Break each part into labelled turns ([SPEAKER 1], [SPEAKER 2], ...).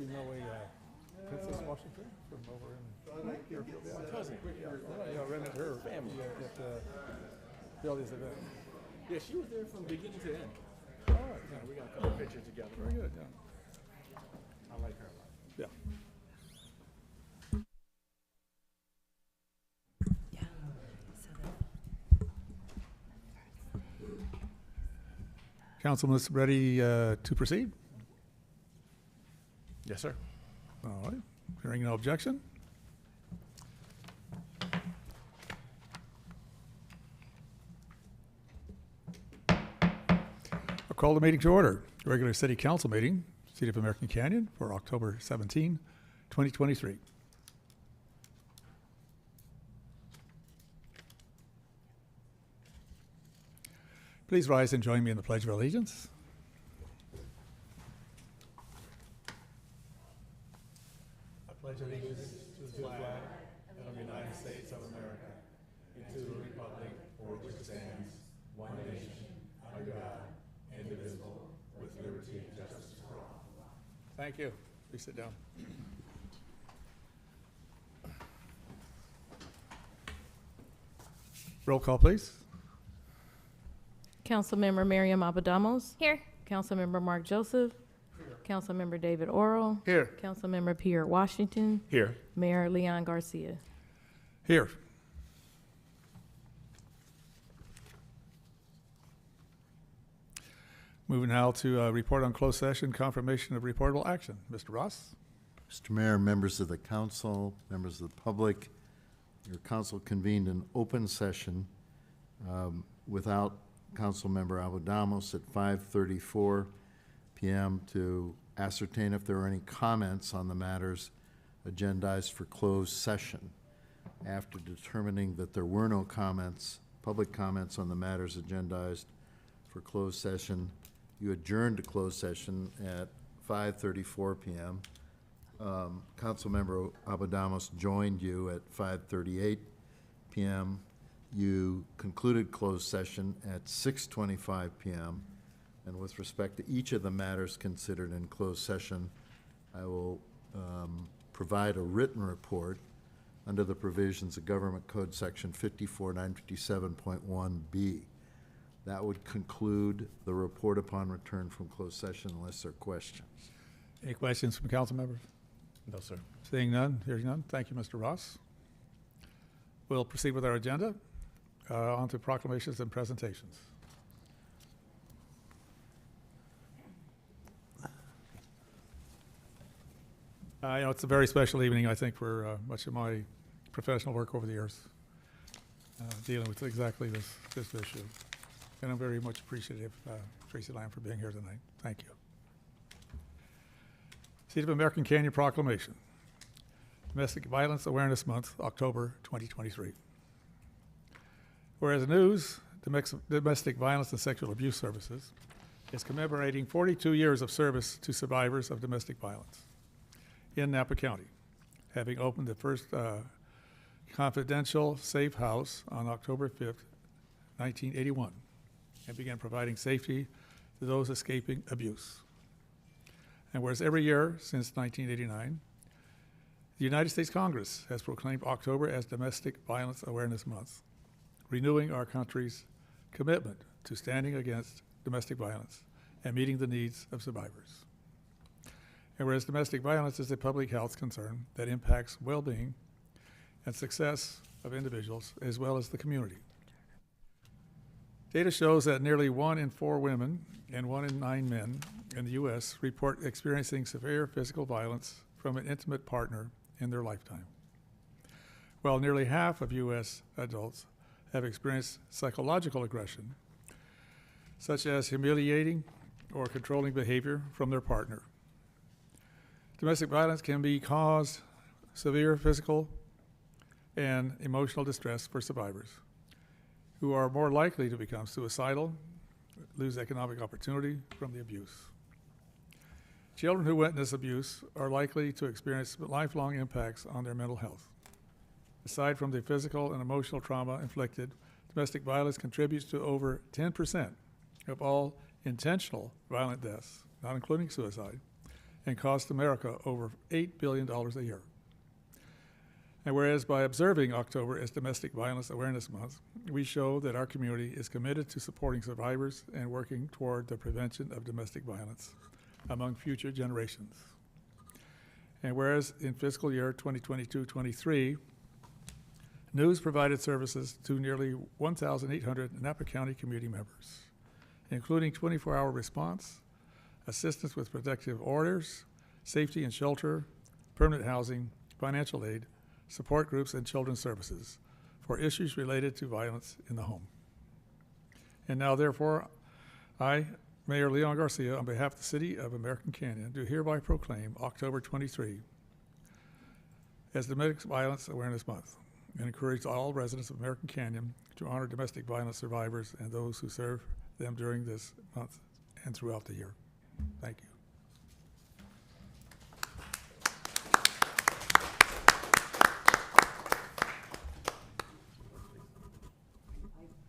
[SPEAKER 1] you know Princess Washington from over in Deerfield? Yeah, my cousin. Yeah, I ran into her family at Billy's event.
[SPEAKER 2] Yeah, she was there from beginning to end.
[SPEAKER 1] All right.
[SPEAKER 2] Yeah, we got a couple pictures together.
[SPEAKER 1] Very good. Yeah.
[SPEAKER 2] I like her a lot.
[SPEAKER 1] Yeah. Councilman is ready to proceed?
[SPEAKER 2] Yes, sir.
[SPEAKER 1] All right. Hearing no objection. I'll call the meeting to order. Regular City Council meeting, City of American Canyon, for October 17, 2023. Please rise and join me in the Pledge of Allegiance. I pledge allegiance to the flag of the United States of America and to the republic for which it stands, one nation, under God, indivisible, with liberty and justice for all. Thank you. Please sit down. Roll call, please.
[SPEAKER 3] Councilmember Miriam Abadamos.
[SPEAKER 4] Here.
[SPEAKER 3] Councilmember Mark Joseph. Here. Councilmember David Oral.
[SPEAKER 1] Here.
[SPEAKER 3] Councilmember Pierre Washington.
[SPEAKER 2] Here.
[SPEAKER 3] Mayor Leon Garcia.
[SPEAKER 1] Here. Moving now to report on closed session, confirmation of reportable action. Mr. Ross?
[SPEAKER 5] Mr. Mayor, members of the council, members of the public, your council convened an open session without Councilmember Abadamos at 5:34 p.m. to ascertain if there are any comments on the matters agendized for closed session. After determining that there were no comments, public comments on the matters agendized for closed session, you adjourned to closed session at 5:34 p.m. Councilmember Abadamos joined you at 5:38 p.m. You concluded closed session at 6:25 p.m. And with respect to each of the matters considered in closed session, I will provide a written report under the provisions of Government Code Section 54957.1b. That would conclude the report upon return from closed session unless there are questions.
[SPEAKER 1] Any questions from council members?
[SPEAKER 2] No, sir.
[SPEAKER 1] Seeing none, hearing none. Thank you, Mr. Ross. We'll proceed with our agenda. On to proclamations and presentations. It's a very special evening, I think, for much of my professional work over the years, dealing with exactly this issue. And I'm very much appreciative, Tracy Lamb, for being here tonight. Thank you. City of American Canyon Proclamation. Domestic Violence Awareness Month, October 2023. Whereas news, Domestic Violence and Sexual Abuse Services is commemorating 42 years of service to survivors of domestic violence in Napa County, having opened the first confidential safe house on October 5th, 1981, and began providing safety to those escaping abuse. And whereas every year since 1989, the United States Congress has proclaimed October as Domestic Violence Awareness Month, renewing our country's commitment to standing against domestic violence and meeting the needs of survivors. And whereas domestic violence is a public health concern that impacts well-being and success of individuals as well as the community. Data shows that nearly 1 in 4 women and 1 in 9 men in the U.S. report experiencing severe physical violence from an intimate partner in their lifetime, while nearly half of U.S. adults have experienced psychological aggression, such as humiliating or controlling behavior from their partner. Domestic violence can cause severe physical and emotional distress for survivors, who are more likely to become suicidal, lose economic opportunity from the abuse. Children who witness abuse are likely to experience lifelong impacts on their mental health. Aside from the physical and emotional trauma inflicted, domestic violence contributes to over 10% of all intentional violent deaths, not including suicide, and cost America over $8 billion a year. And whereas by observing October as Domestic Violence Awareness Month, we show that our community is committed to supporting survivors and working toward the prevention of domestic violence among future generations. And whereas in fiscal year 2022-23, News provided services to nearly 1,800 Napa County community members, including 24-hour response, assistance with protective orders, safety and shelter, permanent housing, financial aid, support groups, and children's services for issues related to violence in the home. And now, therefore, I, Mayor Leon Garcia, on behalf of the City of American Canyon, do hereby proclaim October 23 as Domestic Violence Awareness Month and encourage all residents of American Canyon to honor domestic violence survivors and those who serve them during this month and throughout the year. Thank you.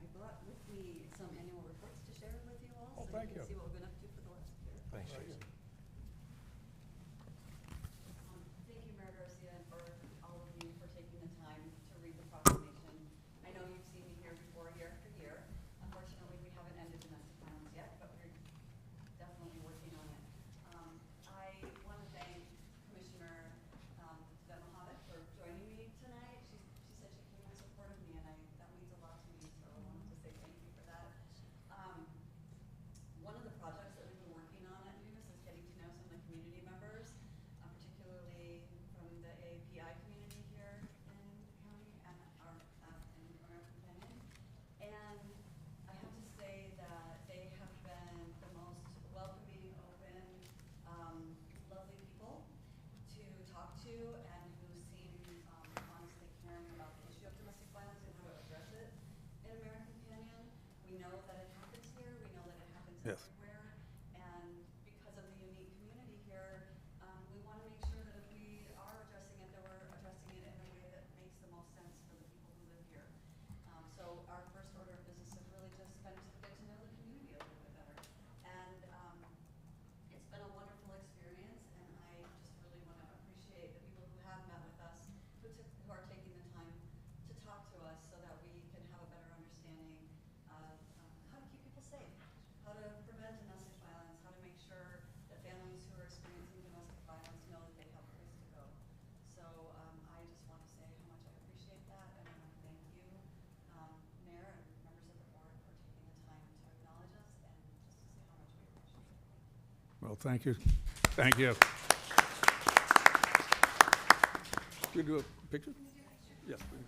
[SPEAKER 4] I brought with me some annual reports to share with you all,
[SPEAKER 1] Oh,
[SPEAKER 4] so
[SPEAKER 1] thank
[SPEAKER 4] you can
[SPEAKER 1] you.
[SPEAKER 4] see what we've been up to for the last year.
[SPEAKER 2] Thanks, Tracy.
[SPEAKER 4] Thank you, Mayor Garcia, and for all of you for taking the time to read the proclamation. I know you've seen me here before, year after year. Unfortunately, we haven't ended domestic violence yet, but we're definitely working on it. I want to thank Commissioner Vet Mohammed for joining me tonight. She said she came in support of me, and that means a lot to me, so I wanted to say thank you for that. One of the projects that we've been working on at News is getting to know some of the community members, particularly from the API community here in the county and our in American Canyon. And I have to say that they have been the most welcoming, open, lovely people to talk to, and who seem honestly caring about the issue of domestic violence and how to address it in American Canyon. We know that it happens here. We know that it happens
[SPEAKER 1] Yes.
[SPEAKER 4] everywhere. And because of the unique community here, we want to make sure that if we are addressing it, that we're addressing it in a way that makes the most sense for the people who live here. So our first order of business is really just kind of to get to know the community a little bit better. And it's been a wonderful experience, and I just really want to appreciate the people who have met with us, who are taking the time to talk to us so that we can have a better understanding of how to keep people safe, how to prevent domestic violence, how to make sure that families who are experiencing domestic violence know that they have a place to go. So I just want to say how much I appreciate that, and I want to thank you, Mayor and members of the board, for taking the time to acknowledge us and just to say how much we appreciate it.
[SPEAKER 1] Well, thank you. Thank you. Can you do a picture? Yes, please.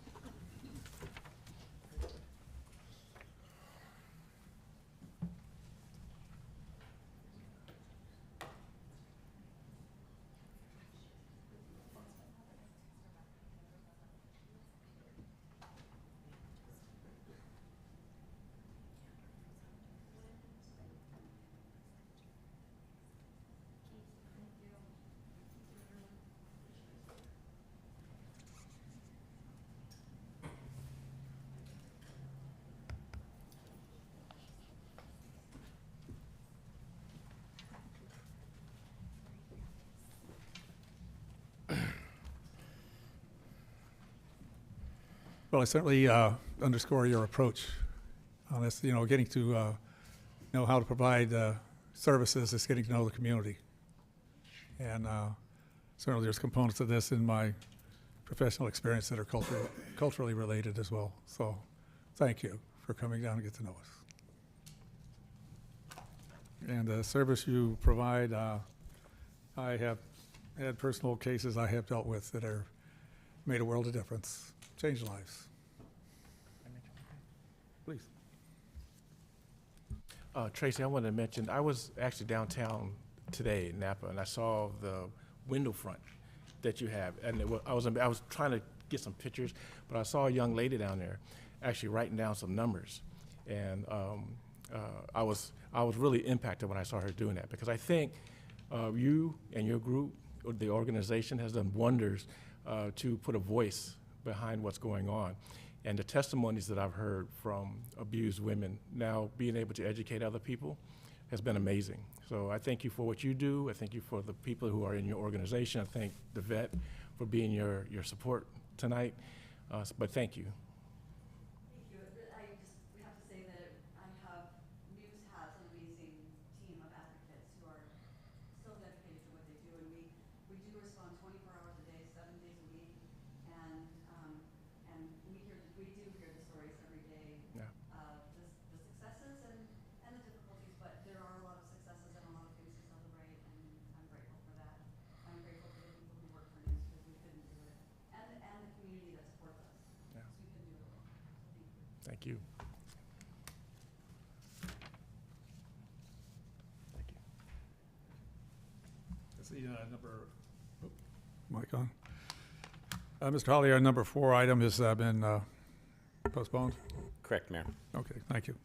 [SPEAKER 1] Well, I certainly underscore your approach on this, getting to know how to provide services is getting to know the community. And certainly there's components of this in my professional experience that are culturally related as well. So thank you for coming down and get to know us. And the service you provide, I have had personal cases I have dealt with that have made a world of difference. Change lives. Please.
[SPEAKER 2] Tracy, I wanted to mention, I was actually downtown today in Napa, and I saw the window front that you have. And I was trying to get some pictures, but I saw a young lady down there actually writing down some numbers. And I was really impacted when I saw her doing that, because I think you and your group, the organization, has done wonders to put a voice behind what's going on. And the testimonies that I've heard from abused women, now being able to educate other people has been amazing. So I thank you for what you do. I thank you for the people who are in your organization. I thank the vet for being your support tonight. But thank you.
[SPEAKER 4] Thank you. We have to say that News has an amazing team of advocates who are so dedicated to what they do, and we do respond 24 hours a day, 7 days a week, and we do hear the stories every day
[SPEAKER 2] Yeah.
[SPEAKER 4] of the successes and the difficulties, but there are a lot of successes and a lot of things to celebrate, and I'm grateful for that. I'm grateful for the people who work for news because we couldn't do it, and the community that supports us.
[SPEAKER 2] Yeah.
[SPEAKER 4] Because we couldn't do it alone. So thank you.
[SPEAKER 2] Thank you. Thank you.
[SPEAKER 1] Let's see, number, mic on. Mr. Holly, our number 4 item has been postponed.
[SPEAKER 6] Correct, Mayor.
[SPEAKER 1] Okay, thank you.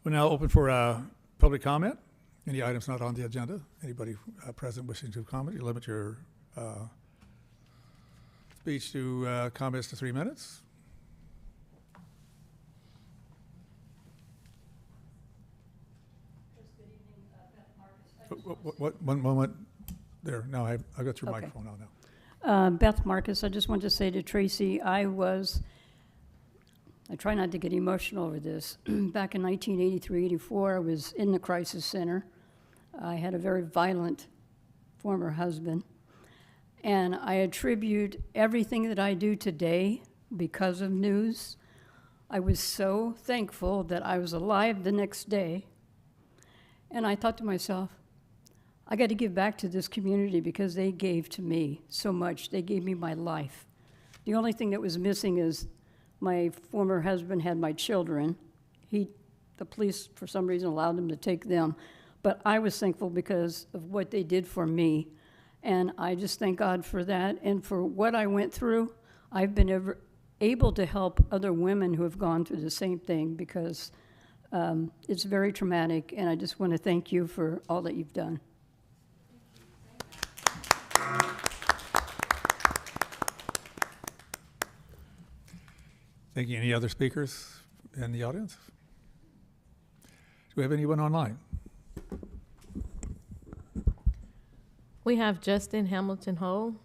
[SPEAKER 1] We're now open for public comment. Any items not on the agenda? Anybody present wishing to comment? You limit your speech to comments to 3 minutes. One moment there. Now I've got your
[SPEAKER 7] Okay.
[SPEAKER 1] microphone on now.
[SPEAKER 7] Beth Marcus, I just wanted to say to Tracy, I try not to get emotional over this. Back in 1983, 84, I was in the crisis center. I had a very violent former husband. And I attribute everything that I do today because of news. I was so thankful that I was alive the next day. And I thought to myself, I got to give back to this community because they gave to me so much. They gave me my life. The only thing that was missing is my former husband had my children. The police, for some reason, allowed them to take them. But I was thankful because of what they did for me. And I just thank God for that. And for what I went through, I've been able to help other women who have gone through the same thing because it's very traumatic. And I just want to thank you for all that you've done.
[SPEAKER 1] Thank you. Any other speakers in the audience? Do we have anyone online?
[SPEAKER 3] We have Justin Hamilton Ho.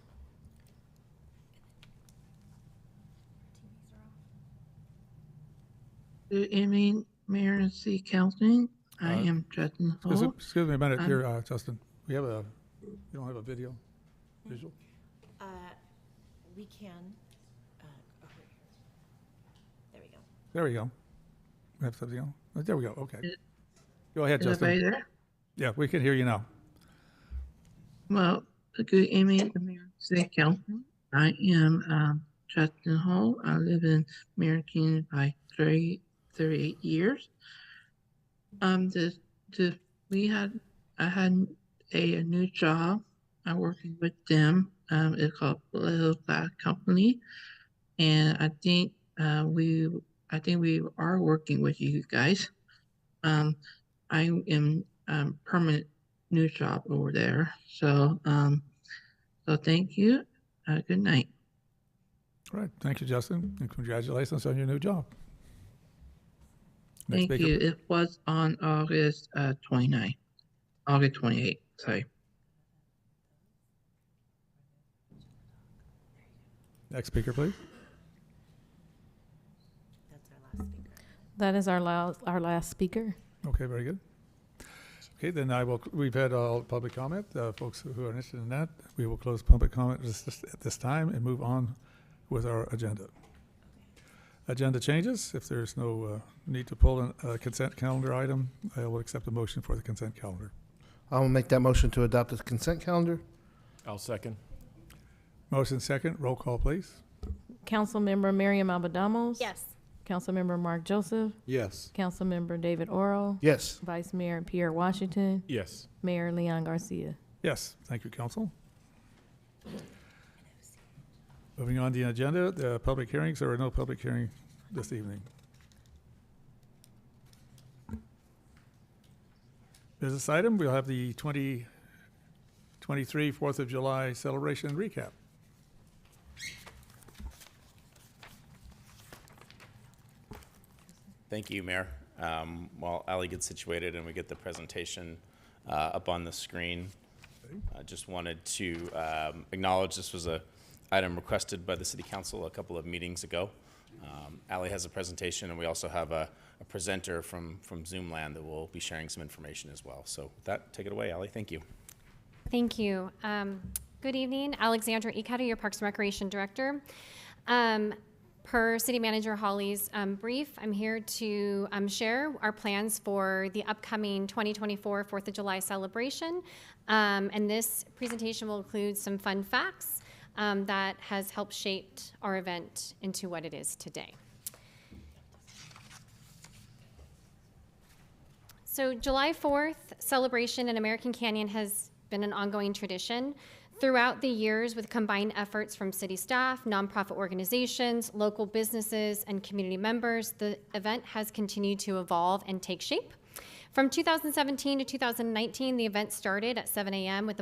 [SPEAKER 8] Good evening, Mayor and City Council. I
[SPEAKER 1] Uh,
[SPEAKER 8] am Justin
[SPEAKER 1] Excuse
[SPEAKER 8] Hall.
[SPEAKER 1] excuse me a minute here, Justin. You don't have a video, visual?
[SPEAKER 9] We can, over here. There we go.
[SPEAKER 1] There we go. We have something else? There we go, okay. Go ahead,
[SPEAKER 8] Is everybody
[SPEAKER 1] Justin.
[SPEAKER 8] there?
[SPEAKER 1] Yeah, we can hear you now.
[SPEAKER 8] Well, good evening, Mayor and City Council. I am Justin Hall. I live in Marion County by 38 years. I had a new job. I'm working with them. It's called Little Glass Company, and I think we are working with you guys. I am permanent new job over there. So thank you. Good night.
[SPEAKER 1] All right, thank you, Justin, and congratulations on your new job. Next
[SPEAKER 8] Thank
[SPEAKER 1] speaker.
[SPEAKER 8] you. It was on August 29th. August 28th, sorry.
[SPEAKER 1] Next speaker, please.
[SPEAKER 9] That's our last speaker.
[SPEAKER 3] That is our last speaker.
[SPEAKER 1] Okay, very good. Okay, then we've had all public comment, folks who are interested in that. We will close public comment just at this time and move on with our agenda. Agenda changes. If there's no need to pull a consent calendar item, I will accept a motion for the consent calendar.
[SPEAKER 10] I will make that motion to adopt the consent calendar.
[SPEAKER 2] I'll second.
[SPEAKER 1] Motion second, roll call, please.
[SPEAKER 3] Councilmember Miriam Albadamos.
[SPEAKER 9] Yes.
[SPEAKER 3] Councilmember Mark Joseph.
[SPEAKER 10] Yes.
[SPEAKER 3] Councilmember David Oro.
[SPEAKER 10] Yes.
[SPEAKER 3] Vice Mayor Pierre Washington.
[SPEAKER 2] Yes.
[SPEAKER 3] Mayor Leon Garcia.
[SPEAKER 1] Yes, thank you, council. Moving on to the agenda, the public hearings. There are no public hearing this evening. Business item, we'll have the 2023 4th of July celebration recap.
[SPEAKER 6] Thank you, Mayor. while Ali gets situated and we get the presentation up on the screen. I just wanted to acknowledge this was a item requested by the City Council a couple of meetings ago. Ali has a presentation, and we also have a presenter from Zoomland that will be sharing some information as well. So with that, take it away, Ali. Thank you.
[SPEAKER 11] Thank you. Good evening. Alexandra Eketter, your Parks and Recreation Director. Per City Manager Hawley's brief, I'm here to share our plans for the upcoming 2024 4th of July celebration. And this presentation will include some fun facts that has helped shape our event into what it is today. So July 4th celebration in American Canyon has been an ongoing tradition throughout the years with combined efforts from city staff, nonprofit organizations, local businesses, and community members. The event has continued to evolve and take shape. From 2017 to 2019, the event started at 7 a.m. with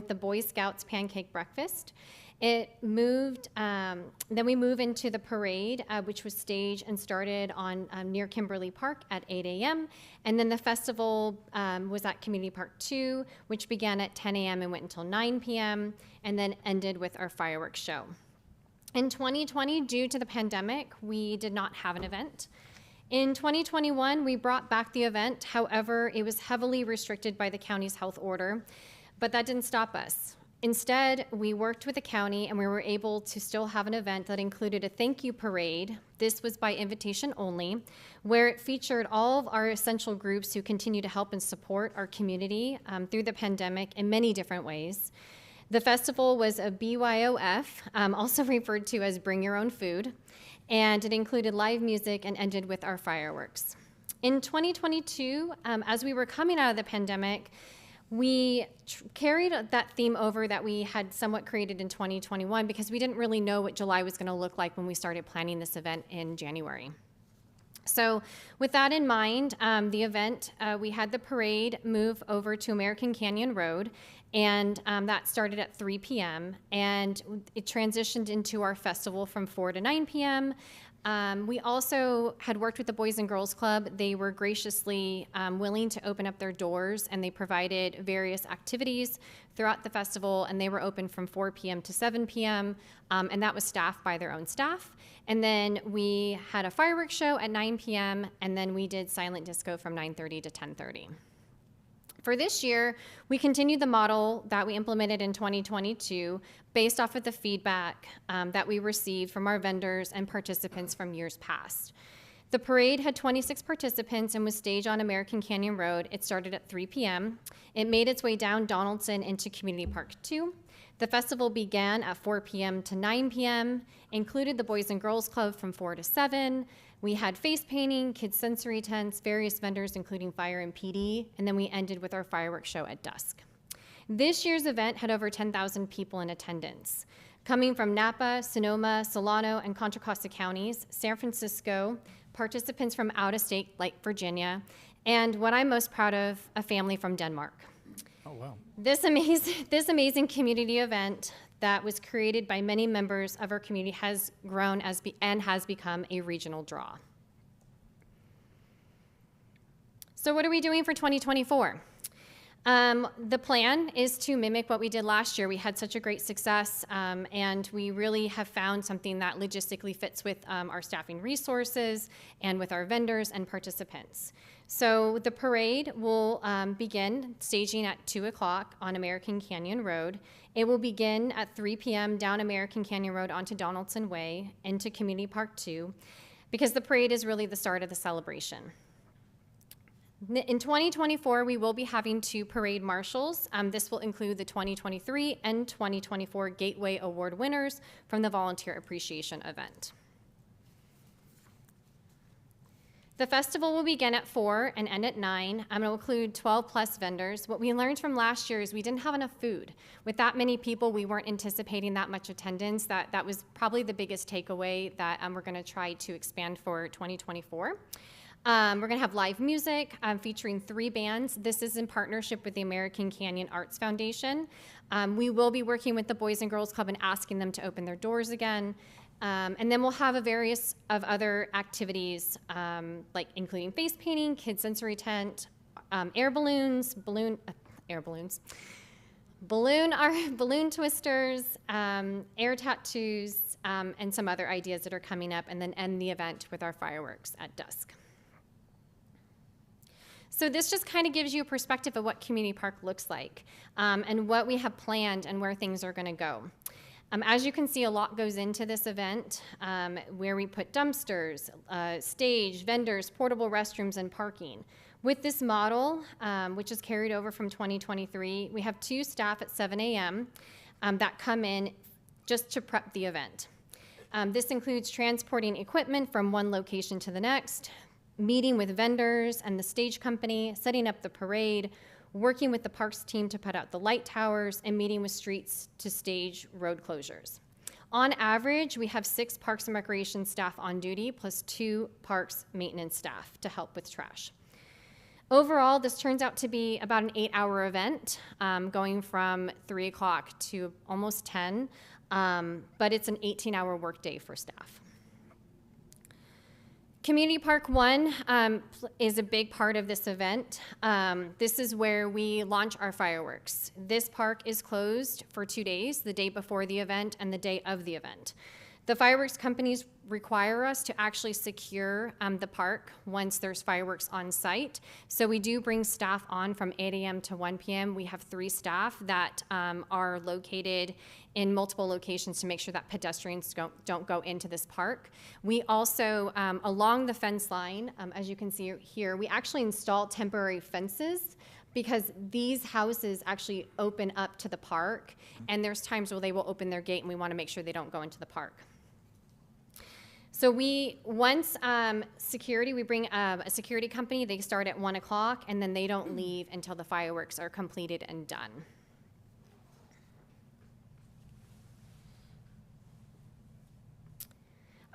[SPEAKER 11] the Boy Scouts Pancake Breakfast. It moved, then we move into the parade, which was staged and started on near Kimberly Park at 8 a.m. And then the festival was at Community Park 2, which began at 10 a.m. and went until 9 p.m. and then ended with our fireworks show. In 2020, due to the pandemic, we did not have an event. In 2021, we brought back the event. However, it was heavily restricted by the county's health order, but that didn't stop us. Instead, we worked with the county and we were able to still have an event that included a thank you parade. This was by invitation only, where it featured all of our essential groups who continue to help and support our community through the pandemic in many different ways. The festival was a BYOF, also referred to as Bring Your Own Food, and it included live music and ended with our fireworks. In 2022, as we were coming out of the pandemic, we carried that theme over that we had somewhat created in 2021 because we didn't really know what July was going to look like when we started planning this event in January. So with that in mind, the event, we had the parade move over to American Canyon Road, and that started at 3 p.m. and it transitioned into our festival from 4 to 9 p.m. We also had worked with the Boys and Girls Club. They were graciously willing to open up their doors, and they provided various activities throughout the festival, and they were open from 4 p.m. to 7 p.m., and that was staffed by their own staff. And then we had a fireworks show at 9 p.m., and then we did silent disco from 9:30 to 10:30. For this year, we continued the model that we implemented in 2022 based off of the feedback that we received from our vendors and participants from years past. The parade had 26 participants and was staged on American Canyon Road. It started at 3 p.m. It made its way down Donaldson into Community Park 2. The festival began at 4 p.m. to 9 p.m., included the Boys and Girls Club from 4 to 7. We had face painting, kids sensory tents, various vendors including fire and PD, and then we ended with our fireworks show at dusk. This year's event had over 10,000 people in attendance, coming from Napa, Sonoma, Solano, and Contra Costa counties, San Francisco, participants from out of state like Virginia, and what I'm most proud of, a family from Denmark.
[SPEAKER 1] Oh, wow.
[SPEAKER 11] This amazing community event that was created by many members of our community has grown and has become a regional draw. So what are we doing for 2024? The plan is to mimic what we did last year. We had such a great success, and we really have found something that logistically fits with our staffing resources and with our vendors and participants. So the parade will begin staging at 2 o'clock on American Canyon Road. It will begin at 3 p.m. down American Canyon Road onto Donaldson Way into Community Park 2, because the parade is really the start of the celebration. In 2024, we will be having 2 parade marshals. This will include the 2023 and 2024 Gateway Award winners from the Volunteer Appreciation Event. The festival will begin at 4 and end at 9. It will include 12 plus vendors. What we learned from last year is we didn't have enough food. With that many people, we weren't anticipating that much attendance. That was probably the biggest takeaway that we're going to try to expand for 2024. We're going to have live music featuring 3 bands. This is in partnership with the American Canyon Arts Foundation. We will be working with the Boys and Girls Club and asking them to open their doors again. And then we'll have a various of other activities, like including face painting, kid sensory tent, air balloons, balloon twisters, air tattoos, and some other ideas that are coming up, and then end the event with our fireworks at dusk. So this just kind of gives you a perspective of what Community Park looks like, and what we have planned and where things are going to go. As you can see, a lot goes into this event, where we put dumpsters, stage, vendors, portable restrooms, and parking. With this model, which is carried over from 2023, we have 2 staff at 7 a.m. That come in just to prep the event. This includes transporting equipment from one location to the next, meeting with vendors and the stage company, setting up the parade, working with the parks team to put out the light towers, and meeting with streets to stage road closures. On average, we have 6 Parks and Recreation staff on duty, plus 2 parks maintenance staff to help with trash. Overall, this turns out to be about an 8-hour event, going from 3 o'clock to almost 10, but it's an 18-hour workday for staff. Community Park 1 is a big part of this event. This is where we launch our fireworks. This park is closed for 2 days, the day before the event and the day of the event. The fireworks companies require us to actually secure the park once there's fireworks on site. So we do bring staff on from 8 a.m. to 1 p.m. We have 3 staff that are located in multiple locations to make sure that pedestrians don't go into this park. We also, along the fence line, as you can see here, we actually install temporary fences because these houses actually open up to the park, and there's times where they will open their gate and we want to make sure they don't go into the park. So once security, we bring a security company. They start at 1 o'clock, and then they don't leave until the fireworks are completed and done.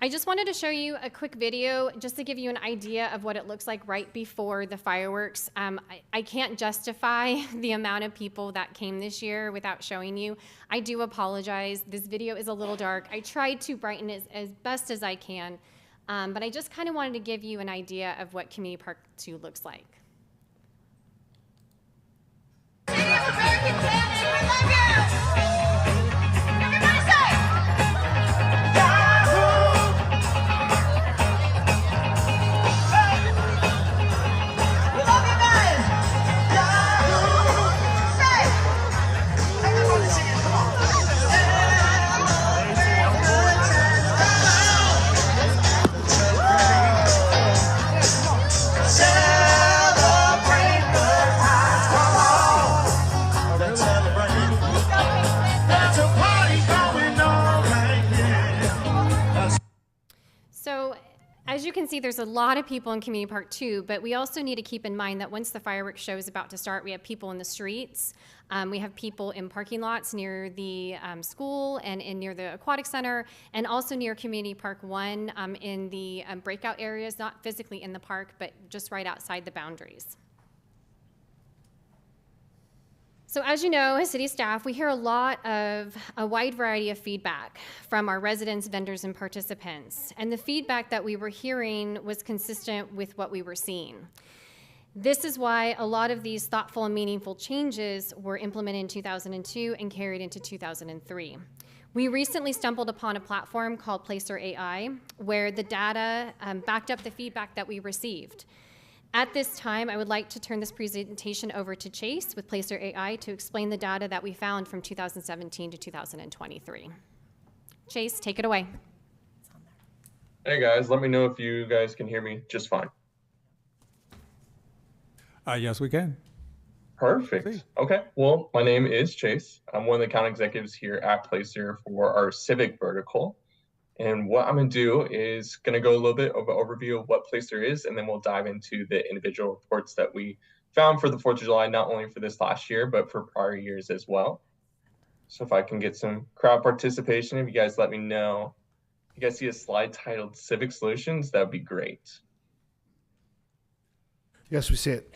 [SPEAKER 11] I just wanted to show you a quick video just to give you an idea of what it looks like right before the fireworks. I can't justify the amount of people that came this year without showing you. I do apologize. This video is a little dark. I tried to brighten it as best as I can, but I just kind of wanted to give you an idea of what Community Park 2 looks like. As you can see, there's a lot of people in Community Park 2, but we also need to keep in mind that once the fireworks show is about to start, we have people in the streets. We have people in parking lots near the school and near the aquatic center, and also near Community Park 1 in the breakout areas, not physically in the park, but just right outside the boundaries. So as you know, as city staff, we hear a wide variety of feedback from our residents, vendors, and participants. And the feedback that we were hearing was consistent with what we were seeing. This is why a lot of these thoughtful and meaningful changes were implemented in 2002 and carried into 2003. We recently stumbled upon a platform called Placer AI, where the data backed up the feedback that we received. At this time, I would like to turn this presentation over to Chase with Placer AI to explain the data that we found from 2017 to 2023. Chase, take it away.
[SPEAKER 12] Hey guys, let me know if you guys can hear me just fine.
[SPEAKER 1] Yes, we can.
[SPEAKER 12] Perfect. Okay, well, my name is Chase. I'm one of the account executives here at Placer for our Civic vertical. And what I'm going to do is going to go a little bit of an overview of what Placer is, and then we'll dive into the individual reports that we found for the 4th of July, not only for this last year, but for prior years as well. So if I can get some crowd participation, if you guys let me know. If you guys see a slide titled Civic Solutions, that would be great.
[SPEAKER 10] Yes, we see it.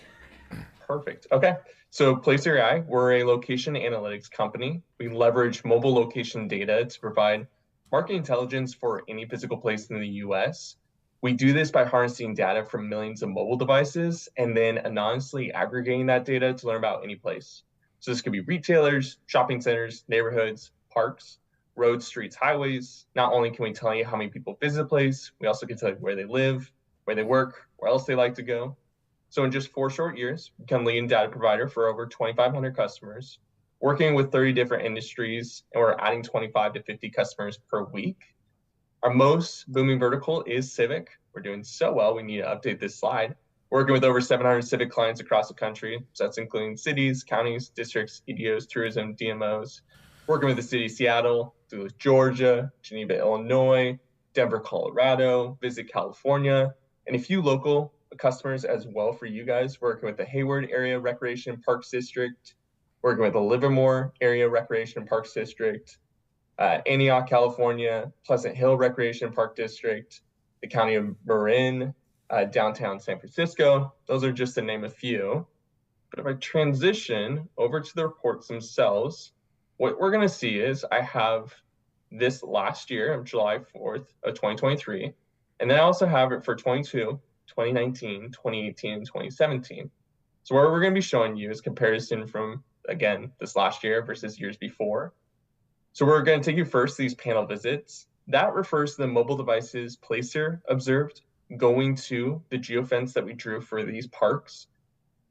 [SPEAKER 12] Perfect. Okay. So Placer AI, we're a location analytics company. We leverage mobile location data to provide market intelligence for any physical place in the US. We do this by harnessing data from millions of mobile devices and then anonymously aggregating that data to learn about any place. So this could be retailers, shopping centers, neighborhoods, parks, roads, streets, highways. Not only can we tell you how many people visit a place, we also can tell you where they live, where they work, where else they like to go. So in just 4 short years, we become leading data provider for over 2,500 customers, working with 30 different industries, and we're adding 25 to 50 customers per week. Our most booming vertical is civic. We're doing so well, we need to update this slide. Working with over 700 civic clients across the country. So that's including cities, counties, districts, EDOs, tourism, DMOs. Working with the city of Seattle, Duluth, Georgia, Geneva, Illinois, Denver, Colorado, Visit California, and a few local customers as well for you guys. Working with the Hayward Area Recreation Parks District, working with the Livermore Area Recreation Parks District, Antioch, California, Pleasant Hill Recreation Park District, the County of Marin, downtown San Francisco. Those are just to name a few. But if I transition over to the reports themselves, what we're going to see is I have this last year of July 4th of 2023, and then I also have it for 22, 2019, 2018, and 2017. So what we're going to be showing you is comparison from, again, this last year versus years before. So we're going to take you first these panel visits. That refers to the mobile devices placed here observed going to the geofence that we drew for these parks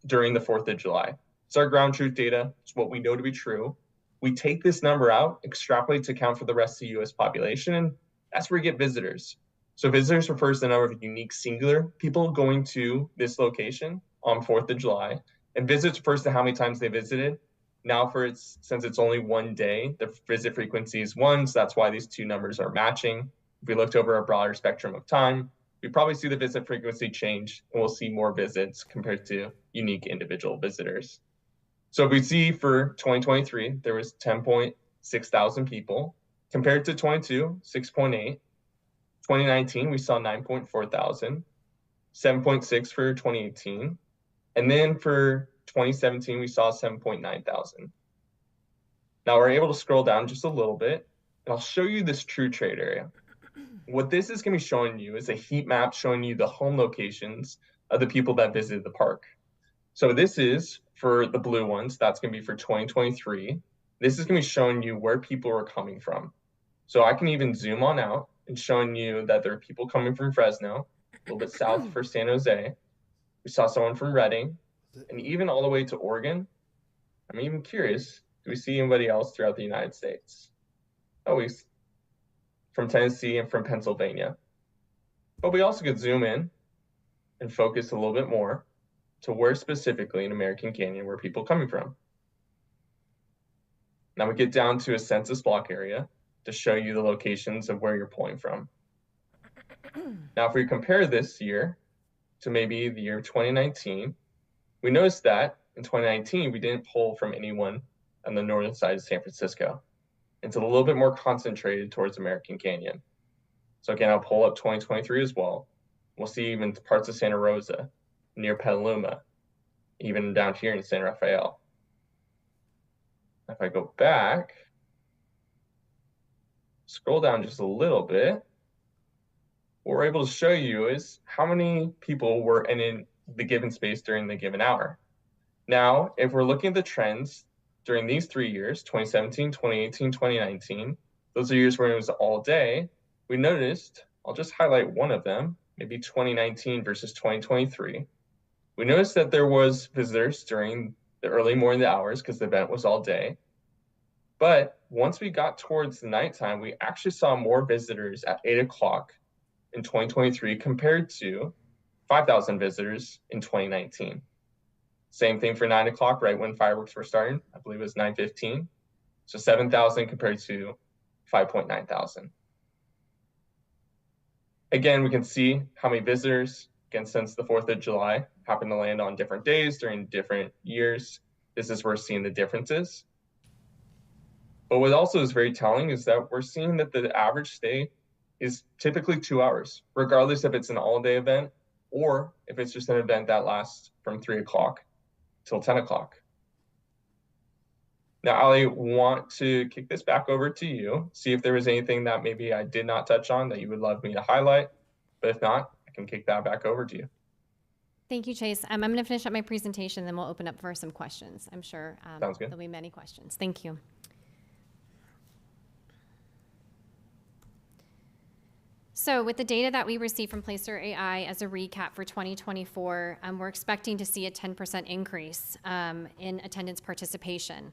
[SPEAKER 12] during the 4th of July. It's our ground truth data. It's what we know to be true. We take this number out, extrapolate to account for the rest of the US population, and that's where we get visitors. So visitors refers to the number of unique singular people going to this location on 4th of July. And visits refers to how many times they visited. Now since it's only one day, the visit frequency is 1, so that's why these two numbers are matching. If we looked over a broader spectrum of time, we probably see the visit frequency change, and we'll see more visits compared to unique individual visitors. So if we see for 2023, there was 10.6 thousand people. Compared to 22, 6.8. 2019, we saw 9.4 thousand. 7.6 for 2018. And then for 2017, we saw 7.9 thousand. Now we're able to scroll down just a little bit, and I'll show you this true trade area. What this is going to be showing you is a heat map showing you the home locations of the people that visited the park. So this is for the blue ones, that's going to be for 2023. This is going to be showing you where people are coming from. So I can even zoom on out and showing you that there are people coming from Fresno, a little bit south for San Jose. We saw someone from Redding, and even all the way to Oregon. I'm even curious, do we see anybody else throughout the United States? Oh, from Tennessee and from Pennsylvania. But we also could zoom in and focus a little bit more to where specifically in American Canyon were people coming from. Now we get down to a census block area to show you the locations of where you're pulling from. Now, if we compare this year to maybe the year 2019, we noticed that in 2019, we didn't pull from anyone on the northern side of San Francisco. It's a little bit more concentrated towards American Canyon. So again, I'll pull up 2023 as well. We'll see even parts of Santa Rosa, near Petaluma, even down here in San Rafael. If I go back, scroll down just a little bit, what we're able to show you is how many people were in the given space during the given hour. Now, if we're looking at the trends during these 3 years, 2017, 2018, 2019, those are years where it was all day, we noticed, I'll just highlight one of them, maybe 2019 versus 2023. We noticed that there was visitors during the early morning hours because the event was all day. But once we got towards the nighttime, we actually saw more visitors at 8 o'clock in 2023 compared to 5,000 visitors in 2019. Same thing for 9 o'clock, right when fireworks were starting. I believe it was 9:15. So 7,000 compared to 5.9 thousand. Again, we can see how many visitors, again, since the 4th of July, happen to land on different days during different years. This is where we're seeing the differences. But what also is very telling is that we're seeing that the average stay is typically 2 hours, regardless if it's an all-day event or if it's just an event that lasts from 3 o'clock till 10 o'clock. Now, Ali, want to kick this back over to you, see if there was anything that maybe I did not touch on that you would love me to highlight. But if not, I can kick that back over to you.
[SPEAKER 11] Thank you, Chase. I'm going to finish up my presentation, then we'll open up for some questions. I'm sure
[SPEAKER 12] Sounds good.
[SPEAKER 11] there'll be many questions. Thank you. So with the data that we received from Placer AI as a recap for 2024, we're expecting to see a 10% increase in attendance participation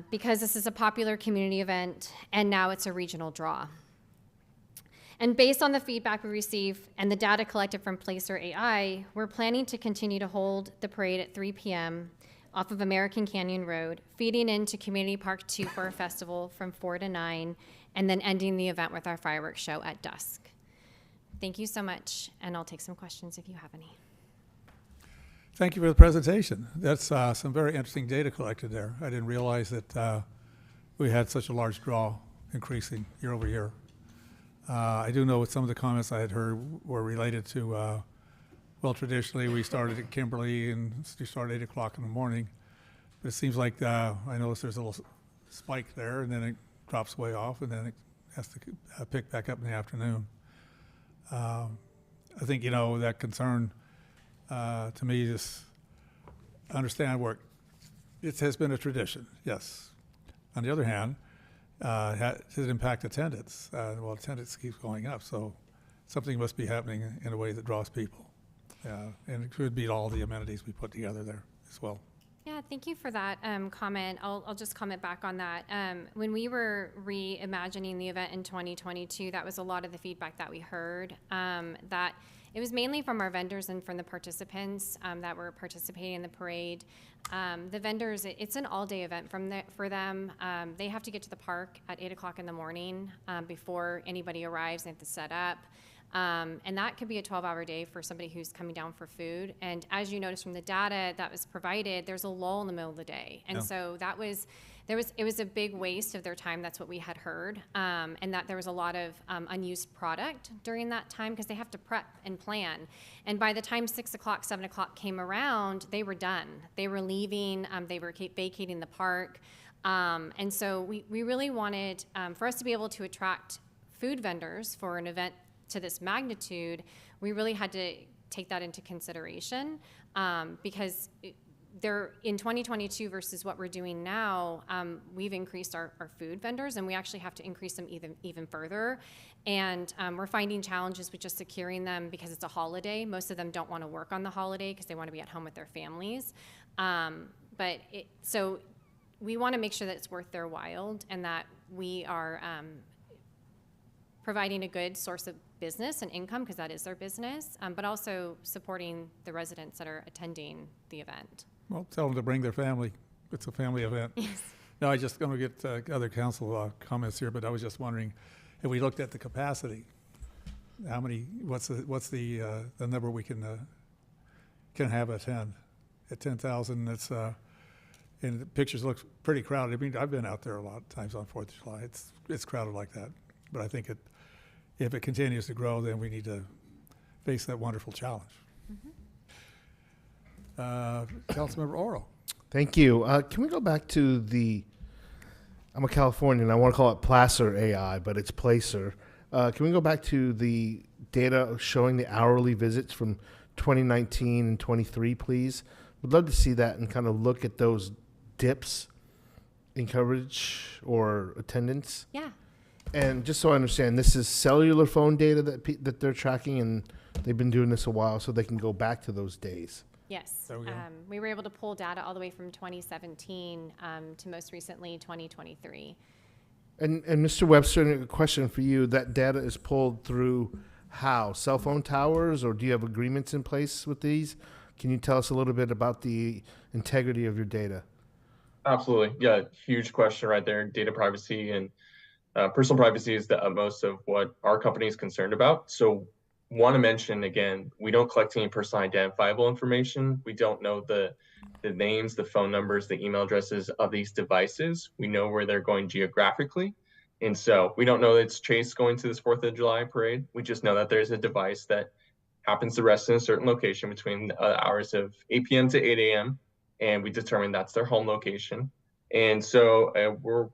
[SPEAKER 11] because this is a popular community event and now it's a regional draw. And based on the feedback we receive and the data collected from Placer AI, we're planning to continue to hold the parade at 3 p.m. off of American Canyon Road, feeding into Community Park 2 for a festival from 4 to 9, and then ending the event with our fireworks show at dusk. Thank you so much, and I'll take some questions if you have any.
[SPEAKER 1] Thank you for the presentation. That's some very interesting data collected there. I didn't realize that we had such a large draw increasing year over year. I do know what some of the comments I had heard were related to, well, traditionally we started at Kimberly and we started 8 o'clock in the morning. But it seems like I noticed there's a little spike there, and then it drops way off, and then it has to pick back up in the afternoon. I think, that concern to me is understand where it has been a tradition, yes. On the other hand, does it impact attendance? Well, attendance keeps going up, so something must be happening in a way that draws people. And it could be all the amenities we put together there as well.
[SPEAKER 11] Yeah, thank you for that comment. I'll just comment back on that. When we were reimagining the event in 2022, that was a lot of the feedback that we heard, that it was mainly from our vendors and from the participants that were participating in the parade. The vendors, it's an all-day event for them. They have to get to the park at 8 o'clock in the morning before anybody arrives. They have to set up. And that could be a 12-hour day for somebody who's coming down for food. And as you notice from the data that was provided, there's a lull in the middle of the day. And so it was a big waste of their time. That's what we had heard. And that there was a lot of unused product during that time because they have to prep and plan. And by the time 6 o'clock, 7 o'clock came around, they were done. They were leaving. They were vacating the park. And so we really wanted, for us to be able to attract food vendors for an event to this magnitude, we really had to take that into consideration because in 2022 versus what we're doing now, we've increased our food vendors, and we actually have to increase them even further. And we're finding challenges with just securing them because it's a holiday. Most of them don't want to work on the holiday because they want to be at home with their families. So we want to make sure that it's worth their while and that we are providing a good source of business and income, because that is their business, but also supporting the residents that are attending the event.
[SPEAKER 1] Well, tell them to bring their family. It's a family event.
[SPEAKER 11] Yes.
[SPEAKER 1] No, I just going to get other council comments here, but I was just wondering, if we looked at the capacity, what's the number we can have attend? At 10,000, it's and the pictures look pretty crowded. I mean, I've been out there a lot of times on 4th of July. It's crowded like that, but I think if it continues to grow, then we need to face that wonderful challenge. Councilmember Oro.
[SPEAKER 10] Thank you. Can we go back to I'm a Californian, I want to call it Placer AI, but it's Placer. Can we go back to the data showing the hourly visits from 2019 and 23, please? Would love to see that and kind of look at those dips in coverage or attendance.
[SPEAKER 11] Yeah.
[SPEAKER 10] And just so I understand, this is cellular phone data that they're tracking, and they've been doing this a while, so they can go back to those days.
[SPEAKER 11] Yes.
[SPEAKER 1] There we go.
[SPEAKER 11] We were able to pull data all the way from 2017 to most recently 2023.
[SPEAKER 10] And Mr. Webster, a question for you. That data is pulled through how? Cell phone towers, or do you have agreements in place with these? Can you tell us a little bit about the integrity of your data?
[SPEAKER 12] Absolutely. Yeah, huge question right there. Data privacy and personal privacy is the utmost of what our company is concerned about. So want to mention again, we don't collect any personally identifiable information. We don't know the names, the phone numbers, the email addresses of these devices. We know where they're going geographically. And so we don't know that it's Chase going to this 4th of July parade. We just know that there's a device that happens to rest in a certain location between the hours of 8 p.m. to 8 a.m. And we determine that's their home location. And so we're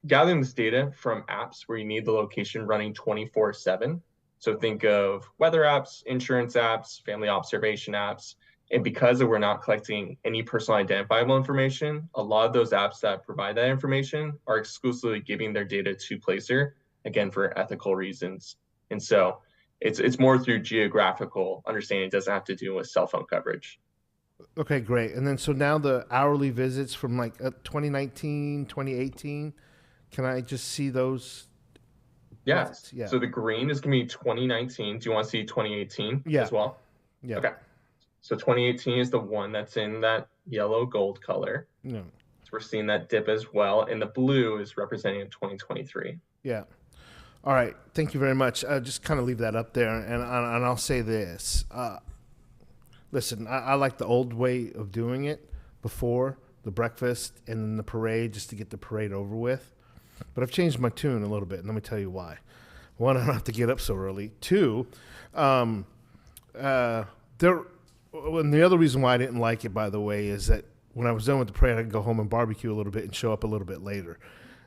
[SPEAKER 12] gathering this data from apps where you need the location running 24/7. So think of weather apps, insurance apps, family observation apps. And because we're not collecting any personal identifiable information, a lot of those apps that provide that information are exclusively giving their data to Placer, again, for ethical reasons. And so it's more through geographical understanding. It doesn't have to do with cell phone coverage.
[SPEAKER 10] Okay, great. And then so now the hourly visits from like 2019, 2018, can I just see those?
[SPEAKER 12] Yes.
[SPEAKER 10] Yeah.
[SPEAKER 12] So the green is going to be 2019. Do you want to see 2018
[SPEAKER 10] Yeah.
[SPEAKER 12] as well?
[SPEAKER 10] Yeah.
[SPEAKER 12] Okay. So 2018 is the one that's in that yellow gold color.
[SPEAKER 10] Yeah.
[SPEAKER 12] So we're seeing that dip as well. And the blue is representing 2023.
[SPEAKER 10] Yeah. All right. Thank you very much. Just kind of leave that up there. And I'll say this. Listen, I like the old way of doing it before the breakfast and then the parade, just to get the parade over with. But I've changed my tune a little bit, and let me tell you why. One, I don't have to get up so early. Two, and the other reason why I didn't like it, by the way, is that when I was done with the parade, I could go home and barbecue a little bit and show up a little bit later.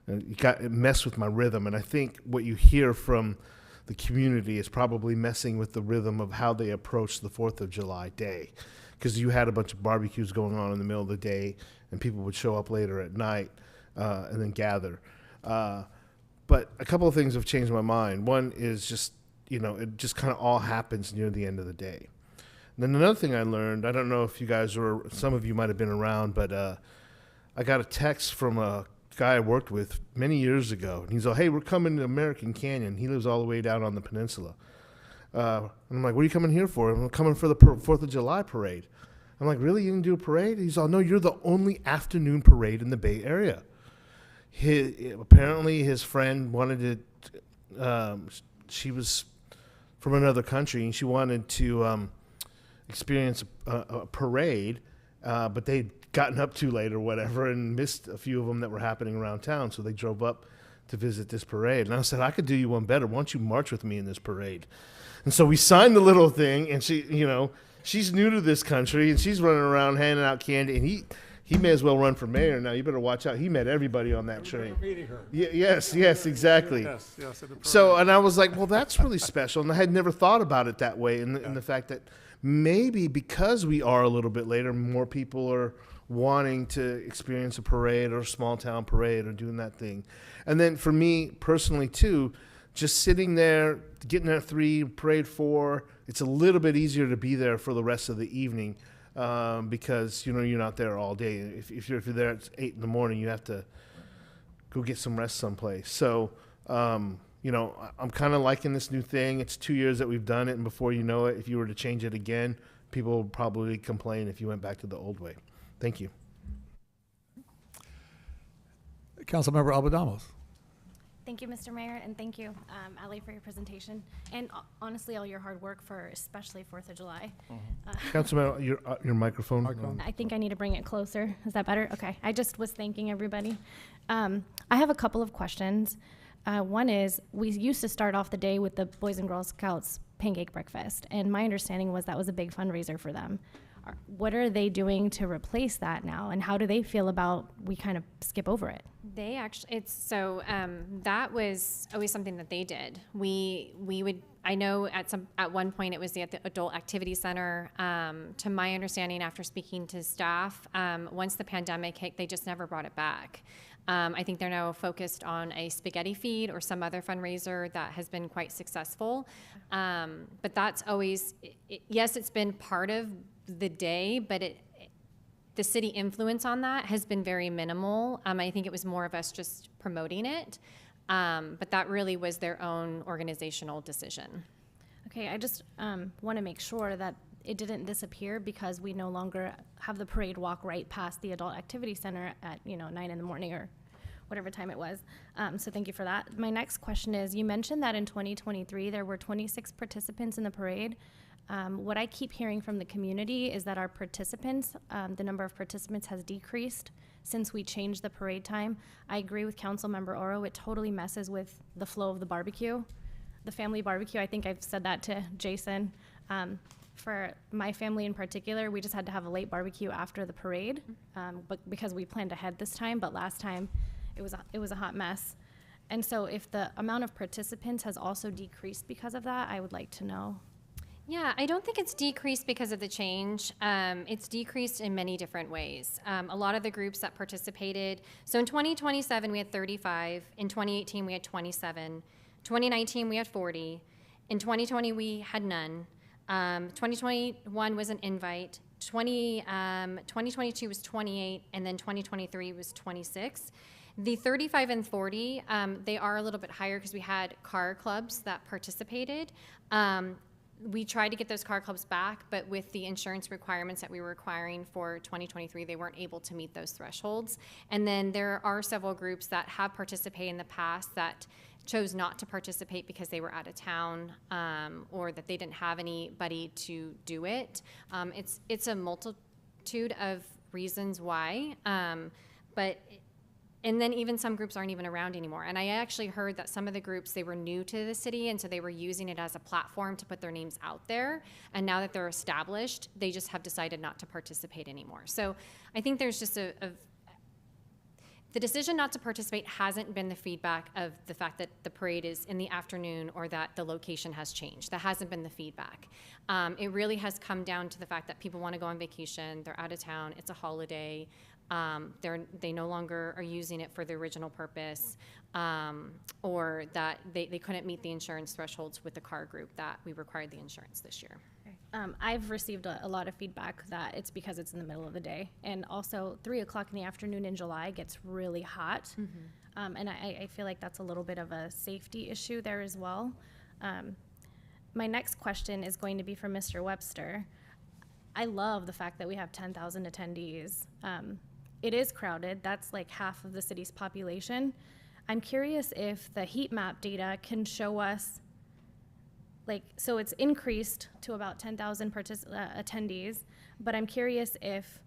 [SPEAKER 10] And it messed with my rhythm, and I think what you hear from the community is probably messing with the rhythm of how they approach the 4th of July day. Because you had a bunch of barbecues going on in the middle of the day, and people would show up later at night and then gather. But a couple of things have changed my mind. One is just, it just kind of all happens near the end of the day. And then another thing I learned, I don't know if you guys some of you might have been around, but I got a text from a guy I worked with many years ago. And he's like, hey, we're coming to American Canyon. He lives all the way down on the peninsula. And I'm like, what are you coming here for? I'm coming for the 4th of July parade. I'm like, really? You didn't do a parade? He's all, no, you're the only afternoon parade in the Bay Area. Apparently his friend wanted to, she was from another country, and she wanted to experience a parade, but they'd gotten up too late or whatever and missed a few of them that were happening around town, so they drove up to visit this parade. And I said, I could do you one better. Why don't you march with me in this parade? And so we signed the little thing, and she, she's new to this country, and she's running around handing out candy, and he may as well run for mayor now. You better watch out. He met everybody on that train.
[SPEAKER 1] Meeting her.
[SPEAKER 10] Yes, exactly.
[SPEAKER 1] Yes, at the
[SPEAKER 10] So, and I was like, well, that's really special. And I had never thought about it that way. And the fact that maybe because we are a little bit later, more people are wanting to experience a parade or a small town parade or doing that thing. And then for me personally, too, just sitting there, getting there at 3, parade 4, it's a little bit easier to be there for the rest of the evening. Because you're not there all day. If you're there at 8 in the morning, you have to go get some rest someplace. So, I'm kind of liking this new thing. It's 2 years that we've done it, and before you know it, if you were to change it again, people would probably complain if you went back to the old way. Thank you.
[SPEAKER 1] Councilmember Albadamos.
[SPEAKER 13] Thank you, Mr. Mayor, and thank you, Ali, for your presentation, and honestly, all your hard work for especially 4th of July.
[SPEAKER 10] Councilman, your microphone.
[SPEAKER 13] I think I need to bring it closer. Is that better? Okay. I just was thanking everybody. I have a couple of questions. One is, we used to start off the day with the Boys and Girl Scouts pancake breakfast, and my understanding was that was a big fundraiser for them. What are they doing to replace that now, and how do they feel about we kind of skip over it?
[SPEAKER 11] They actually, that was always something that they did. We would, I know at one point it was at the Adult Activity Center. To my understanding, after speaking to staff, once the pandemic hit, they just never brought it back. I think they're now focused on a spaghetti feed or some other fundraiser that has been quite successful. But that's always, yes, it's been part of the day, but the city influence on that has been very minimal. I think it was more of us just promoting it, but that really was their own organizational decision.
[SPEAKER 13] Okay, I just want to make sure that it didn't disappear because we no longer have the parade walk right past the Adult Activity Center at 9 in the morning or whatever time it was. So thank you for that. My next question is, you mentioned that in 2023 there were 26 participants in the parade. What I keep hearing from the community is that our participants, the number of participants has decreased since we changed the parade time. I agree with Councilmember Oro. It totally messes with the flow of the barbecue, the family barbecue. I think I've said that to Jason. for my family in particular, we just had to have a late barbecue after the parade, but because we planned ahead this time, but last time it was a hot mess. And so if the amount of participants has also decreased because of that, I would like to know.
[SPEAKER 11] Yeah, I don't think it's decreased because of the change. It's decreased in many different ways. A lot of the groups that participated, so in 2027 we had 35, in 2018 we had 27, 2019 we had 40, in 2020 we had none, 2021 was an invite, 2022 was 28, and then 2023 was 26. The 35 and 40, they are a little bit higher because we had car clubs that participated. We tried to get those car clubs back, but with the insurance requirements that we were requiring for 2023, they weren't able to meet those thresholds. And then there are several groups that have participated in the past that chose not to participate because they were out of town, or that they didn't have anybody to do it. It's a multitude of reasons why, and then even some groups aren't even around anymore. And I actually heard that some of the groups, they were new to the city, and so they were using it as a platform to put their names out there. And now that they're established, they just have decided not to participate anymore. So I think there's just the decision not to participate hasn't been the feedback of the fact that the parade is in the afternoon or that the location has changed. That hasn't been the feedback. It really has come down to the fact that people want to go on vacation, they're out of town, it's a holiday. They no longer are using it for the original purpose, or that they couldn't meet the insurance thresholds with the car group that we required the insurance this year.
[SPEAKER 13] I've received a lot of feedback that it's because it's in the middle of the day. And also 3 o'clock in the afternoon in July gets really hot. And I feel like that's a little bit of a safety issue there as well. My next question is going to be for Mr. Webster. I love the fact that we have 10,000 attendees. It is crowded. That's like half of the city's population. I'm curious if the heat map data can show us, so it's increased to about 10,000 attendees, but I'm curious if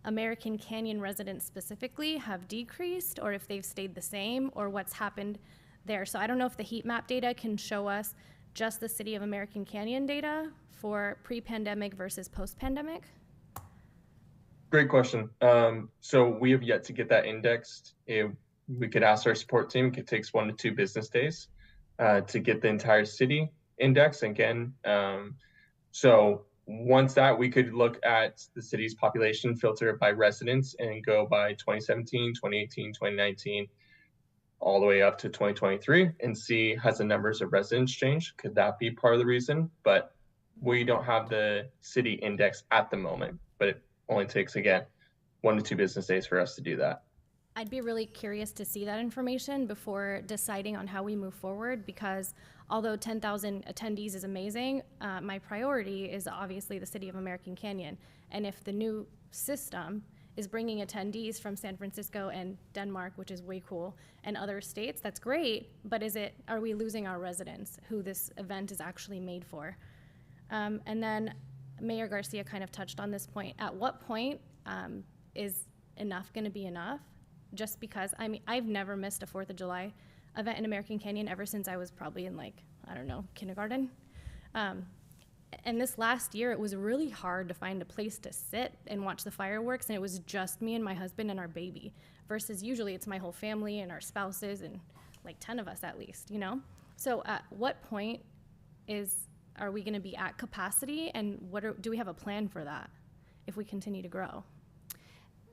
[SPEAKER 13] American Canyon residents specifically have decreased, or if they've stayed the same, or what's happened there. So I don't know if the heat map data can show us just the City of American Canyon data for pre-pandemic versus post-pandemic.
[SPEAKER 12] Great question. So we have yet to get that indexed. We could ask our support team. It takes 1 to 2 business days to get the entire city index again. So once that, we could look at the city's population, filter it by residents, and go by 2017, 2018, 2019, all the way up to 2023, and see, has the numbers of residents changed? Could that be part of the reason? But we don't have the city index at the moment, but it only takes, again, 1 to 2 business days for us to do that.
[SPEAKER 13] I'd be really curious to see that information before deciding on how we move forward, because although 10,000 attendees is amazing, my priority is obviously the City of American Canyon. And if the new system is bringing attendees from San Francisco and Denmark, which is way cool, and other states, that's great, but are we losing our residents who this event is actually made for? And then Mayor Garcia kind of touched on this point. At what point is enough going to be enough? Just because, I've never missed a 4th of July event in American Canyon ever since I was probably in kindergarten. And this last year, it was really hard to find a place to sit and watch the fireworks, and it was just me and my husband and our baby, versus usually it's my whole family and our spouses and 10 of us at least, So at what point are we going to be at capacity, and do we have a plan for that if we continue to grow?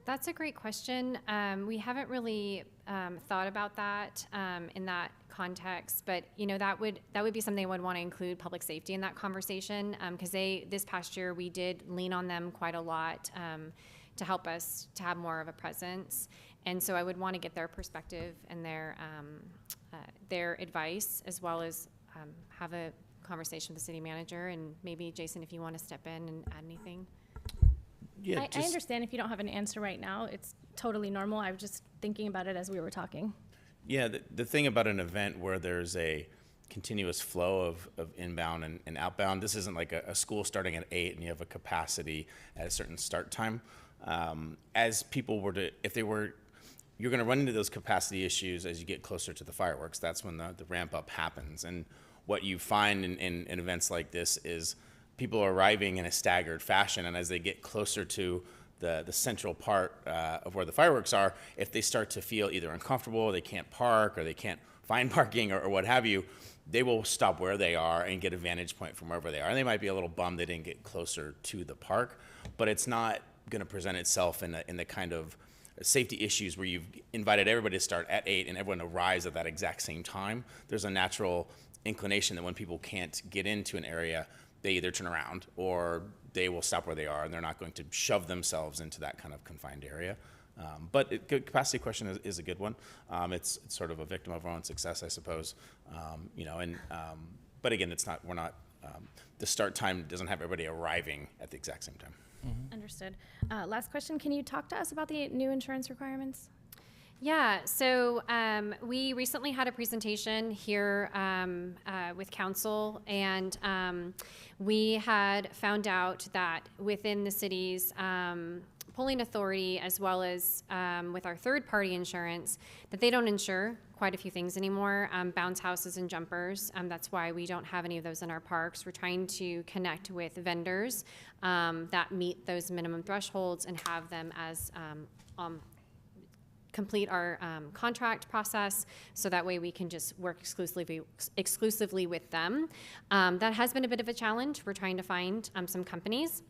[SPEAKER 11] That's a great question. We haven't really thought about that in that context, but that would be something I would want to include public safety in that conversation, because this past year we did lean on them quite a lot to help us to have more of a presence, and so I would want to get their perspective and their advice, as well as have a conversation with the city manager, and maybe Jason, if you want to step in and add anything.
[SPEAKER 13] Yeah, I understand if you don't have an answer right now. It's totally normal. I was just thinking about it as we were talking.
[SPEAKER 6] Yeah, the thing about an event where there's a continuous flow of inbound and outbound, this isn't like a school starting at 8 and you have a capacity at a certain start time. As people you're going to run into those capacity issues as you get closer to the fireworks. That's when the ramp up happens. And what you find in events like this is people are arriving in a staggered fashion, and as they get closer to the central part of where the fireworks are, if they start to feel either uncomfortable, they can't park, or they can't find parking, or what have you, they will stop where they are and get a vantage point from wherever they are. And they might be a little bummed they didn't get closer to the park, but it's not going to present itself in the kind of safety issues where you've invited everybody to start at 8 and everyone arrives at that exact same time. There's a natural inclination that when people can't get into an area, they either turn around or they will stop where they are, and they're not going to shove themselves into that kind of confined area. But capacity question is a good one. It's sort of a victim of our own success, I suppose. But again, we're not, the start time doesn't have everybody arriving at the exact same time.
[SPEAKER 13] Understood. Last question, can you talk to us about the new insurance requirements?
[SPEAKER 11] Yeah, so we recently had a presentation here with council, and we had found out that within the city's polling authority, as well as with our third-party insurance, that they don't insure quite a few things anymore, bounce houses and jumpers. That's why we don't have any of those in our parks. We're trying to connect with vendors that meet those minimum thresholds and have them as complete our contract process, so that way we can just work exclusively with them. That has been a bit of a challenge. We're trying to find some companies.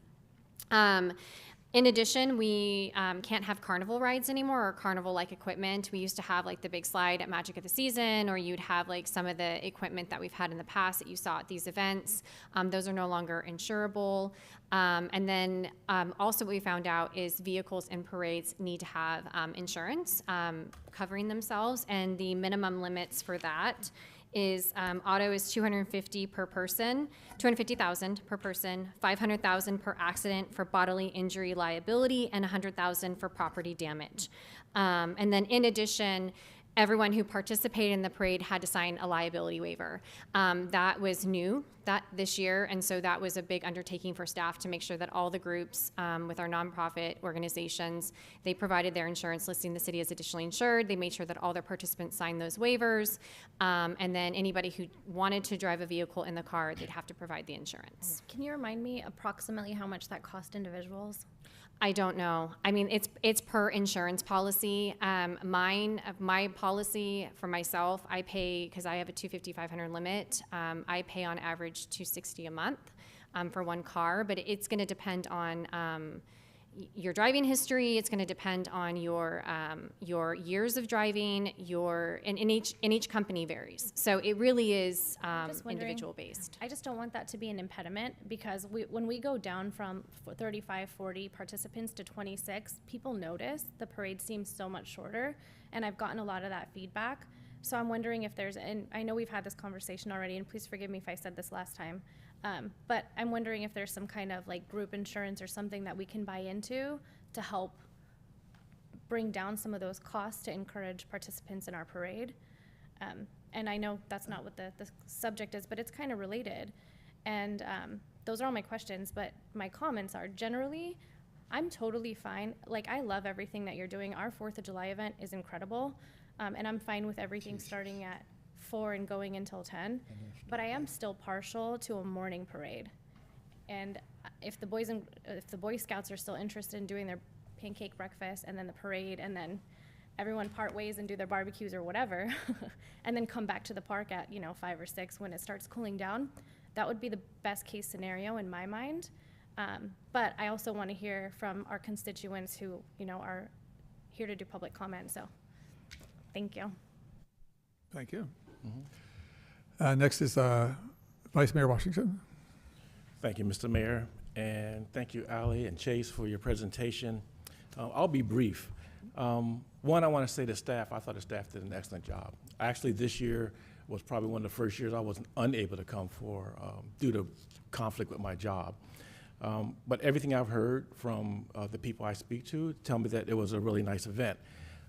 [SPEAKER 11] In addition, we can't have carnival rides anymore, or carnival-like equipment. We used to have like the big slide at Magic of the Season, or you'd have like some of the equipment that we've had in the past that you saw at these events. Those are no longer insurable. And then also what we found out is vehicles in parades need to have insurance covering themselves, and the minimum limits for that is auto is $250,000 per person, $500,000 per accident for bodily injury liability, and $100,000 for property damage. And then in addition, everyone who participated in the parade had to sign a liability waiver. That was new this year, and so that was a big undertaking for staff to make sure that all the groups with our nonprofit organizations, they provided their insurance listing the city as additionally insured. They made sure that all their participants signed those waivers, and then anybody who wanted to drive a vehicle in the car, they'd have to provide the insurance.
[SPEAKER 13] Can you remind me approximately how much that cost individuals?
[SPEAKER 11] I don't know. I mean, it's per insurance policy. My policy for myself, I pay, because I have a $250,500 limit. I pay on average $260 a month for one car, but it's going to depend on your driving history. It's going to depend on your years of driving. And in each company varies. So it really is individual based.
[SPEAKER 13] I just don't want that to be an impediment, because when we go down from 35, 40 participants to 26, people notice the parade seems so much shorter, and I've gotten a lot of that feedback. So I'm wondering if and I know we've had this conversation already, and please forgive me if I said this last time, but I'm wondering if there's some kind of like group insurance or something that we can buy into to help bring down some of those costs to encourage participants in our parade. And I know that's not what the subject is, but it's kind of related. And those are all my questions, but my comments are generally, I'm totally fine. Like, I love everything that you're doing. Our 4th of July event is incredible, and I'm fine with everything starting at 4 and going until 10, but I am still partial to a morning parade. And if the Boy Scouts are still interested in doing their pancake breakfast and then the parade, and then everyone part ways and do their barbecues or whatever, and then come back to the park at 5 or 6 when it starts cooling down, that would be the best case scenario in my mind. But I also want to hear from our constituents who are here to do public comment. So thank you.
[SPEAKER 1] Thank you. Next is Vice Mayor Washington.
[SPEAKER 2] Thank you, Mr. Mayor, and thank you, Ali and Chase, for your presentation. I'll be brief. One, I want to say to staff, I thought the staff did an excellent job. Actually, this year was probably one of the first years I was unable to come due to conflict with my job. But everything I've heard from the people I speak to tell me that it was a really nice event.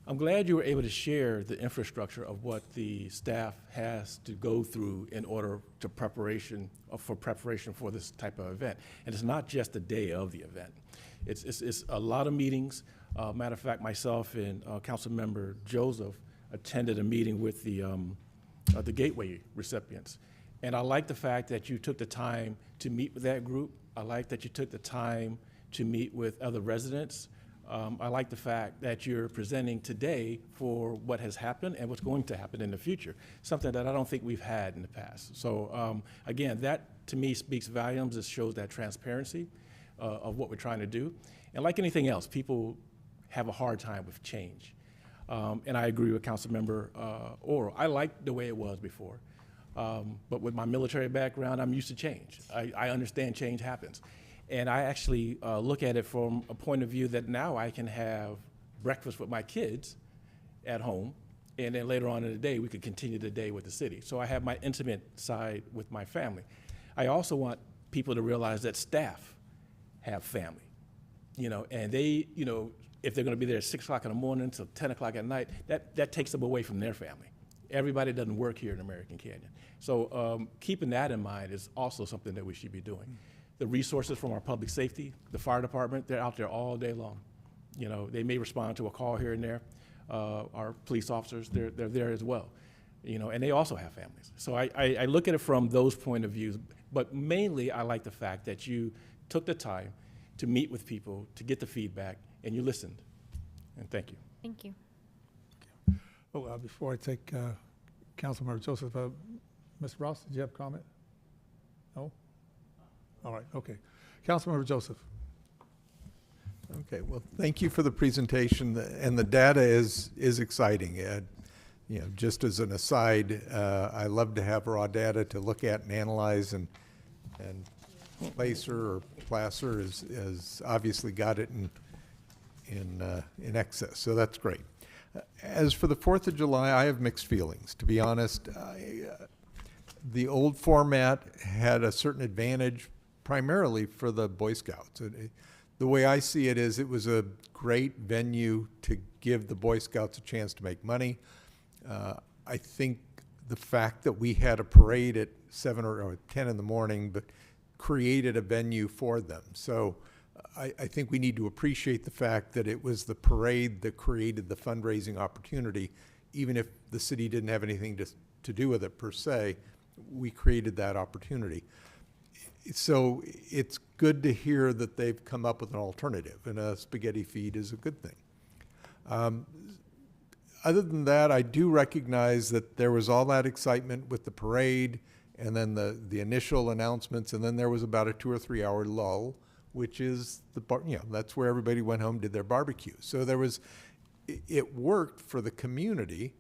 [SPEAKER 2] I'm glad you were able to share the infrastructure of what the staff has to go through in order to preparation for this type of event. And it's not just the day of the event. It's a lot of meetings. Matter of fact, myself and Councilmember Joseph attended a meeting with the Gateway recipients. And I like the fact that you took the time to meet with that group. I like that you took the time to meet with other residents. I like the fact that you're presenting today for what has happened and what's going to happen in the future, something that I don't think we've had in the past. So again, that to me speaks volumes. It shows that transparency of what we're trying to do. And like anything else, people have a hard time with change. And I agree with Councilmember Oro. I like the way it was before. But with my military background, I'm used to change. I understand change happens. And I actually look at it from a point of view that now I can have breakfast with my kids at home, and then later on in the day, we could continue the day with the city. So I have my intimate side with my family. I also want people to realize that staff have family, and they, if they're gonna be there at 6 o'clock in the morning till 10 o'clock at night, that takes them away from their family. Everybody doesn't work here in American Canyon. So keeping that in mind is also something that we should be doing. The resources from our public safety, the fire department, they're out there all day long. They may respond to a call here and there. Our police officers, they're there as well. And they also have families. So I look at it from those point of views, but mainly I like the fact that you took the time to meet with people, to get the feedback, and you listened. And thank you.
[SPEAKER 11] Thank you.
[SPEAKER 1] Oh, before I take Councilmember Joseph, Mr. Ross, did you have a comment? No? All right, okay. Councilmember Joseph.
[SPEAKER 14] Okay, well, thank you for the presentation, and the data is exciting. Just as an aside, I love to have raw data to look at and analyze, and Placer has obviously got it in excess, so that's great. As for the 4th of July, I have mixed feelings, to be honest. The old format had a certain advantage primarily for the Boy Scouts. The way I see it is it was a great venue to give the Boy Scouts a chance to make money. I think the fact that we had a parade at 7 or 10 in the morning, but created a venue for them. So I think we need to appreciate the fact that it was the parade that created the fundraising opportunity. Even if the city didn't have anything to do with it per se, we created that opportunity. So it's good to hear that they've come up with an alternative, and a spaghetti feed is a good thing. Other than that, I do recognize that there was all that excitement with the parade and then the initial announcements, and then there was about a 2 or 3 hour lull, which is that's where everybody went home, did their barbecue. So it worked for the community,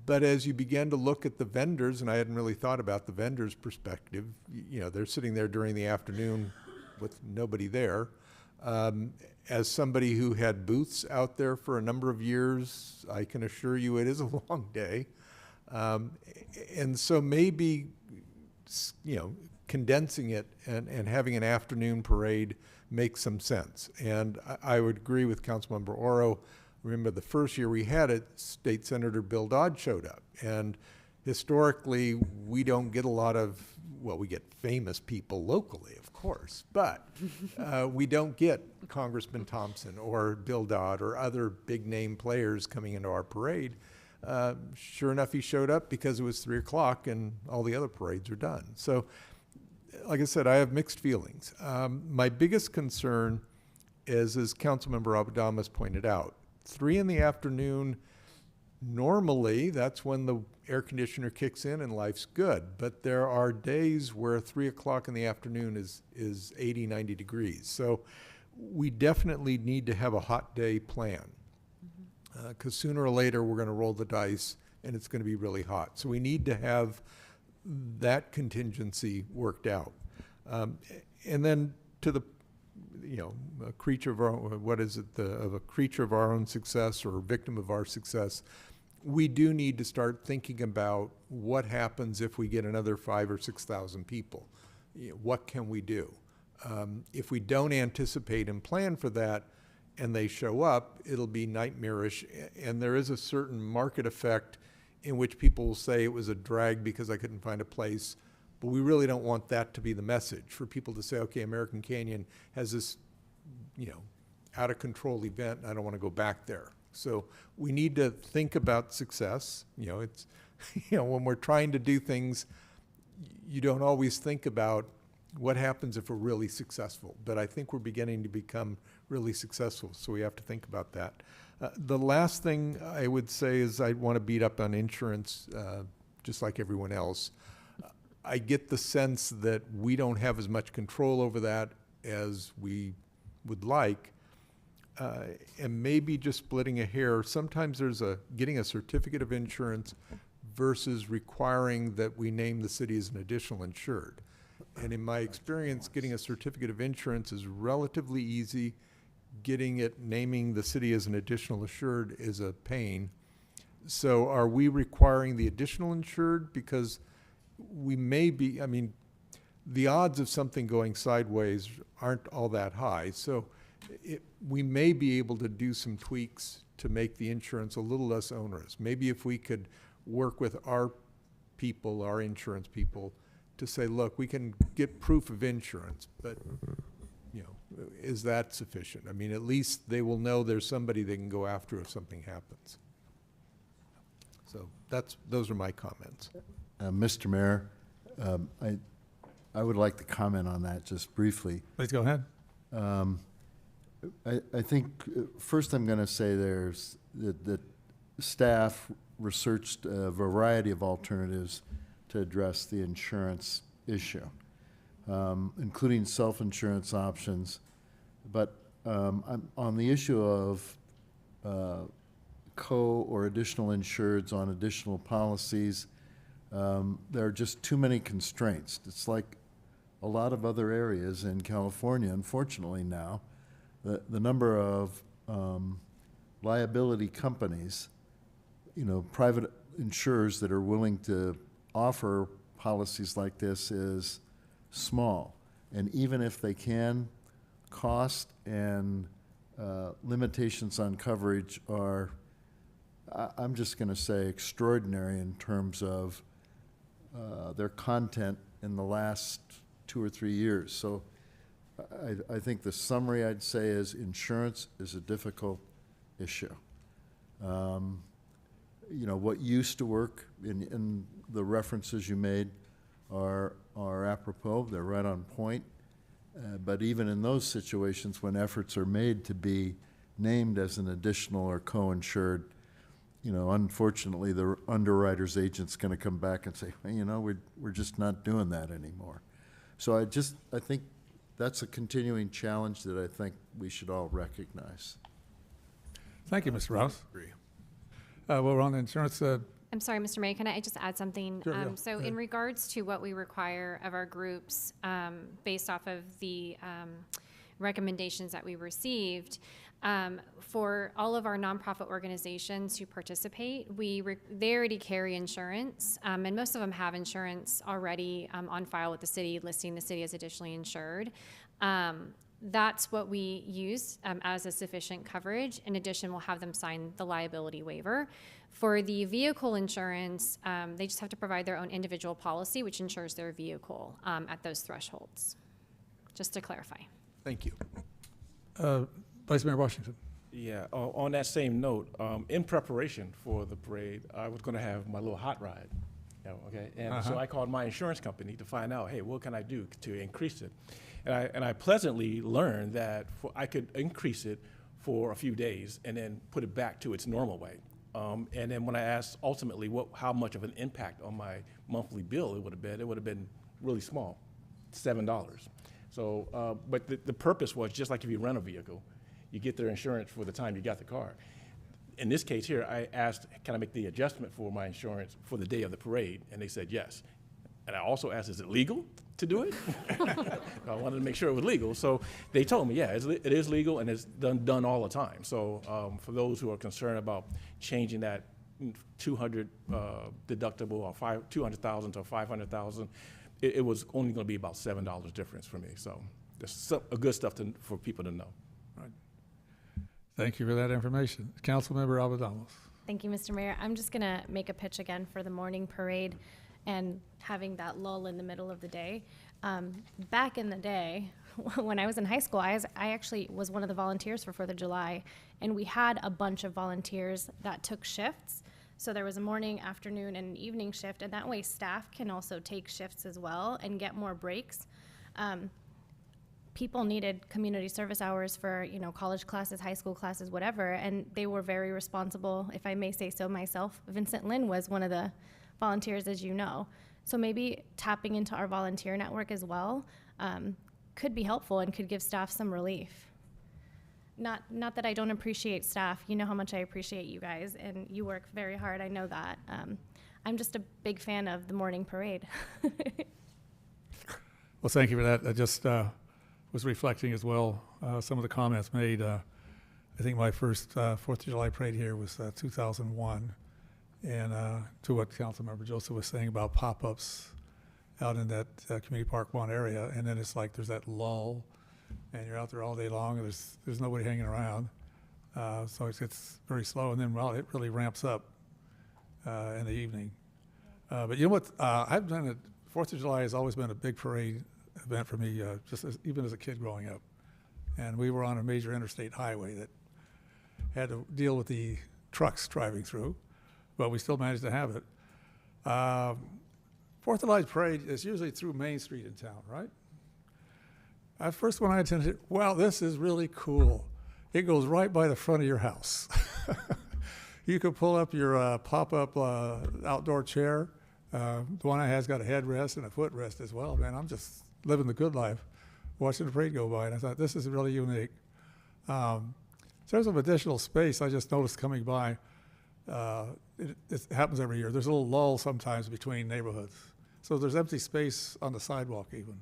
[SPEAKER 14] but as you began to look at the vendors, and I hadn't really thought about the vendors' perspective, they're sitting there during the afternoon with nobody there. As somebody who had booths out there for a number of years, I can assure you it is a long day. And so maybe, condensing it and having an afternoon parade makes some sense. And I would agree with Councilmember Oro. Remember the first year we had it, State Senator Bill Dodd showed up. And historically, we don't get a lot of, we get famous people locally, of course, but we don't get Congressman Thompson or Bill Dodd or other big name players coming into our parade. Sure enough, he showed up because it was 3 o'clock and all the other parades are done. So, like I said, I have mixed feelings. My biggest concern is, as Councilmember Abadamas pointed out, 3 in the afternoon, normally that's when the air conditioner kicks in and life's good. But there are days where 3 o'clock in the afternoon is 80, 90 degrees. So we definitely need to have a hot day plan. Because sooner or later we're going to roll the dice and it's going to be really hot. So we need to have that contingency worked out. And then to the, a creature of our own, a creature of our own success or a victim of our success, we do need to start thinking about what happens if we get another 5,000 or 6,000 people. What can we do? If we don't anticipate and plan for that, and they show up, it'll be nightmarish. And there is a certain market effect in which people will say it was a drag because I couldn't find a place. But we really don't want that to be the message, for people to say, okay, American Canyon has this, out of control event, and I don't want to go back there. So we need to think about success. It's, when we're trying to do things, you don't always think about what happens if we're really successful. But I think we're beginning to become really successful, so we have to think about that. The last thing I would say is I want to beat up on insurance, just like everyone else. I get the sense that we don't have as much control over that as we would like. And maybe just splitting a hair, sometimes there's getting a certificate of insurance versus requiring that we name the city as an additional insured. And in my experience, getting a certificate of insurance is relatively easy. Getting it, naming the city as an additional insured is a pain. So are we requiring the additional insured? Because we may be, I mean, the odds of something going sideways aren't all that high. So we may be able to do some tweaks to make the insurance a little less onerous. Maybe if we could work with our people, our insurance people, to say, look, we can get proof of insurance, but you know, is that sufficient? I mean, at least they will know there's somebody they can go after if something happens. So those are my comments.
[SPEAKER 5] Mr. Mayor, I would like to comment on that just briefly.
[SPEAKER 1] Please go ahead.
[SPEAKER 5] I think first I'm going to say there's that staff researched a variety of alternatives to address the insurance issue, including self-insurance options. But on the issue of co- or additional insureds on additional policies, there are just too many constraints. It's like a lot of other areas in California, unfortunately now, the number of liability companies, private insurers that are willing to offer policies like this is small. And even if they can, cost and limitations on coverage are, I'm just going to say, extraordinary in terms of their content in the last 2 or 3 years. So I think the summary I'd say is insurance is a difficult issue. What used to work in the references you made are apropos, they're right on point. But even in those situations, when efforts are made to be named as an additional or co-insured, unfortunately, the underwriter's agent's going to come back and say, well, we're just not doing that anymore. So I think that's a continuing challenge that I think we should all recognize.
[SPEAKER 1] Thank you, Mr. Rouse. Well, we're on the insurance.
[SPEAKER 11] I'm sorry, Mr. Mayor, can I just add something?
[SPEAKER 1] Sure, yeah.
[SPEAKER 11] So in regards to what we require of our groups, based off of the recommendations that we received, for all of our nonprofit organizations who participate, they already carry insurance, and most of them have insurance already on file with the city, listing the city as additionally insured. That's what we use as a sufficient coverage. In addition, we'll have them sign the liability waiver. For the vehicle insurance, they just have to provide their own individual policy, which insures their vehicle at those thresholds, just to clarify.
[SPEAKER 14] Thank you.
[SPEAKER 1] Vice Mayor Washington.
[SPEAKER 2] Yeah, on that same note, in preparation for the parade, I was going to have my little hot ride. Okay, and so I called my insurance company to find out, hey, what can I do to increase it? And I pleasantly learned that I could increase it for a few days and then put it back to its normal way. And then when I asked ultimately how much of an impact on my monthly bill it would have been really small, $7. So, but the purpose was just like if you rent a vehicle, you get their insurance for the time you got the car. In this case here, I asked, can I make the adjustment for my insurance for the day of the parade? And they said yes. And I also asked, is it legal to do it? I wanted to make sure it was legal. So they told me, yeah, it is legal and it's done all the time. So for those who are concerned about changing that 200 deductible or $200,000 to $500,000, it was only going to be about $7 difference for me. So that's a good stuff for people to know.
[SPEAKER 1] Right. Thank you for that information. Councilmember Alvarado.
[SPEAKER 13] Thank you, Mr. Mayor. I'm just going to make a pitch again for the morning parade and having that lull in the middle of the day. Back in the day, when I was in high school, I actually was one of the volunteers for 4th of July, and we had a bunch of volunteers that took shifts. So there was a morning, afternoon, and an evening shift, and that way staff can also take shifts as well and get more breaks. People needed community service hours for, you know, college classes, high school classes, whatever, and they were very responsible, if I may say so myself. Vincent Lynn was one of the volunteers, as you know. So maybe tapping into our volunteer network as well could be helpful and could give staff some relief. Not that I don't appreciate staff. You know how much I appreciate you guys, and you work very hard. I know that. I'm just a big fan of the morning parade.
[SPEAKER 1] Well, thank you for that. I just was reflecting as well some of the comments made. I think my first 4th of July parade here was 2001. And to what Councilmember Joseph was saying about pop-ups out in that Community Park 1 area, and then it's like there's that lull, and you're out there all day long, and there's nobody hanging around. So it gets very slow, and then, well, it really ramps up in the evening. But you know what? I've done it. 4th of July has always been a big parade event for me, even as a kid growing up. And we were on a major interstate highway that had to deal with the trucks driving through, but we still managed to have it. 4th of July parade is usually through Main Street in town, right? First one I attended, wow, this is really cool. It goes right by the front of your house. You could pull up your pop-up outdoor chair. The one I has got a headrest and a footrest as well. Man, I'm just living the good life, watching the parade go by, and I thought, this is really unique. There's some additional space I just noticed coming by. It happens every year. There's a little lull sometimes between neighborhoods. So there's empty space on the sidewalk even.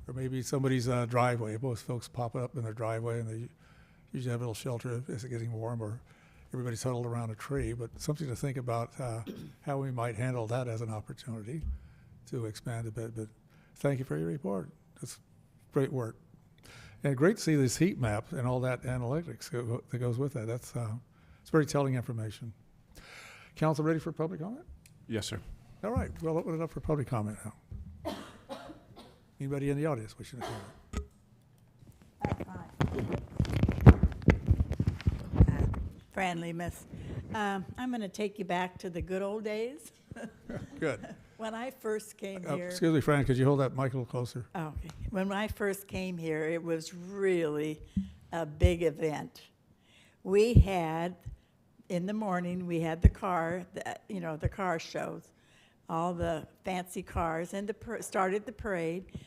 [SPEAKER 1] Or maybe somebody's driveway. Most folks pop up in their driveway and they usually have a little shelter if it's getting warm, or everybody's huddled around a tree. But something to think about how we might handle that as an opportunity to expand a bit. But thank you for your report. That's great work. And great to see this heat map and all that analytics that goes with that. That's it's very telling information. Council ready for public comment?
[SPEAKER 15] Yes, sir.
[SPEAKER 1] All right, we'll open it up for public comment now. Anybody in the audience wishing to comment?
[SPEAKER 16] Friendly, miss. I'm going to take you back to the good old days.
[SPEAKER 1] Good.
[SPEAKER 16] When I first came here.
[SPEAKER 1] Excuse me, Fran, could you hold that mic a little closer?
[SPEAKER 16] Oh, okay. When I first came here, it was really a big event. We had, in the morning, we had the car, the car shows, all the fancy cars, and started the parade.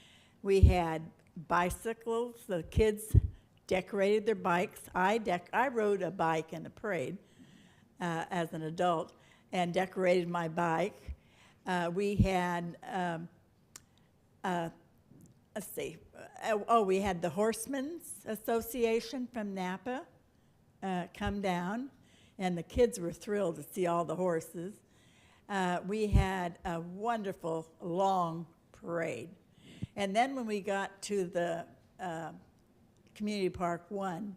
[SPEAKER 16] We had bicycles. The kids decorated their bikes. I rode a bike in the parade as an adult and decorated my bike. We had, let's see, we had the Horsemen's Association from Napa come down, and the kids were thrilled to see all the horses. We had a wonderful long parade. And then when we got to the Community Park 1,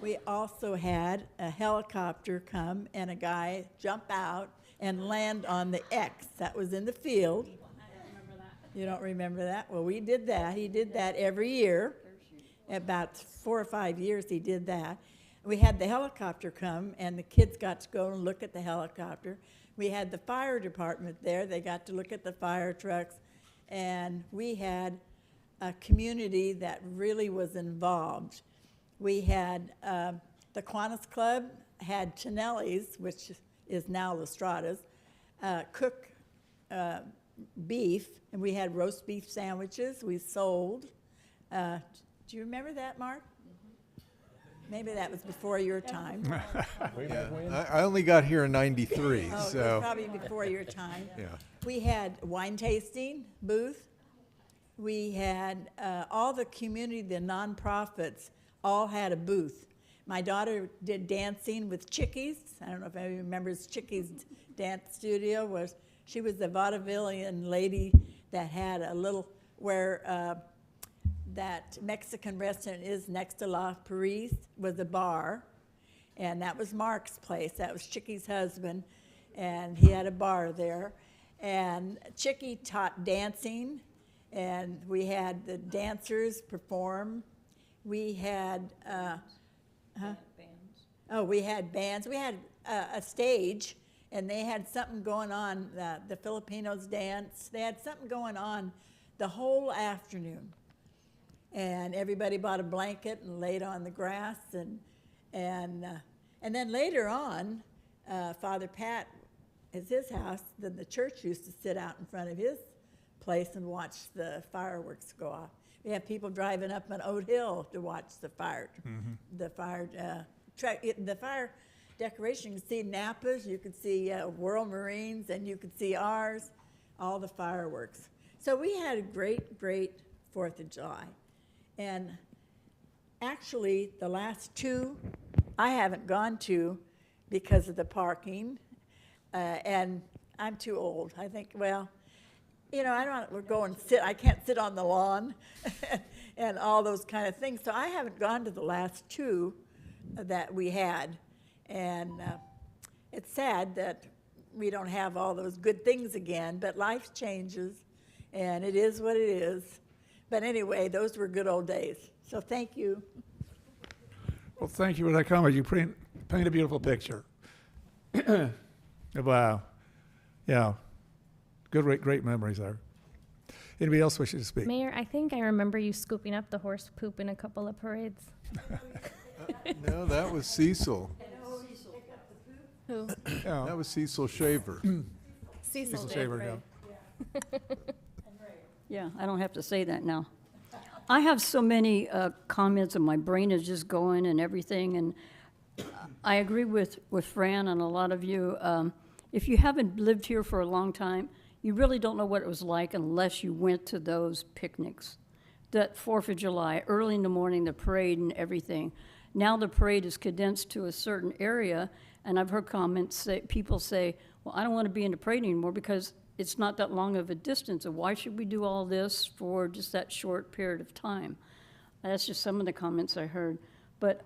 [SPEAKER 16] we also had a helicopter come and a guy jump out and land on the X that was in the field. I don't remember that. You don't remember that? Well, we did that. He did that every year. About 4 or 5 years he did that. We had the helicopter come, and the kids got to go and look at the helicopter. We had the fire department there. They got to look at the fire trucks. And we had a community that really was involved. We had the Kiwanis Club had Chinelli's, which is now Lestrada's, cook beef, and we had roast beef sandwiches we sold. Do you remember that, Mark? Maybe that was before your time.
[SPEAKER 14] Yeah. I only got here in '93,
[SPEAKER 16] oh,
[SPEAKER 14] so.
[SPEAKER 16] It was probably before your time.
[SPEAKER 14] Yeah.
[SPEAKER 16] We had wine tasting booth. We had all the community, the nonprofits, all had a booth. My daughter did dancing with Chickies. I don't know if anybody remembers Chickies Dance Studio. She was the vaudevillian lady that had a little, where that Mexican restaurant is next to La Paris, was a bar. And that was Mark's place. That was Chickie's husband. And he had a bar there. And Chickie taught dancing. And we had the dancers perform. We had, bands. Oh, we had bands. We had a stage, and they had something going on, the Filipinos dance, they had something going on the whole afternoon. And everybody bought a blanket and laid on the grass, and then later on, Father Pat is his house, then the church used to sit out in front of his place and watch the fireworks go off. We have people driving up on Oat Hill to watch the fire decoration. You can see Napa's, you can see World Marines, and you can see ours, all the fireworks. So we had a great, great 4th of July. And actually, the last two I haven't gone to because of the parking, and I'm too old. I think, well, you know, I don't go and sit. I can't sit on the lawn and all those kind of things. So I haven't gone to the last two that we had. And it's sad that we don't have all those good things again, but life changes, and it is what it is. But anyway, those were good old days. So thank you.
[SPEAKER 1] Well, thank you for that comment. You paint a beautiful picture. Wow. Yeah. Good, great memories there. Anybody else wishing to speak?
[SPEAKER 13] Mayor, I think I remember you scooping up the horse poop in a couple of parades.
[SPEAKER 14] No, that was Cecil.
[SPEAKER 13] Who?
[SPEAKER 1] Yeah.
[SPEAKER 14] That was Cecil Shaver.
[SPEAKER 13] Cecil did,
[SPEAKER 1] Shaver,
[SPEAKER 13] right.
[SPEAKER 1] yeah.
[SPEAKER 7] Yeah, I don't have to say that now. I have so many comments, and my brain is just going and everything, and I agree with Fran and a lot of you. If you haven't lived here for a long time, you really don't know what it was like unless you went to those picnics. That 4th of July, early in the morning, the parade and everything. Now the parade is condensed to a certain area, and I've heard comments people say, well, I don't want to be in the parade anymore because it's not that long of a distance, and why should we do all this for just that short period of time? That's just some of the comments I heard. But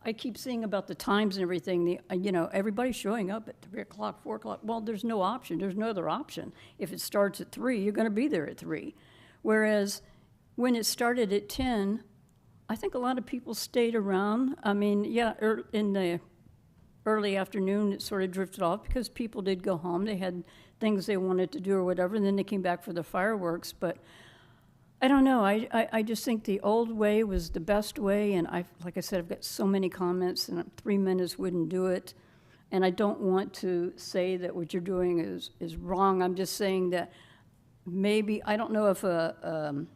[SPEAKER 7] I keep seeing about the times and everything, everybody's showing up at 3 o'clock, 4 o'clock. Well, there's no option. There's no other option. If it starts at 3, you're going to be there at 3. Whereas when it started at 10, I think a lot of people stayed around. I mean, yeah, in the early afternoon, it sort of drifted off because people did go home. They had things they wanted to do or whatever, and then they came back for the fireworks. But I don't know. I just think the old way was the best way, and like I said, I've got so many comments, and 3 minutes wouldn't do it. And I don't want to say that what you're doing is wrong. I'm just saying that maybe, I don't know if an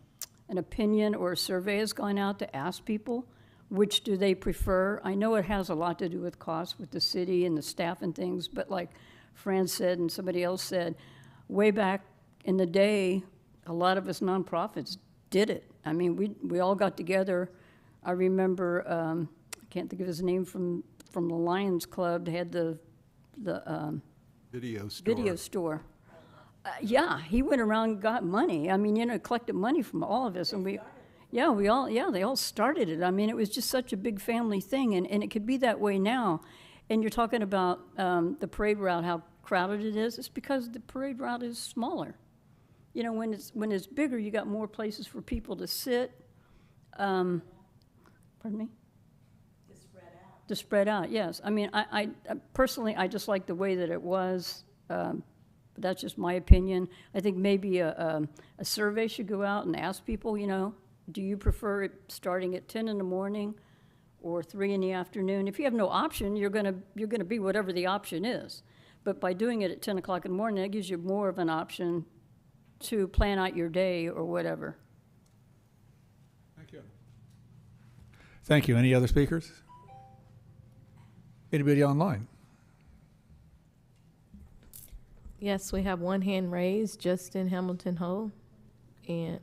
[SPEAKER 7] opinion or a survey has gone out to ask people which do they prefer. I know it has a lot to do with cost with the city and the staff and things, but like Fran said and somebody else said, way back in the day, a lot of us nonprofits did it. I mean, we all got together. I remember, I can't think of his name from the Lions Club. They had the video store. Yeah, he went around and got money. I mean, collected money from all of us, and they all started it. I mean, it was just such a big family thing, and it could be that way now. And you're talking about the parade route, how crowded it is. It's because the parade route is smaller. When it's bigger, you got more places for people to sit. Pardon me? To spread out, yes. I mean, I personally, I just like the way that it was. But that's just my opinion. I think maybe a survey should go out and ask people, do you prefer it starting at 10 in the morning or 3 in the afternoon? If you have no option, you're gonna be whatever the option is. But by doing it at 10 o'clock in the morning, that gives you more of an option to plan out your day or whatever.
[SPEAKER 1] Thank you. Thank you. Any other speakers? Anybody online?
[SPEAKER 3] Yes, we have one hand raised, Justin Hamilton Ho. And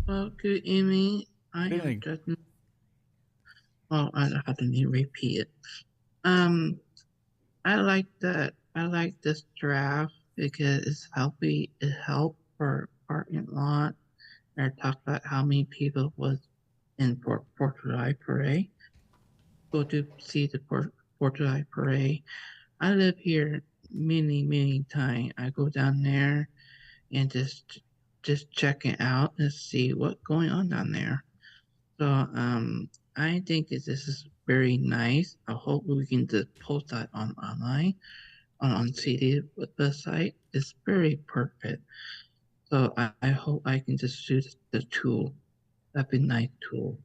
[SPEAKER 8] Well, good evening. I
[SPEAKER 1] Good
[SPEAKER 8] am
[SPEAKER 1] evening.
[SPEAKER 8] Justin. Oh, I have to repeat it. I like this draft because it's healthy. It helped for parking lot. I talked about how many people was in Fourth of July parade. Go to see the Fourth of July parade. I live here many times. I go down there and just check it out and see what's going on down there. So I think that this is very nice. I hope we can just post that online on CD website. It's very perfect. So I hope I can just use the tool. That'd be nice tool.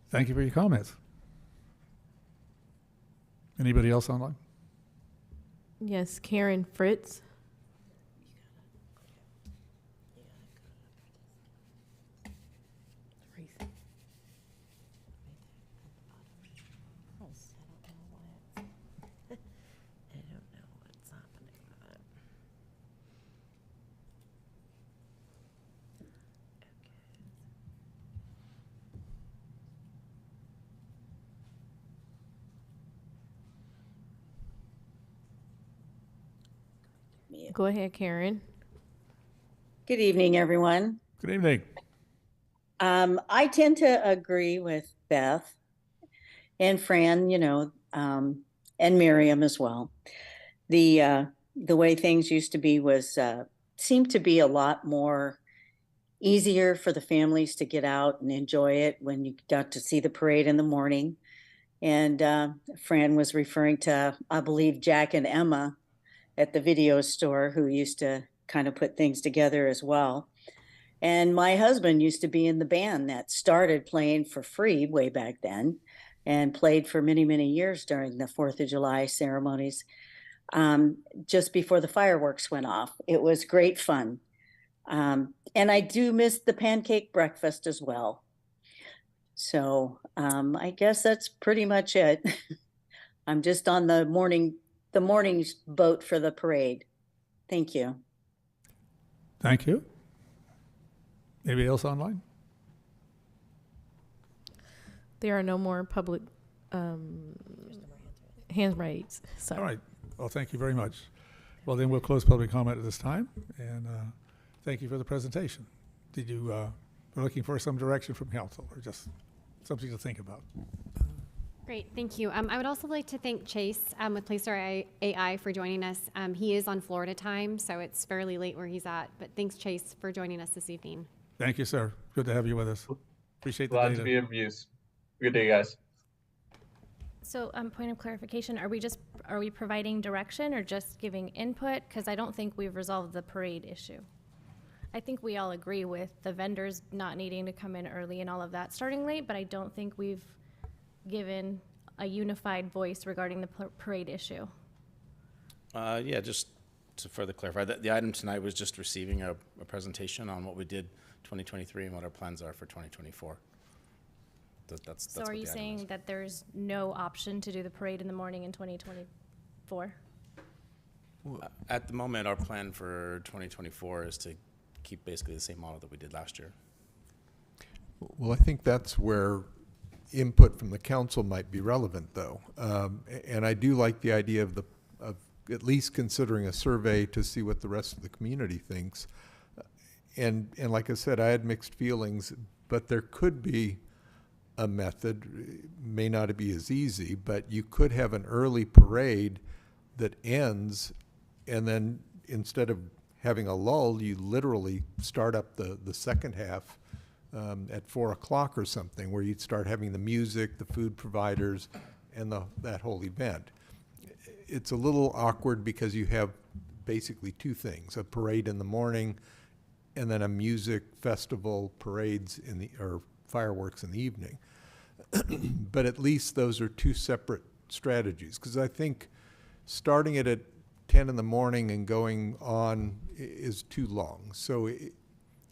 [SPEAKER 1] Thank you for your comments. Anybody else online?
[SPEAKER 3] Yes, Karen Fritz. Go ahead, Karen.
[SPEAKER 15] Good evening, everyone.
[SPEAKER 1] Good evening.
[SPEAKER 15] I tend to agree with Beth and Fran, and Miriam as well. The way things used to be was seemed to be a lot more easier for the families to get out and enjoy it when you got to see the parade in the morning. And Fran was referring to, I believe, Jack and Emma at the video store, who used to kind of put things together as well. And my husband used to be in the band that started playing for free way back then and played for many, many years during the 4th of July ceremonies, just before the fireworks went off. It was great fun. And I do miss the pancake breakfast as well. So I guess that's pretty much it. I'm just on the morning's boat for the parade. Thank you.
[SPEAKER 1] Thank you. Anybody else online?
[SPEAKER 3] There are no more public hands raised. Sorry.
[SPEAKER 1] All right. Well, thank you very much. Well, then we'll close public comment at this time, and thank you for the presentation. Did you, we're looking for some direction from council, or just something to think about?
[SPEAKER 11] Great, thank you. I would also like to thank Chase with Placer AI for joining us. He is on Florida time, so it's fairly late where he's at, but thanks, Chase, for joining us this evening.
[SPEAKER 1] Thank you, sir. Good to have you with us. Appreciate the
[SPEAKER 12] Glad
[SPEAKER 1] data.
[SPEAKER 12] to be of use. Good day, guys.
[SPEAKER 13] So, point of clarification, are we providing direction or just giving input? Because I don't think we've resolved the parade issue. I think we all agree with the vendors not needing to come in early and all of that starting late, but I don't think we've given a unified voice regarding the parade issue.
[SPEAKER 6] Yeah, just to further clarify, the item tonight was just receiving a presentation on what we did 2023 and what our plans are for 2024. That's
[SPEAKER 13] So
[SPEAKER 6] what
[SPEAKER 13] are you
[SPEAKER 6] the item
[SPEAKER 13] saying
[SPEAKER 6] is.
[SPEAKER 13] that there's no option to do the parade in the morning in 2024?
[SPEAKER 6] At the moment, our plan for 2024 is to keep basically the same model that we did last year.
[SPEAKER 14] Well, I think that's where input from the council might be relevant, though. And I do like the idea of at least considering a survey to see what the rest of the community thinks. And like I said, I had mixed feelings, but there could be a method. It may not be as easy, but you could have an early parade that ends, and then instead of having a lull, you literally start up the second half at 4 o'clock or something, where you'd start having the music, the food providers, and that whole event. It's a little awkward because you have basically two things: a parade in the morning, and then a music festival, parades or fireworks in the evening. But at least those are two separate strategies, because I think starting it at 10 in the morning and going on is too long. So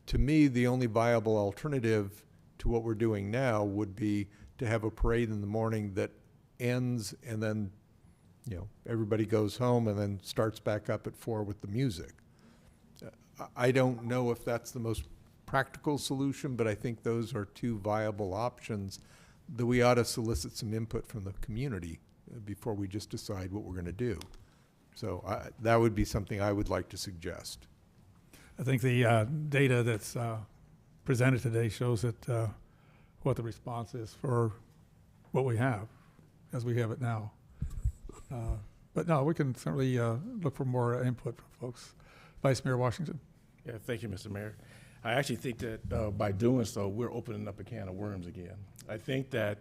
[SPEAKER 14] to me, the only viable alternative to what we're doing now would be to have a parade in the morning that ends, and then, everybody goes home and then starts back up at 4 with the music. I don't know if that's the most practical solution, but I think those are two viable options that we ought to solicit some input from the community before we just decide what we're going to do. So that would be something I would like to suggest.
[SPEAKER 1] I think the data that's presented today shows that what the response is for what we have, as we have it now. But no, we can certainly look for more input from folks. Vice Mayor Washington.
[SPEAKER 2] Yeah, thank you, Mr. Mayor. I actually think that by doing so, we're opening up a can of worms again. I think that,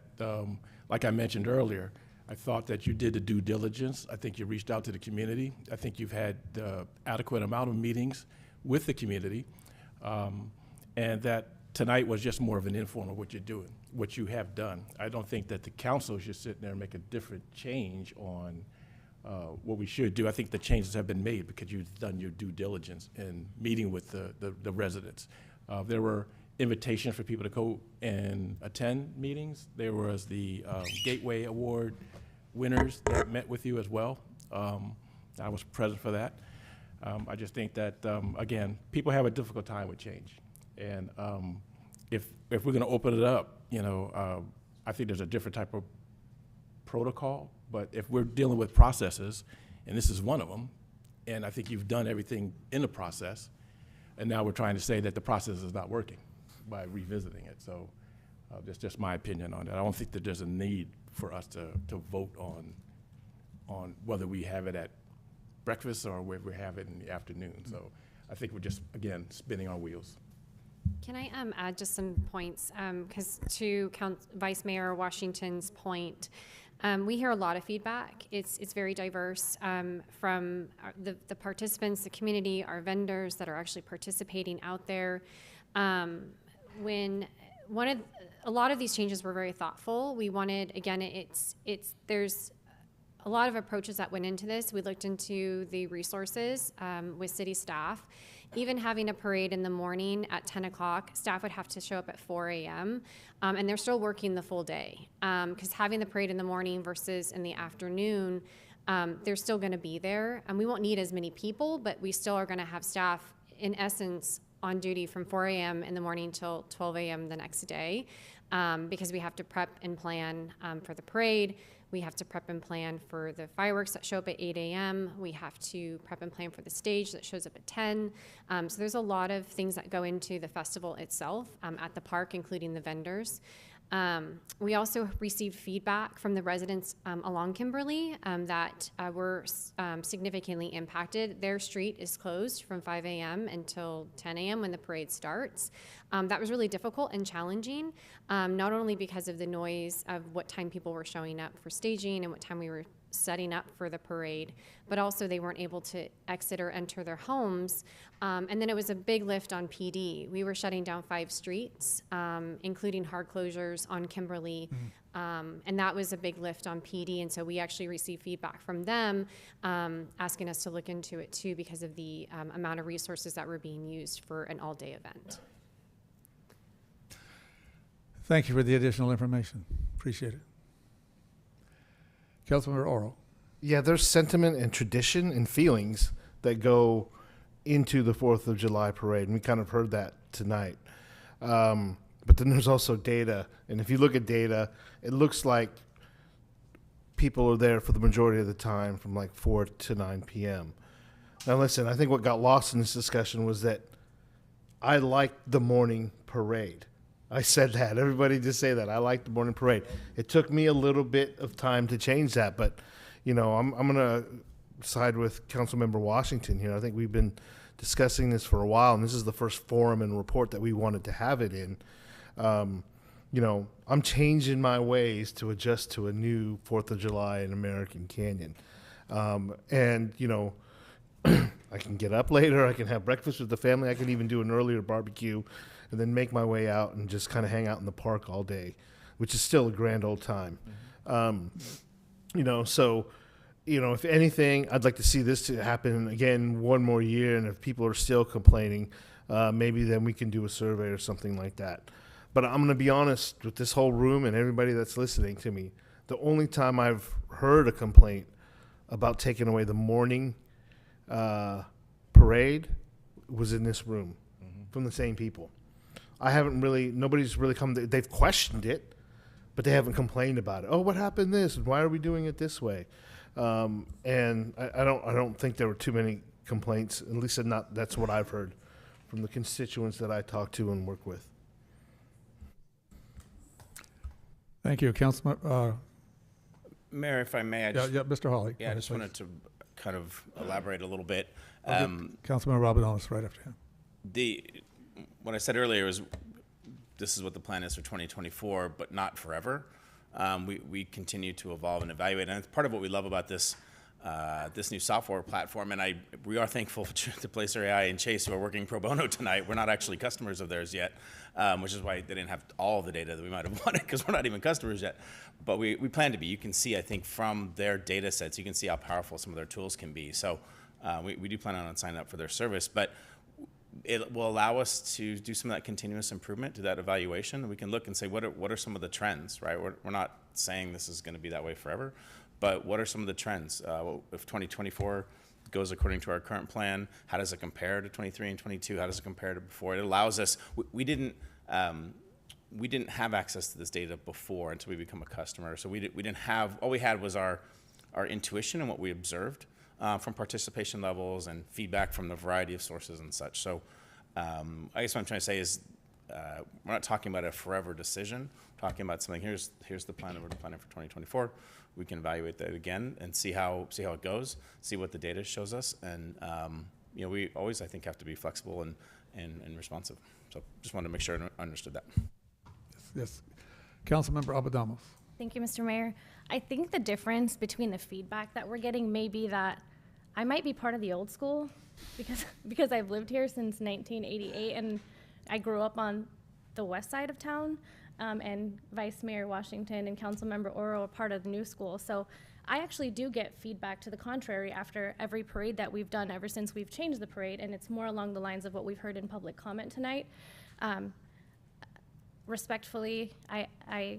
[SPEAKER 2] like I mentioned earlier, I thought that you did the due diligence. I think you reached out to the community. I think you've had adequate amount of meetings with the community, and that tonight was just more of an informal what you're doing, what you have done. I don't think that the council should sit there and make a different change on what we should do. I think the changes have been made because you've done your due diligence in meeting with the residents. There were invitations for people to go and attend meetings. There was the Gateway Award winners that met with you as well. I was present for that. I just think that, again, people have a difficult time with change. And if we're going to open it up, I think there's a different type of protocol. But if we're dealing with processes, and this is one of them, and I think you've done everything in the process, and now we're trying to say that the process is not working by revisiting it. So that's just my opinion on that. I don't think that there's a need for us to vote on whether we have it at breakfast or whether we have it in the afternoon. So I think we're just, again, spinning our wheels.
[SPEAKER 11] Can I add just some points? Because to Vice Mayor Washington's point, we hear a lot of feedback. It's very diverse from the participants, the community, our vendors that are actually participating out there. When a lot of these changes were very thoughtful. We wanted, again, there's a lot of approaches that went into this. We looked into the resources with city staff. Even having a parade in the morning at 10 o'clock, staff would have to show up at 4 a.m. And they're still working the full day. Because having the parade in the morning versus in the afternoon, they're still going to be there. And we won't need as many people, but we still are going to have staff, in essence, on duty from 4 a.m. in the morning till 12 a.m. the next day, because we have to prep and plan for the parade. We have to prep and plan for the fireworks that show up at 8 a.m. We have to prep and plan for the stage that shows up at 10. So there's a lot of things that go into the festival itself at the park, including the vendors. We also received feedback from the residents along Kimberly that were significantly impacted. Their street is closed from 5 a.m. until 10 a.m. when the parade starts. That was really difficult and challenging, not only because of the noise of what time people were showing up for staging and what time we were setting up for the parade, but also they weren't able to exit or enter their homes. And then it was a big lift on PD. We were shutting down 5 streets, including hard closures on Kimberly. And that was a big lift on PD. And so we actually received feedback from them asking us to look into it too because of the amount of resources that were being used for an all-day event.
[SPEAKER 1] Thank you for the additional information. Appreciate it. Councilmember Oro.
[SPEAKER 10] Yeah, there's sentiment and tradition and feelings that go into the 4th of July parade, and we kind of heard that tonight. But then there's also data, and if you look at data, it looks like people are there for the majority of the time from like 4 to 9 p.m. Now listen, I think what got lost in this discussion was that I liked the morning parade. I said that. Everybody just say that. I like the morning parade. It took me a little bit of time to change that, but I'm going to side with Councilmember Washington here. I think we've been discussing this for a while, and this is the first forum and report that we wanted to have it in. I'm changing my ways to adjust to a new 4th of July in American Canyon. I can get up later. I can have breakfast with the family. I can even do an earlier barbecue and then make my way out and just kind of hang out in the park all day, which is still a grand old time. If anything, I'd like to see this to happen again one more year. And if people are still complaining, maybe then we can do a survey or something like that. But I'm going to be honest with this whole room and everybody that's listening to me. The only time I've heard a complaint about taking away the morning parade was in this room from the same people. Nobody's really come, they've questioned it, but they haven't complained about it. Oh, what happened this? And why are we doing it this way? And I don't think there were too many complaints, at least that's what I've heard from the constituents that I talk to and work with.
[SPEAKER 1] Thank you, Councilman.
[SPEAKER 6] Mayor, if I may,
[SPEAKER 1] Mr. Hawley.
[SPEAKER 6] Yeah, I just wanted to kind of elaborate a little bit.
[SPEAKER 1] Councilman Robin Ellis right after him.
[SPEAKER 6] what I said earlier was this is what the plan is for 2024, but not forever. We continue to evolve and evaluate, and it's part of what we love about this this new software platform. And we are thankful to Placer AI and Chase, who are working pro bono tonight. We're not actually customers of theirs yet, which is why they didn't have all the data that we might have wanted, because we're not even customers yet. But we plan to be. You can see, I think, from their data sets, you can see how powerful some of their tools can be. So we do plan on signing up for their service, but it will allow us to do some of that continuous improvement, to that evaluation. We can look and say, what are some of the trends, right? We're not saying this is going to be that way forever, but what are some of the trends? If 2024 goes according to our current plan, how does it compare to 23 and 22? How does it compare to before? It allows us, we didn't have access to this data before until we become a customer. So we didn't have, all we had was our intuition and what we observed from participation levels and feedback from the variety of sources and such. So I guess what I'm trying to say is we're not talking about a forever decision. We're talking about something, here's the plan that we're planning for 2024. We can evaluate that again and see how it goes, see what the data shows us. And we always, I think, have to be flexible and responsive. So just wanted to make sure I understood that.
[SPEAKER 1] Yes. Councilmember Abadamos.
[SPEAKER 13] Thank you, Mr. Mayor. I think the difference between the feedback that we're getting may be that I might be part of the old school because I've lived here since 1988 and I grew up on the west side of town, and Vice Mayor Washington and Councilmember Oro are part of the new school. So I actually do get feedback to the contrary after every parade that we've done ever since we've changed the parade, and it's more along the lines of what we've heard in public comment tonight. Respectfully, I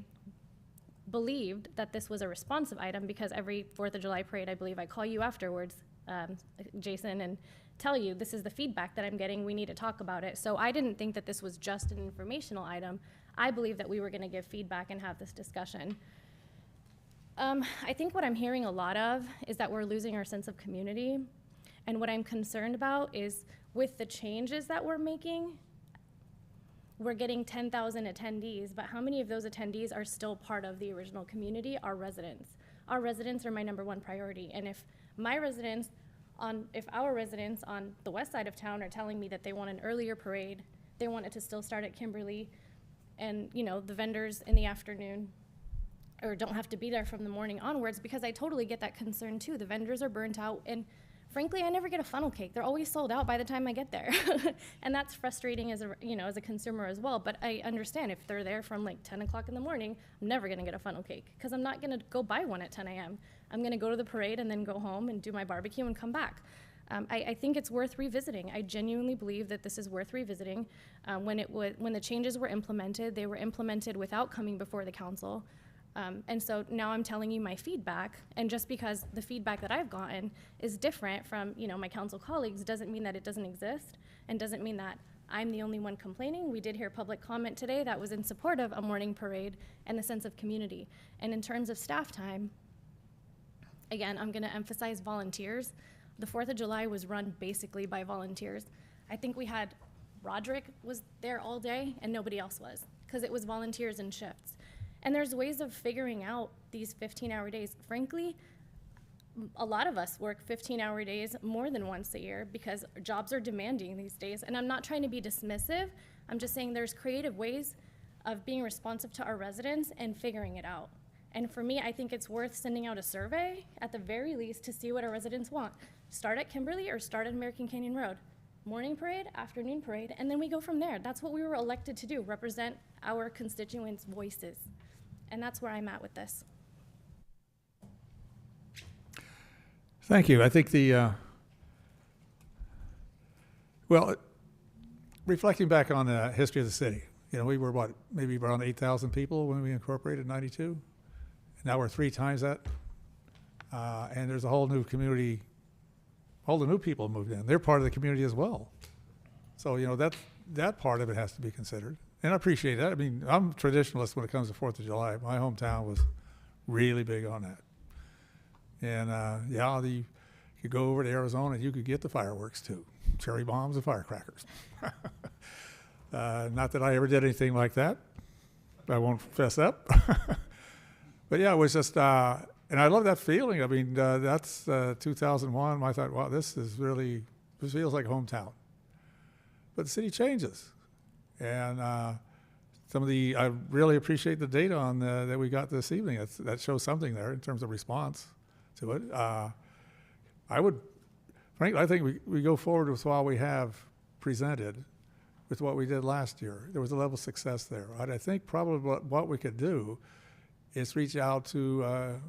[SPEAKER 13] believed that this was a responsive item because every 4th of July parade, I believe I call you afterwards, Jason, and tell you this is the feedback that I'm getting, we need to talk about it. So I didn't think that this was just an informational item. I believe that we were gonna give feedback and have this discussion. I think what I'm hearing a lot of is that we're losing our sense of community. And what I'm concerned about is with the changes that we're making, we're getting 10,000 attendees, but how many of those attendees are still part of the original community? Our residents. Our residents are my #1 priority. And if our residents on the west side of town are telling me that they want an earlier parade, they want it to still start at Kimberly, and the vendors in the afternoon, or don't have to be there from the morning onwards, because I totally get that concern too. The vendors are burnt out, and frankly, I never get a funnel cake. They're always sold out by the time I get there. And that's frustrating as a consumer as well. But I understand if they're there from like 10 o'clock in the morning, I'm never gonna get a funnel cake because I'm not gonna go buy one at 10 a.m. I'm gonna go to the parade and then go home and do my barbecue and come back. I think it's worth revisiting. I genuinely believe that this is worth revisiting. When the changes were implemented, they were implemented without coming before the council. And so now I'm telling you my feedback, and just because the feedback that I've gotten is different from my council colleagues doesn't mean that it doesn't exist, and doesn't mean that I'm the only one complaining. We did hear public comment today that was in support of a morning parade and the sense of community. And in terms of staff time, again, I'm gonna emphasize volunteers. The 4th of July was run basically by volunteers. I think we had Roderick was there all day and nobody else was, because it was volunteers in shifts. And there's ways of figuring out these 15-hour days. Frankly, a lot of us work 15-hour days more than once a year because jobs are demanding these days. And I'm not trying to be dismissive. I'm just saying there's creative ways of being responsive to our residents and figuring it out. And for me, I think it's worth sending out a survey at the very least to see what our residents want. Start at Kimberly or start at American Canyon Road. Morning parade, afternoon parade, and then we go from there. That's what we were elected to do, represent our constituents' voices. And that's where I'm at with this.
[SPEAKER 1] Thank you. I think reflecting back on the history of the city, we were maybe around 8,000 people when we incorporated in '92. Now we're 3 times that. And there's a whole new community, all the new people moved in. They're part of the community as well. So, that part of it has to be considered. And I appreciate that. I mean, I'm a traditionalist when it comes to 4th of July. My hometown was really big on that. And you could go over to Arizona and you could get the fireworks too. Cherry bombs and firecrackers. Not that I ever did anything like that. I won't fess up. But yeah, it was just, and I love that feeling. I mean, that's 2001. I thought, wow, this feels like hometown. but the city changes. And I really appreciate the data on that we got this evening. That shows something there in terms of response to it. Frankly, I think we go forward with what we have presented with what we did last year. There was a level of success there. I think probably what we could do is reach out to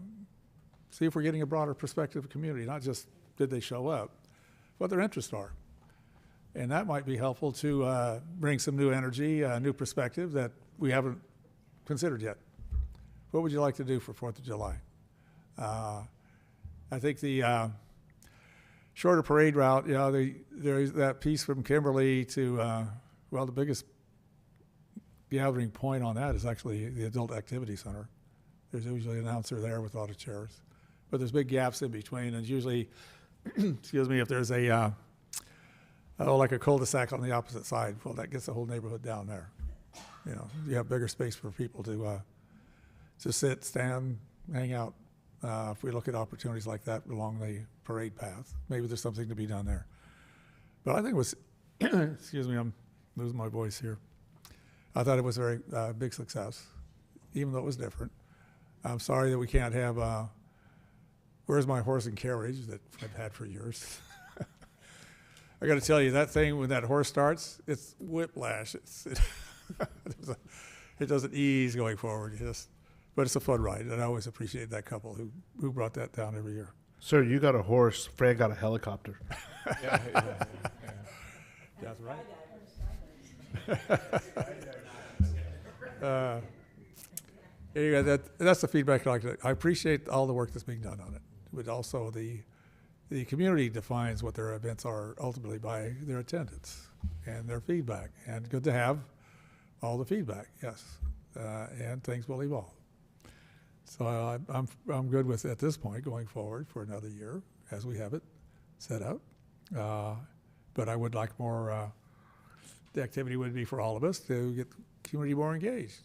[SPEAKER 1] see if we're getting a broader perspective of the community, not just did they show up, what their interests are. And that might be helpful to bring some new energy, new perspective that we haven't considered yet. What would you like to do for 4th of July? I think the shorter parade route, there's that piece from Kimberly to, the biggest gathering point on that is actually the Adult Activity Center. There's usually an announcer there with a lot of chairs. But there's big gaps in between, and usually, excuse me, if there's like a cul-de-sac on the opposite side, well, that gets the whole neighborhood down there. You have bigger space for people to sit, stand, hang out. If we look at opportunities like that along the parade path, maybe there's something to be done there. But I think it was, excuse me, I'm losing my voice here. I thought it was a very big success, even though it was different. I'm sorry that we can't have Where's My Horse and Carriage that I've had for years. I got to tell you, that thing, when that horse starts, it's whiplash. It doesn't ease going forward. But it's a fun ride, and I always appreciate that couple who brought that down every year.
[SPEAKER 10] Sir, you got a horse. Fran got a helicopter.
[SPEAKER 1] Yeah. That's right. Anyway, that's the feedback I appreciate all the work that's being done on it, but also the community defines what their events are ultimately by their attendance and their feedback. And good to have all the feedback, yes, and things will evolve. So I'm good with, at this point, going forward for another year as we have it set up. But I would like more, the activity would be for all of us to get the community more engaged.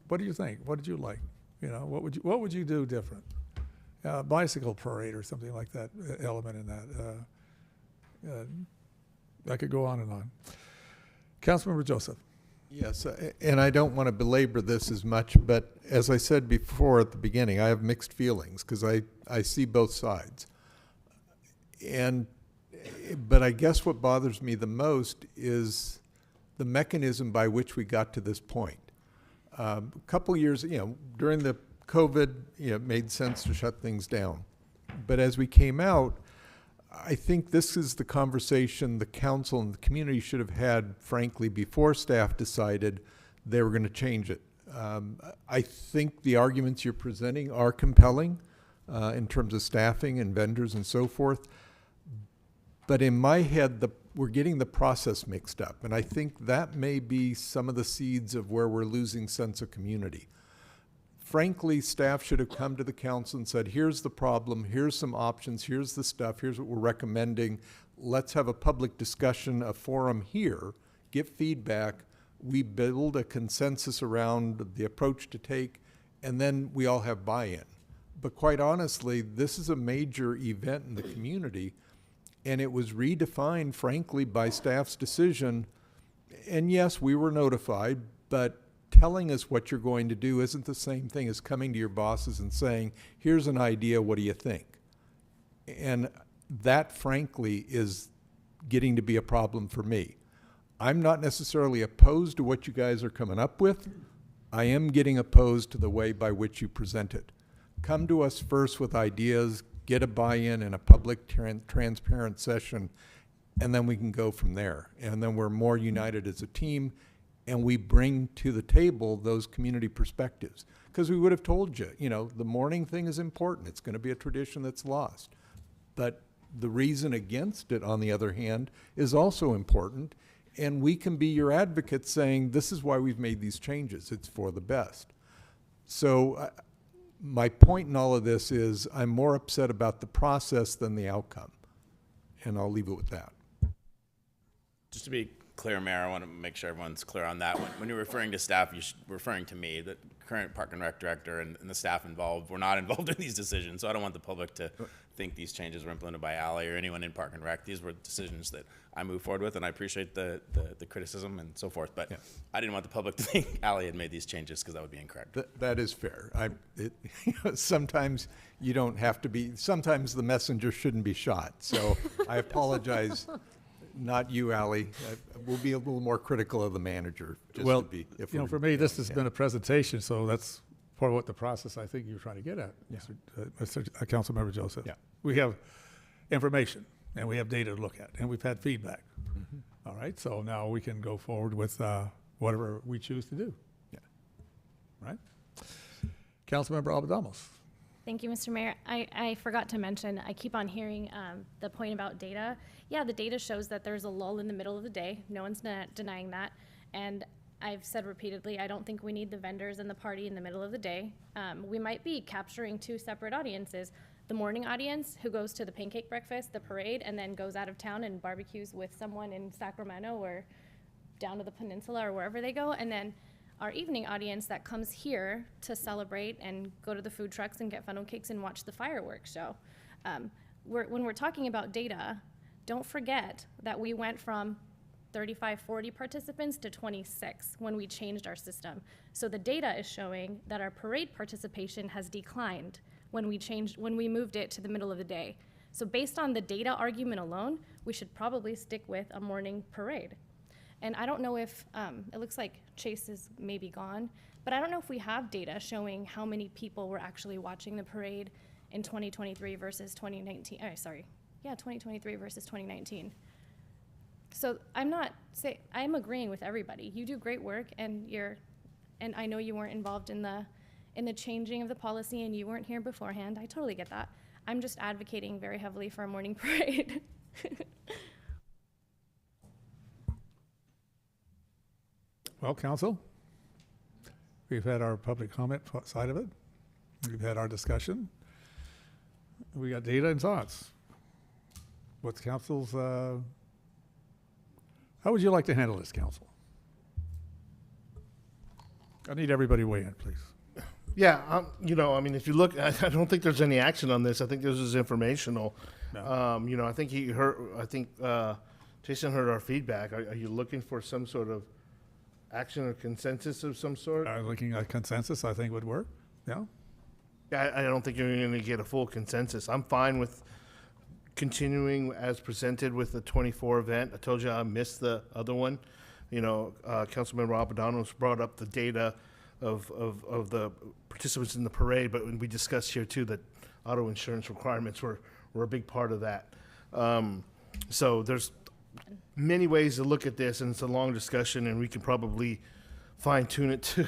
[SPEAKER 1] What do you think? What did you like? What would you do different? Bicycle parade or something like that element in that. I could go on and on. Councilmember Joseph.
[SPEAKER 14] Yes, and I don't want to belabor this as much, but as I said before at the beginning, I have mixed feelings because I see both sides. But I guess what bothers me the most is the mechanism by which we got to this point. A couple years, during the COVID, it made sense to shut things down. But as we came out, I think this is the conversation the council and the community should have had, frankly, before staff decided they were going to change it. I think the arguments you're presenting are compelling in terms of staffing and vendors and so forth. But in my head, we're getting the process mixed up. And I think that may be some of the seeds of where we're losing sense of community. Frankly, staff should have come to the council and said, here's the problem, here's some options, here's the stuff, here's what we're recommending. Let's have a public discussion, a forum here, get feedback. We build a consensus around the approach to take, and then we all have buy-in. But quite honestly, this is a major event in the community, and it was redefined, frankly, by staff's decision. And yes, we were notified, but telling us what you're going to do isn't the same thing as coming to your bosses and saying, here's an idea, what do you think? And that, frankly, is getting to be a problem for me. I'm not necessarily opposed to what you guys are coming up with. I am getting opposed to the way by which you present it. Come to us first with ideas, get a buy-in in a public, transparent session, and then we can go from there. And then we're more united as a team, and we bring to the table those community perspectives. Because we would have told you, the morning thing is important. It's going to be a tradition that's lost. But the reason against it, on the other hand, is also important. And we can be your advocates saying, this is why we've made these changes. It's for the best. So my point in all of this is I'm more upset about the process than the outcome. And I'll leave it with that.
[SPEAKER 6] Just to be clear, Mayor, I want to make sure everyone's clear on that. When you're referring to staff, you're referring to me, the current Park and Rec Director, and the staff involved. We're not involved in these decisions, so I don't want the public to think these changes were implemented by Ally or anyone in Park and Rec. These were decisions that I moved forward with, and I appreciate the criticism and so forth, but I didn't want the public to think Ally had made these changes, because that would be incorrect.
[SPEAKER 14] That is fair. Sometimes you don't have to be, sometimes the messenger shouldn't be shot. So I apologize, not you, Ally. We'll be a little more critical of the manager. Just
[SPEAKER 1] Well,
[SPEAKER 14] to be, if
[SPEAKER 1] you know,
[SPEAKER 14] we're-
[SPEAKER 1] for me, this has been a presentation, so that's part of what the process I think you're trying to get at,
[SPEAKER 14] Yeah.
[SPEAKER 1] Mr. Councilmember Joseph.
[SPEAKER 14] Yeah.
[SPEAKER 1] We have information, and we have data to look at, and we've had feedback. All right, so now we can go forward with whatever we choose to do.
[SPEAKER 14] Yeah.
[SPEAKER 1] Right? Councilmember Albanamos.
[SPEAKER 13] Thank you, Mr. Mayor. I forgot to mention, I keep on hearing the point about data. Yeah, the data shows that there's a lull in the middle of the day. No one's denying that. And I've said repeatedly, I don't think we need the vendors and the party in the middle of the day. We might be capturing two separate audiences. The morning audience who goes to the pancake breakfast, the parade, and then goes out of town and barbecues with someone in Sacramento or down to the peninsula or wherever they go. And then our evening audience that comes here to celebrate and go to the food trucks and get funnel cakes and watch the fireworks show. When we're talking about data, don't forget that we went from 35, 40 participants to 26 when we changed our system. So the data is showing that our parade participation has declined when we moved it to the middle of the day. So based on the data argument alone, we should probably stick with a morning parade. And I don't know if, it looks like Chase is maybe gone, but I don't know if we have data showing how many people were actually watching the parade in 2023 versus 2019, 2023 versus 2019. So I'm agreeing with everybody. You do great work, and I know you weren't involved in the changing of the policy, and you weren't here beforehand. I totally get that. I'm just advocating very heavily for a morning parade.
[SPEAKER 1] Well, council, we've had our public comment side of it. We've had our discussion. We got data and thoughts. What's council's, how would you like to handle this, council? I need everybody to weigh in, please.
[SPEAKER 10] Yeah, if you look, I don't think there's any action on this. I think this is informational.
[SPEAKER 1] No.
[SPEAKER 10] I think Jason heard our feedback. Are you looking for some sort of action or consensus of some sort?
[SPEAKER 1] Looking at consensus, I think would work, yeah?
[SPEAKER 10] Yeah, I don't think you're going to get a full consensus. I'm fine with continuing as presented with the 24 event. I told you I missed the other one. Councilmember Abadanos brought up the data of the participants in the parade, but we discussed here too that auto insurance requirements were a big part of that. So there's many ways to look at this, and it's a long discussion, and we can probably fine tune it to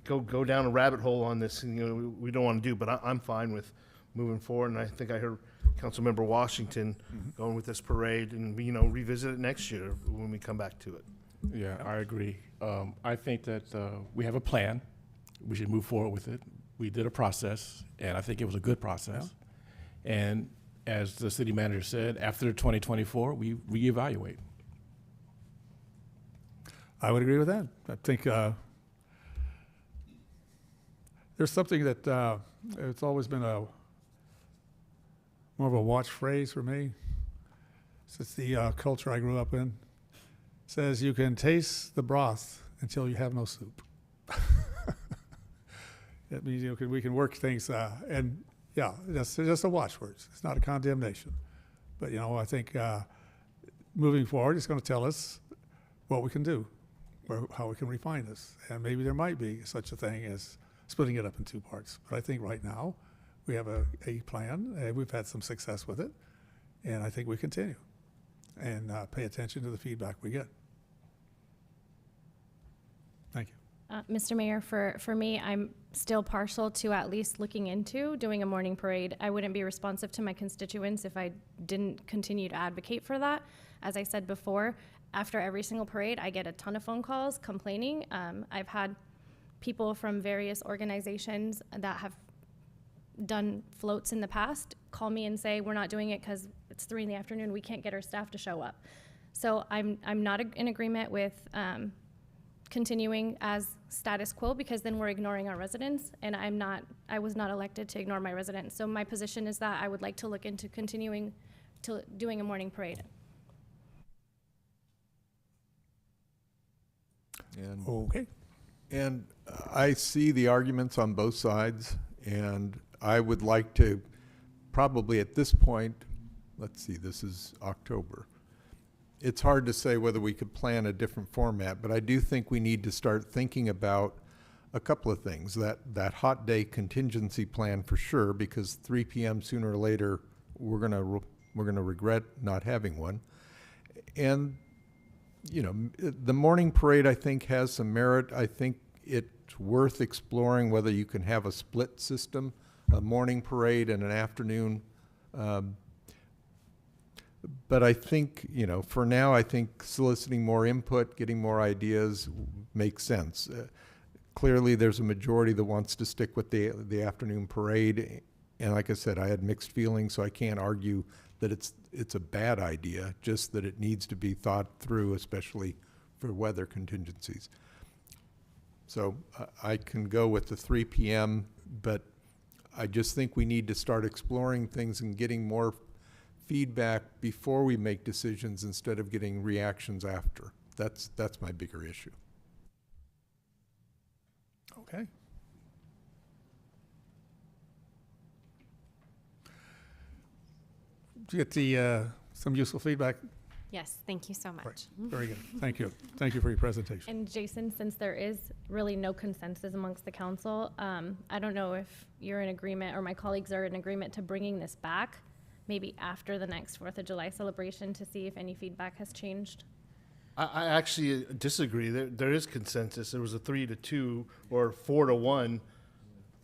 [SPEAKER 10] go down a rabbit hole on this. And, we don't want to do, but I'm fine with moving forward. And I think I heard Councilmember Washington going with this parade, and revisit it next year when we come back to it.
[SPEAKER 2] Yeah, I agree. I think that we have a plan. We should move forward with it. We did a process, and I think it was a good process. Yeah. And as the city manager said, after 2024, we reevaluate.
[SPEAKER 1] I would agree with that. I think there's something that it's always been more of a watch phrase for me. It's the culture I grew up in. It says you can taste the broth until you have no soup. That means we can work things, and yeah, that's just a watchword. It's not a condemnation, but I think moving forward, it's going to tell us what we can do, or how we can refine this, and maybe there might be such a thing as splitting it up in two parts. But I think right now we have a plan, and we've had some success with it, and I think we continue and pay attention to the feedback we get. Thank you.
[SPEAKER 13] Mr. Mayor, for me, I'm still partial to at least looking into doing a morning parade. I wouldn't be responsive to my constituents if I didn't continue to advocate for that. As I said before, after every single parade, I get a ton of phone calls complaining. I've had people from various organizations that have done floats in the past call me and say, we're not doing it because it's 3 p.m, we can't get our staff to show up. So I'm not in agreement with continuing as status quo, because then we're ignoring our residents, and I was not elected to ignore my residents. So my position is that I would like to look into continuing to doing a morning parade.
[SPEAKER 14] And,
[SPEAKER 1] Okay.
[SPEAKER 14] and I see the arguments on both sides, and I would like to probably at this point, let's see, this is October. It's hard to say whether we could plan a different format, but I do think we need to start thinking about a couple of things. That hot day contingency plan for sure, because 3 p.m. sooner or later, we're gonna regret not having one. And you know, the morning parade, I think, has some merit. I think it's worth exploring whether you can have a split system, a morning parade and an afternoon. But I think, you know, for now, I think soliciting more input, getting more ideas makes sense. Clearly, there's a majority that wants to stick with the afternoon parade. And like I said, I had mixed feelings, so I can't argue that it's a bad idea, just that it needs to be thought through, especially for weather contingencies. So I can go with the 3 p.m., but I just think we need to start exploring things and getting more feedback before we make decisions instead of getting reactions after. That's my bigger issue.
[SPEAKER 1] Okay. Did you get the, some useful feedback?
[SPEAKER 11] Yes, thank you so much.
[SPEAKER 1] Right. Very good. Thank you. Thank you for your presentation.
[SPEAKER 13] And Jason, since there is really no consensus amongst the council, I don't know if you're in agreement or my colleagues are in agreement to bringing this back maybe after the next 4th of July celebration to see if any feedback has changed.
[SPEAKER 10] I actually disagree. There is consensus. There was a 3-2 or 4-1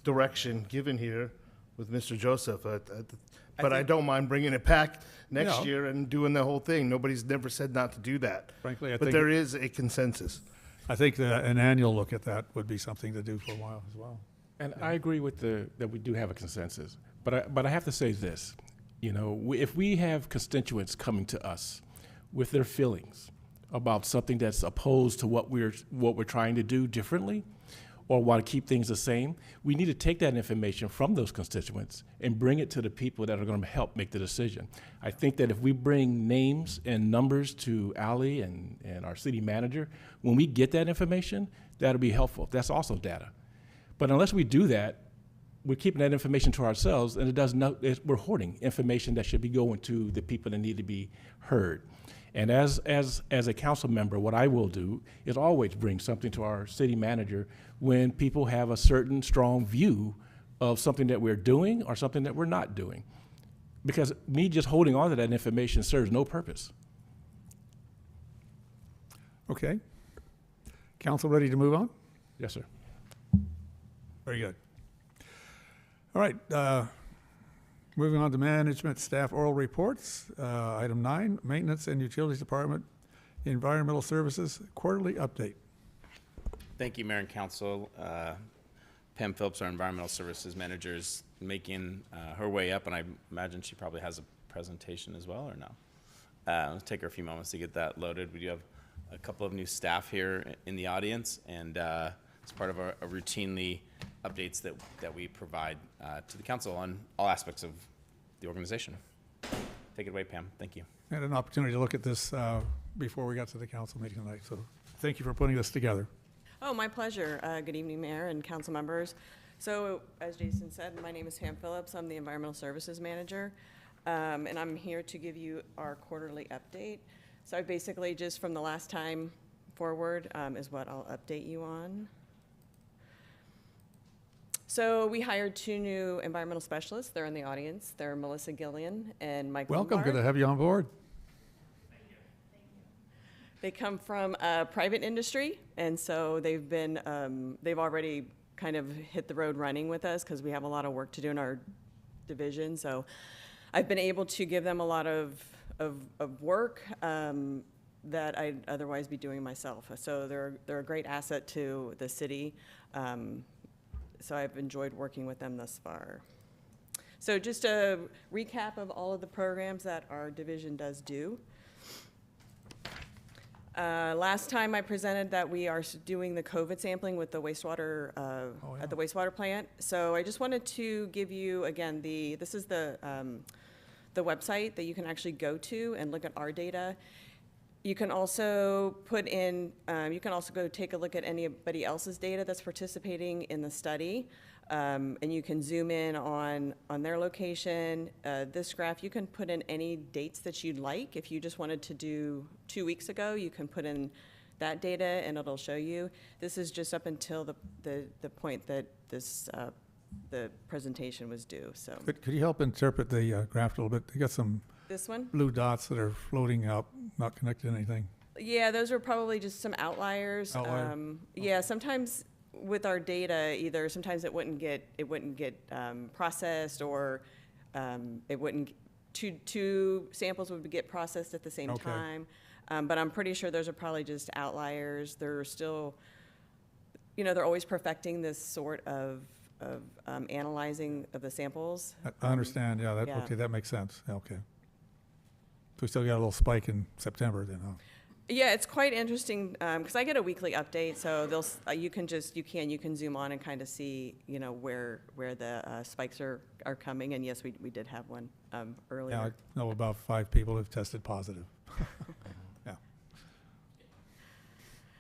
[SPEAKER 10] direction given here with Mr. Joseph. But I don't mind bringing it back next year and doing the whole thing. Nobody's never said not to do that.
[SPEAKER 1] Frankly, I
[SPEAKER 10] but
[SPEAKER 1] think
[SPEAKER 10] there is a consensus.
[SPEAKER 1] I think that an annual look at that would be something to do for a while as well.
[SPEAKER 2] And I agree with that we do have a consensus. But I have to say this, you know, if we have constituents coming to us with their feelings about something that's opposed to what we're trying to do differently, or want to keep things the same, we need to take that information from those constituents and bring it to the people that are going to help make the decision. I think that if we bring names and numbers to Ally and our city manager, when we get that information, that'll be helpful. That's also data. But unless we do that, we're keeping that information to ourselves, and we're hoarding information that should be going to the people that need to be heard. And as a council member, what I will do is always bring something to our city manager when people have a certain strong view of something that we're doing or something that we're not doing. Because me just holding on to that information serves no purpose.
[SPEAKER 1] Okay. Council ready to move on?
[SPEAKER 2] Yes, sir.
[SPEAKER 1] Very good. All right. Moving on to management staff oral reports. Item 9, Maintenance and Utilities Department, Environmental Services Quarterly Update.
[SPEAKER 6] Thank you, Mayor and Council. Pam Phillips, our Environmental Services Manager, is making her way up, and I imagine she probably has a presentation as well, or no? It'll take her a few moments to get that loaded. We do have a couple of new staff here in the audience, and it's part of our routinely updates that we provide to the council on all aspects of the organization. Take it away, Pam. Thank you.
[SPEAKER 1] I had an opportunity to look at this before we got to the council meeting tonight, so thank you for putting this together.
[SPEAKER 17] Oh, my pleasure. Good evening, Mayor and council members. So, as Jason said, my name is Pam Phillips. I'm the Environmental Services Manager, and I'm here to give you our quarterly update. So basically, just from the last time forward is what I'll update you on. So we hired 2 new environmental specialists. They're in the audience. They're Melissa Gillian and Mike
[SPEAKER 1] Welcome.
[SPEAKER 17] Lombard.
[SPEAKER 1] Good to have you on board.
[SPEAKER 17] They come from a private industry, and so they've been, they've already kind of hit the road running with us because we have a lot of work to do in our division. So I've been able to give them a lot of work that I'd otherwise be doing myself. So they're a great asset to the city. So I've enjoyed working with them thus far. So just a recap of all of the programs that our division does do. Last time I presented that we are doing the COVID sampling with the wastewater, at the wastewater plant. So I just wanted to give you, again, this is the website that you can actually go to and look at our data. You can also put in, you can also go take a look at anybody else's data that's participating in the study. And you can zoom in on their location. This graph, you can put in any dates that you'd like. If you just wanted to do 2 weeks ago, you can put in that data and it'll show you. This is just up until the point that the presentation was due, so.
[SPEAKER 1] Could you help interpret the graph a little bit? You got some
[SPEAKER 17] This one?
[SPEAKER 1] blue dots that are floating out, not connected to anything.
[SPEAKER 17] Yeah, those are probably just some outliers. Yeah, sometimes with our data, either sometimes it wouldn't get processed, or it wouldn't. Two samples would get processed at the same time. But I'm pretty sure those are probably just outliers. They're still, they're always perfecting this sort of analyzing of the samples.
[SPEAKER 1] I understand. Yeah. Okay. That makes sense. Okay. So we still got a little spike in September then, huh?
[SPEAKER 17] Yeah, it's quite interesting because I get a weekly update, so you can zoom on and kind of see where the spikes are coming. And yes, we did have one earlier.
[SPEAKER 1] Yeah, I know about 5 people have tested positive. Yeah.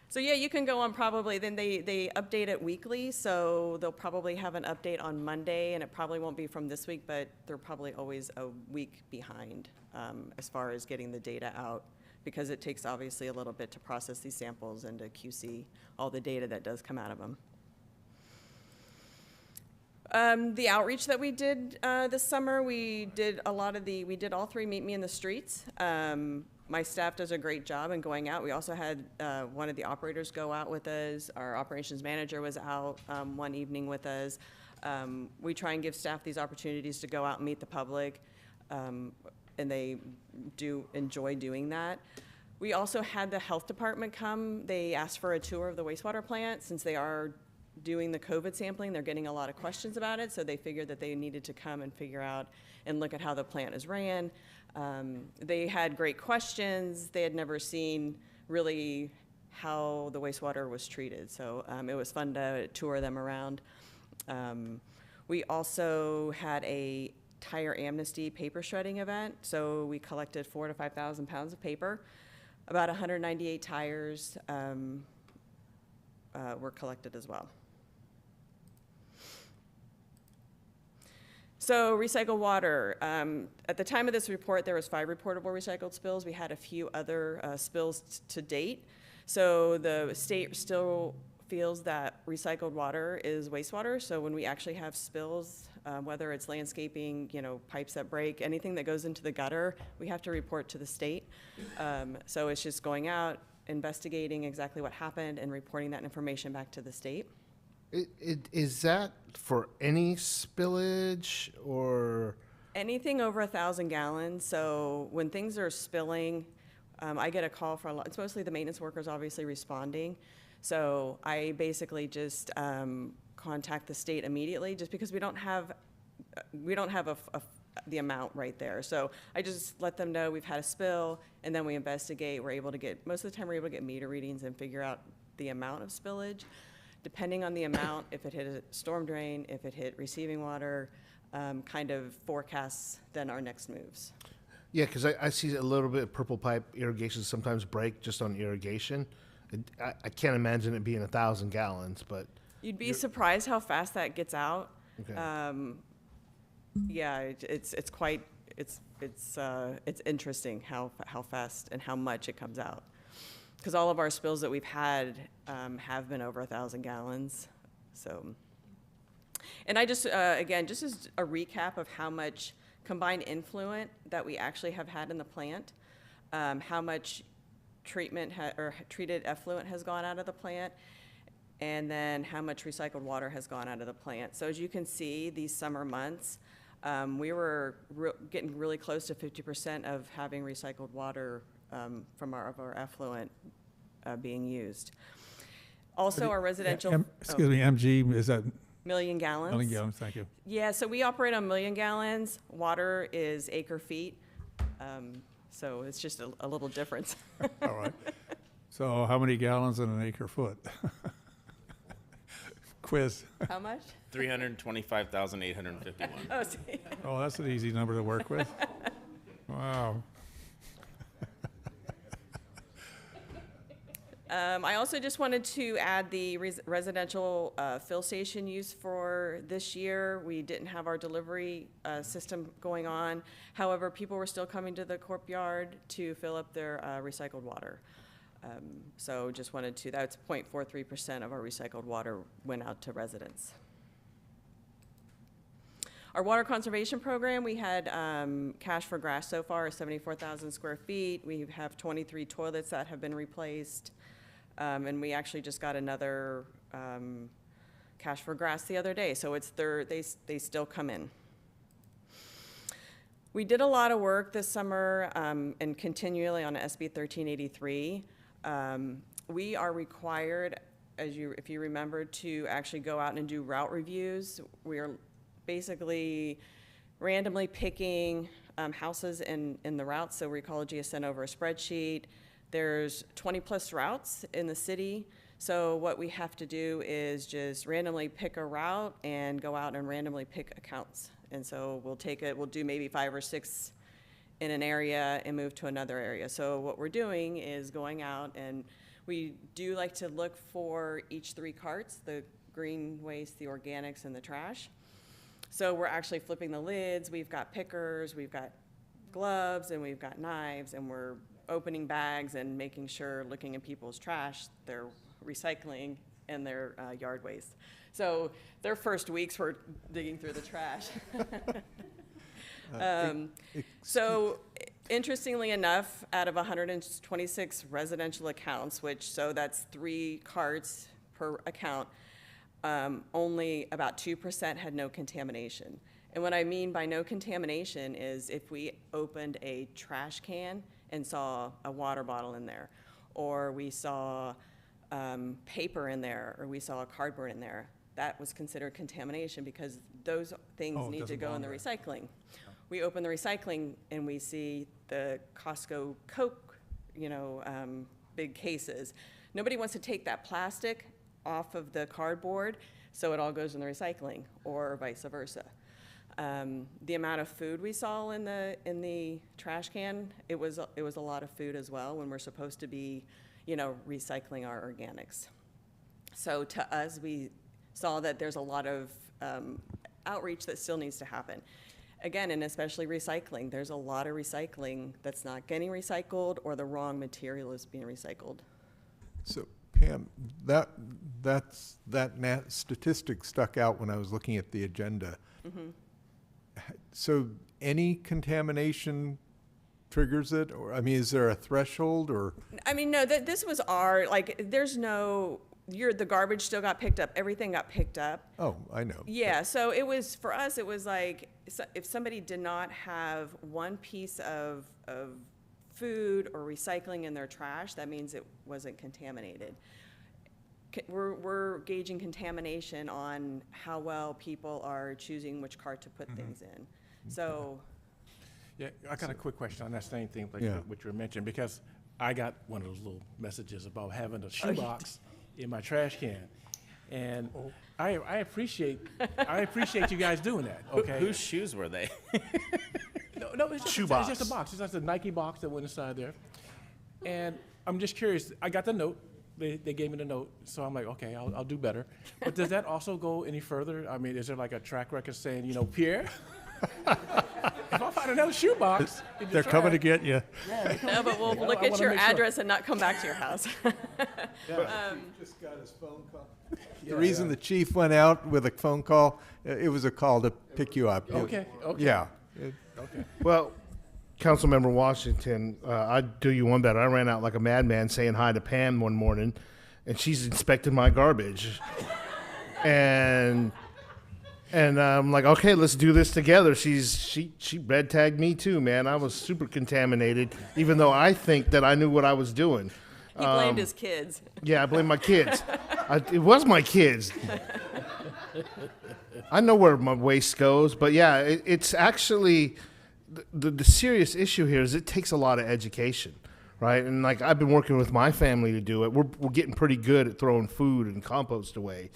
[SPEAKER 17] So yeah, you can go on probably. Then they update it weekly, so they'll probably have an update on Monday, and it probably won't be from this week, but they're probably always a week behind as far as getting the data out, because it takes obviously a little bit to process these samples and to QC all the data that does come out of them. The outreach that we did this summer, we did all 3 Meet Me in the Streets. My staff does a great job in going out. We also had one of the operators go out with us. Our operations manager was out one evening with us. We try and give staff these opportunities to go out and meet the public. And they do enjoy doing that. We also had the health department come. They asked for a tour of the wastewater plant. Since they are doing the COVID sampling, they're getting a lot of questions about it, so they figured that they needed to come and figure out and look at how the plant is ran. They had great questions. They had never seen really how the wastewater was treated, so it was fun to tour them around. We also had a tire amnesty paper shredding event. So we collected 4,000 to 5,000 pounds of paper. About 198 tires were collected as well. So recycled water. At the time of this report, there was 5 reportable recycled spills. We had a few other spills to date. So the state still feels that recycled water is wastewater. So when we actually have spills, whether it's landscaping, pipes that break, anything that goes into the gutter, we have to report to the state. So it's just going out, investigating exactly what happened, and reporting that information back to the state.
[SPEAKER 10] Is that for any spillage or?
[SPEAKER 17] Anything over 1,000 gallons. So when things are spilling, I get a call for it's mostly the maintenance workers obviously responding. So I basically just contact the state immediately, just because we don't have the amount right there. So I just let them know we've had a spill, and then we investigate. Most of the time we're able to get meter readings and figure out the amount of spillage. Depending on the amount, if it hit a storm drain, if it hit receiving water, kind of forecasts then our next moves.
[SPEAKER 10] Yeah, because I see a little bit of purple pipe irrigation sometimes break just on irrigation. I can't imagine it being 1,000 gallons, but.
[SPEAKER 17] You'd be surprised how fast that gets out.
[SPEAKER 10] Okay.
[SPEAKER 17] Yeah, it's interesting how fast and how much it comes out. Because all of our spills that we've had have been over 1,000 gallons. So, and I just, again, just as a recap of how much combined influent that we actually have had in the plant, how much treated effluent has gone out of the plant, and then how much recycled water has gone out of the plant. So as you can see, these summer months, we were getting really close to 50% of having recycled water from our effluent being used. Also, our residential...
[SPEAKER 1] Excuse me, MG, is that...
[SPEAKER 17] Million gallons.
[SPEAKER 1] Million gallons, thank you.
[SPEAKER 17] Yeah, so we operate on million gallons. Water is acre feet. So it's just a little difference.
[SPEAKER 1] All right. So how many gallons in an acre foot? Quiz.
[SPEAKER 17] How much?
[SPEAKER 6] 325,851.
[SPEAKER 17] Oh, see.
[SPEAKER 1] Oh, that's an easy number to work with. Wow.
[SPEAKER 17] I also just wanted to add the residential fill station use for this year. We didn't have our delivery system going on. However, people were still coming to the courtyard to fill up their recycled water. So just wanted to, that's 0.43% of our recycled water went out to residents. Our water conservation program, we had Cash for Grass so far, 74,000 square feet. We have 23 toilets that have been replaced. And we actually just got another Cash for Grass the other day, so it's they still come in. We did a lot of work this summer and continually on SB 1383. We are required, if you remember, to actually go out and do route reviews. We are basically randomly picking houses in the route, so Recology has sent over a spreadsheet. There's 20 plus routes in the city. So what we have to do is just randomly pick a route and go out and randomly pick accounts. And so we'll do maybe 5 or 6 in an area and move to another area. So what we're doing is going out, and we do like to look for each 3 carts, the green waste, the organics, and the trash. So we're actually flipping the lids. We've got pickers, we've got gloves, and we've got knives, and we're opening bags and making sure, looking at people's trash, their recycling and their yard waste. So their first weeks were digging through the trash. So interestingly enough, out of 126 residential accounts, so that's 3 carts per account, only about 2% had no contamination. And what I mean by no contamination is if we opened a trash can and saw a water bottle in there, or we saw paper in there, or we saw a cardboard in there, that was considered contamination because those things need to go in the recycling. We open the recycling and we see the Costco Coke, big cases. Nobody wants to take that plastic off of the cardboard, so it all goes in the recycling, or vice versa. The amount of food we saw in the trash can, it was a lot of food as well when we're supposed to be, recycling our organics. So to us, we saw that there's a lot of outreach that still needs to happen. Again, and especially recycling, there's a lot of recycling that's not getting recycled, or the wrong material is being recycled.
[SPEAKER 14] So Pam, that statistic stuck out when I was looking at the agenda.
[SPEAKER 17] Mm-hmm.
[SPEAKER 14] So any contamination triggers it? Or, I mean, is there a threshold or?
[SPEAKER 17] I mean, no, this was there's no, the garbage still got picked up. Everything got picked up.
[SPEAKER 14] Oh, I know.
[SPEAKER 17] Yeah, so it was, for us, it was like, if somebody did not have one piece of food or recycling in their trash, that means it wasn't contaminated. We're gauging contamination on how well people are choosing which cart to put things in. So.
[SPEAKER 2] Yeah, I got a quick question on that same thing, like
[SPEAKER 14] Yeah.
[SPEAKER 2] what you were mentioning, because I got one of those little messages about having a shoebox in my trash can. And I appreciate you guys doing that, okay?
[SPEAKER 6] Whose shoes were they?
[SPEAKER 2] No, it's just,
[SPEAKER 10] Shoebox.
[SPEAKER 2] it's just a box. It's just a Nike box that went inside there. And I'm just curious, I got the note. They gave me the note, so I'm like, okay, I'll do better. But does that also go any further? I mean, is there like a track record saying, Pierre, if I find another shoebox, in the
[SPEAKER 1] They're coming to
[SPEAKER 2] trash-
[SPEAKER 1] get you.
[SPEAKER 17] No, but we'll look
[SPEAKER 2] I
[SPEAKER 17] at
[SPEAKER 2] wanna
[SPEAKER 17] your
[SPEAKER 2] make sure.
[SPEAKER 17] address and not come back to your house.
[SPEAKER 14] Just got his phone call. The reason the chief went out with a phone call, it was a call to pick you up.
[SPEAKER 2] Okay.
[SPEAKER 14] Yeah.
[SPEAKER 2] Okay.
[SPEAKER 10] Well, Councilmember Washington, I'd do you one better. I ran out like a madman saying hi to Pam one morning, and she's inspecting my garbage. and I'm like, okay, let's do this together. She red tagged me too, man. I was super contaminated, even though I think that I knew what I was doing.
[SPEAKER 17] He blamed his kids.
[SPEAKER 10] Yeah, I blame my kids. It was my kids. I know where my waste goes, but yeah, it's actually the serious issue here is it takes a lot of education, right? And like I've been working with my family to do it. We're getting pretty good at throwing food and compost away.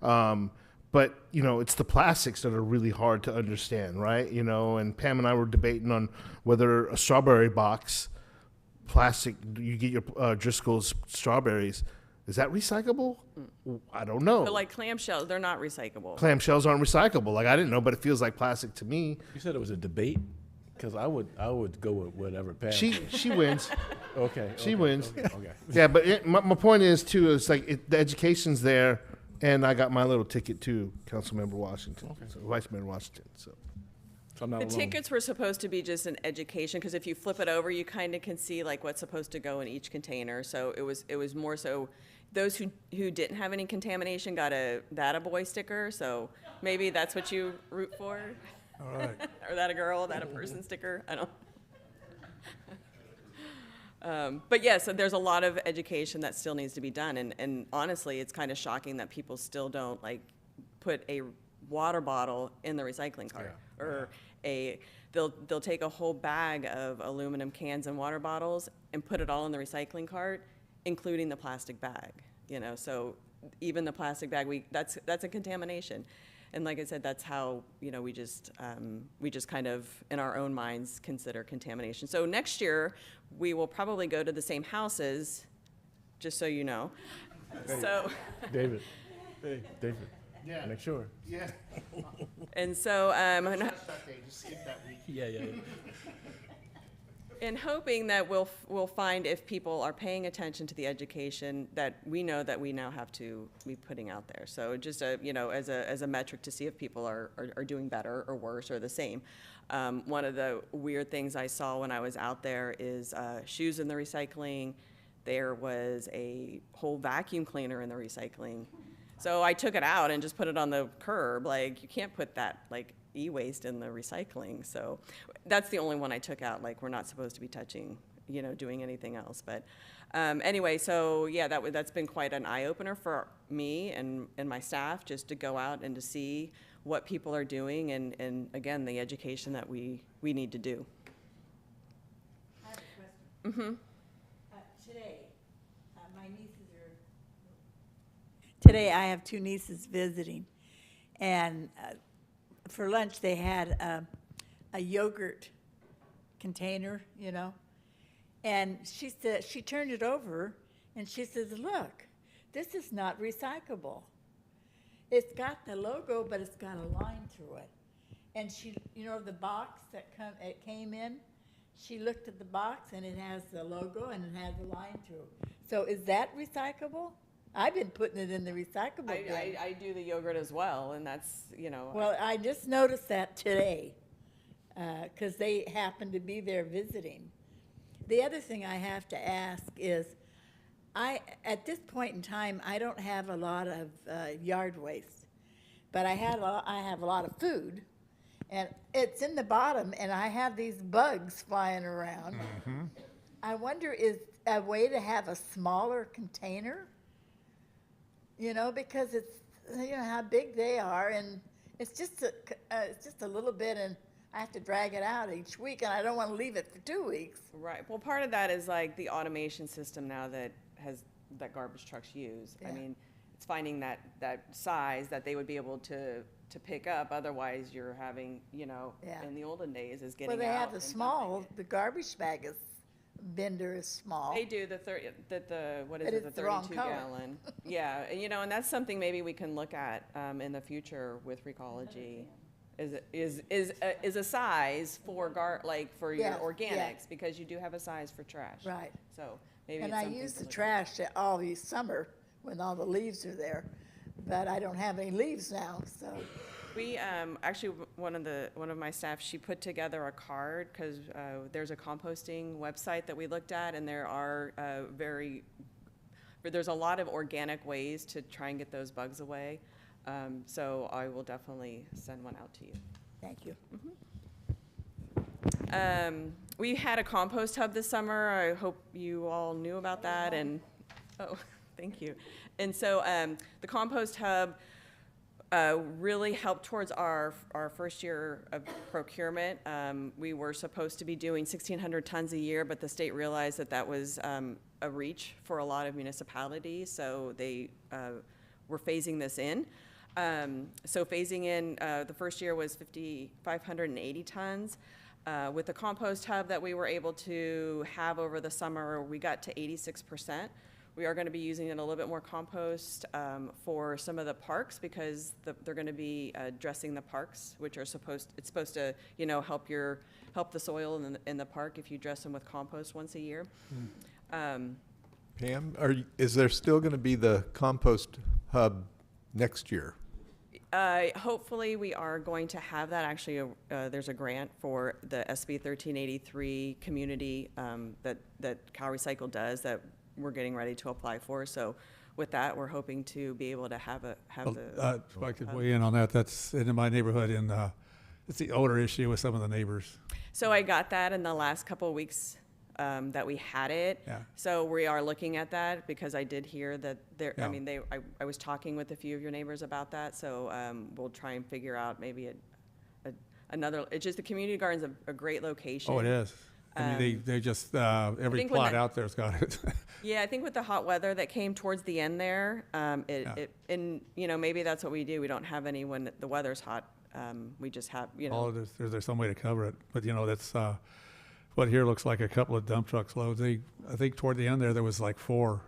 [SPEAKER 10] But, you know, it's the plastics that are really hard to understand, right? You know, and Pam and I were debating on whether a strawberry box, plastic, you get your Driscoll's strawberries, is that recyclable? I don't know.
[SPEAKER 17] But like clamshells, they're not recyclable.
[SPEAKER 10] Clamshells aren't recyclable. Like, I didn't know, but it feels like plastic to me.
[SPEAKER 2] You said it was a debate? Because I would go with whatever Pam.
[SPEAKER 10] She wins.
[SPEAKER 2] Okay.
[SPEAKER 10] She wins.
[SPEAKER 2] Okay.
[SPEAKER 10] Yeah, but my point is, too, is like the education's there, and I got my little ticket, too, Councilmember Washington, so Vice Mayor Washington, so.
[SPEAKER 2] I'm not
[SPEAKER 17] The
[SPEAKER 2] alone.
[SPEAKER 17] tickets were supposed to be just an education, because if you flip it over, you kind of can see like what's supposed to go in each container. So it was more so those who didn't have any contamination got a that a boy sticker. So maybe that's what you root for.
[SPEAKER 1] All right.
[SPEAKER 17] Or that a girl, that a person sticker. I don't. But yes, so there's a lot of education that still needs to be done, and honestly, it's kind of shocking that people still don't like put a water bottle in the recycling cart, or they'll take a whole bag of aluminum cans and water bottles and put it all in the recycling cart, including the plastic bag. You know, so even the plastic bag, that's a contamination. And like I said, that's how, you know, we just kind of, in our own minds, consider contamination. So next year, we will probably go to the same houses, just so you know.
[SPEAKER 2] Hey,
[SPEAKER 17] So.
[SPEAKER 2] David. Hey, David.
[SPEAKER 10] Yeah.
[SPEAKER 2] Make sure.
[SPEAKER 10] Yeah.
[SPEAKER 17] And so,
[SPEAKER 2] Yeah.
[SPEAKER 17] and hoping that we'll find if people are paying attention to the education that we know that we now have to be putting out there. So just you know, as a metric to see if people are doing better or worse or the same. One of the weird things I saw when I was out there is shoes in the recycling. There was a whole vacuum cleaner in the recycling. So I took it out and just put it on the curb. Like, you can't put that like e-waste in the recycling. So that's the only one I took out. Like, we're not supposed to be touching, you know, doing anything else. But anyway, so yeah, that's been quite an eye-opener for me and my staff, just to go out and to see what people are doing, and again, the education that we need to do.
[SPEAKER 16] I have a question. Today, my nieces today I have two nieces visiting, and for lunch they had a yogurt container, you know, and she said, she turned it over and she says, look, this is not recyclable. It's got the logo, but it's got a line through it. And she, you know, the box that it came in, she looked at the box and it has the logo and it has a line through it. So is that recyclable? I've been putting it in the recyclable bin.
[SPEAKER 17] I do the yogurt as well, and that's, you know.
[SPEAKER 16] Well, I just noticed that today, because they happened to be there visiting. The other thing I have to ask is, at this point in time, I don't have a lot of yard waste, but I have a lot of food, and it's in the bottom, and I have these bugs flying around.
[SPEAKER 1] Mm-hmm.
[SPEAKER 16] I wonder, is a way to have a smaller container? You know, because it's, you know, how big they are, and it's just a little bit, and I have to drag it out each week, and I don't want to leave it for 2 weeks.
[SPEAKER 17] Right. Well, part of that is like the automation system now that garbage trucks use.
[SPEAKER 16] Yeah.
[SPEAKER 17] I mean, it's finding that size that they would be able to pick up. Otherwise, you're having, you know,
[SPEAKER 16] Yeah.
[SPEAKER 17] in the olden days, is getting
[SPEAKER 16] Well, they
[SPEAKER 17] out
[SPEAKER 16] have the
[SPEAKER 17] and
[SPEAKER 16] small, the garbage bag bender is small.
[SPEAKER 17] They do the what is
[SPEAKER 16] But
[SPEAKER 17] it, the
[SPEAKER 16] it's the wrong
[SPEAKER 17] 32
[SPEAKER 16] color.
[SPEAKER 17] gallon. Yeah, and you know, and that's something maybe we can look at in the future with Recology. Is a size for for your
[SPEAKER 16] Yeah,
[SPEAKER 17] organics,
[SPEAKER 16] yeah.
[SPEAKER 17] because you do have a size for trash.
[SPEAKER 16] Right.
[SPEAKER 17] So maybe
[SPEAKER 16] And
[SPEAKER 17] it's
[SPEAKER 16] I
[SPEAKER 17] something
[SPEAKER 16] use
[SPEAKER 17] to
[SPEAKER 16] the
[SPEAKER 17] look at.
[SPEAKER 16] trash all the summer when all the leaves are there, but I don't have any leaves now, so.
[SPEAKER 17] We actually, one of my staff, she put together a card, because there's a composting website that we looked at, and there are there's a lot of organic ways to try and get those bugs away. So I will definitely send one out to you.
[SPEAKER 16] Thank you.
[SPEAKER 17] We had a compost hub this summer. I hope you all knew about that. And oh, thank you. And so the compost hub, really helped towards our first year of procurement. We were supposed to be doing 1,600 tons a year, but the state realized that that was a reach for a lot of municipalities, so they were phasing this in. So phasing in, the first year was 580 tons. With the compost hub that we were able to have over the summer, we got to 86%. We are going to be using it a little bit more compost for some of the parks because they're going to be dressing the parks, which are it's supposed to, you know, help the soil in the park if you dress them with compost once a year.
[SPEAKER 14] Pam, is there still going to be the compost hub next year?
[SPEAKER 17] Hopefully we are going to have that. Actually, there's a grant for the SB 1383 community that Cal Recycle does that we're getting ready to apply for. So with that, we're hoping to be able to have
[SPEAKER 1] if I could weigh in on that, that's in my neighborhood, and it's the odor issue with some of the neighbors.
[SPEAKER 17] So I got that in the last couple of weeks that we had it.
[SPEAKER 1] Yeah.
[SPEAKER 17] So we are looking at that because I did hear that there,
[SPEAKER 1] Yeah.
[SPEAKER 17] I mean, I was talking with a few of your neighbors about that. So we'll try and figure out maybe another, it's just the community garden's a great location.
[SPEAKER 1] Oh, it is. I mean, they just, every
[SPEAKER 17] think when
[SPEAKER 1] plot
[SPEAKER 17] that-
[SPEAKER 1] out there's got it.
[SPEAKER 17] Yeah, I think with the hot weather that came towards the end there, and you know, maybe that's what we do. We don't have any when the weather's hot. We just have, you know.
[SPEAKER 1] Oh, there's some way to cover it, but you know, that's, what here looks like a couple of dump trucks loads. I think toward the end there was like 4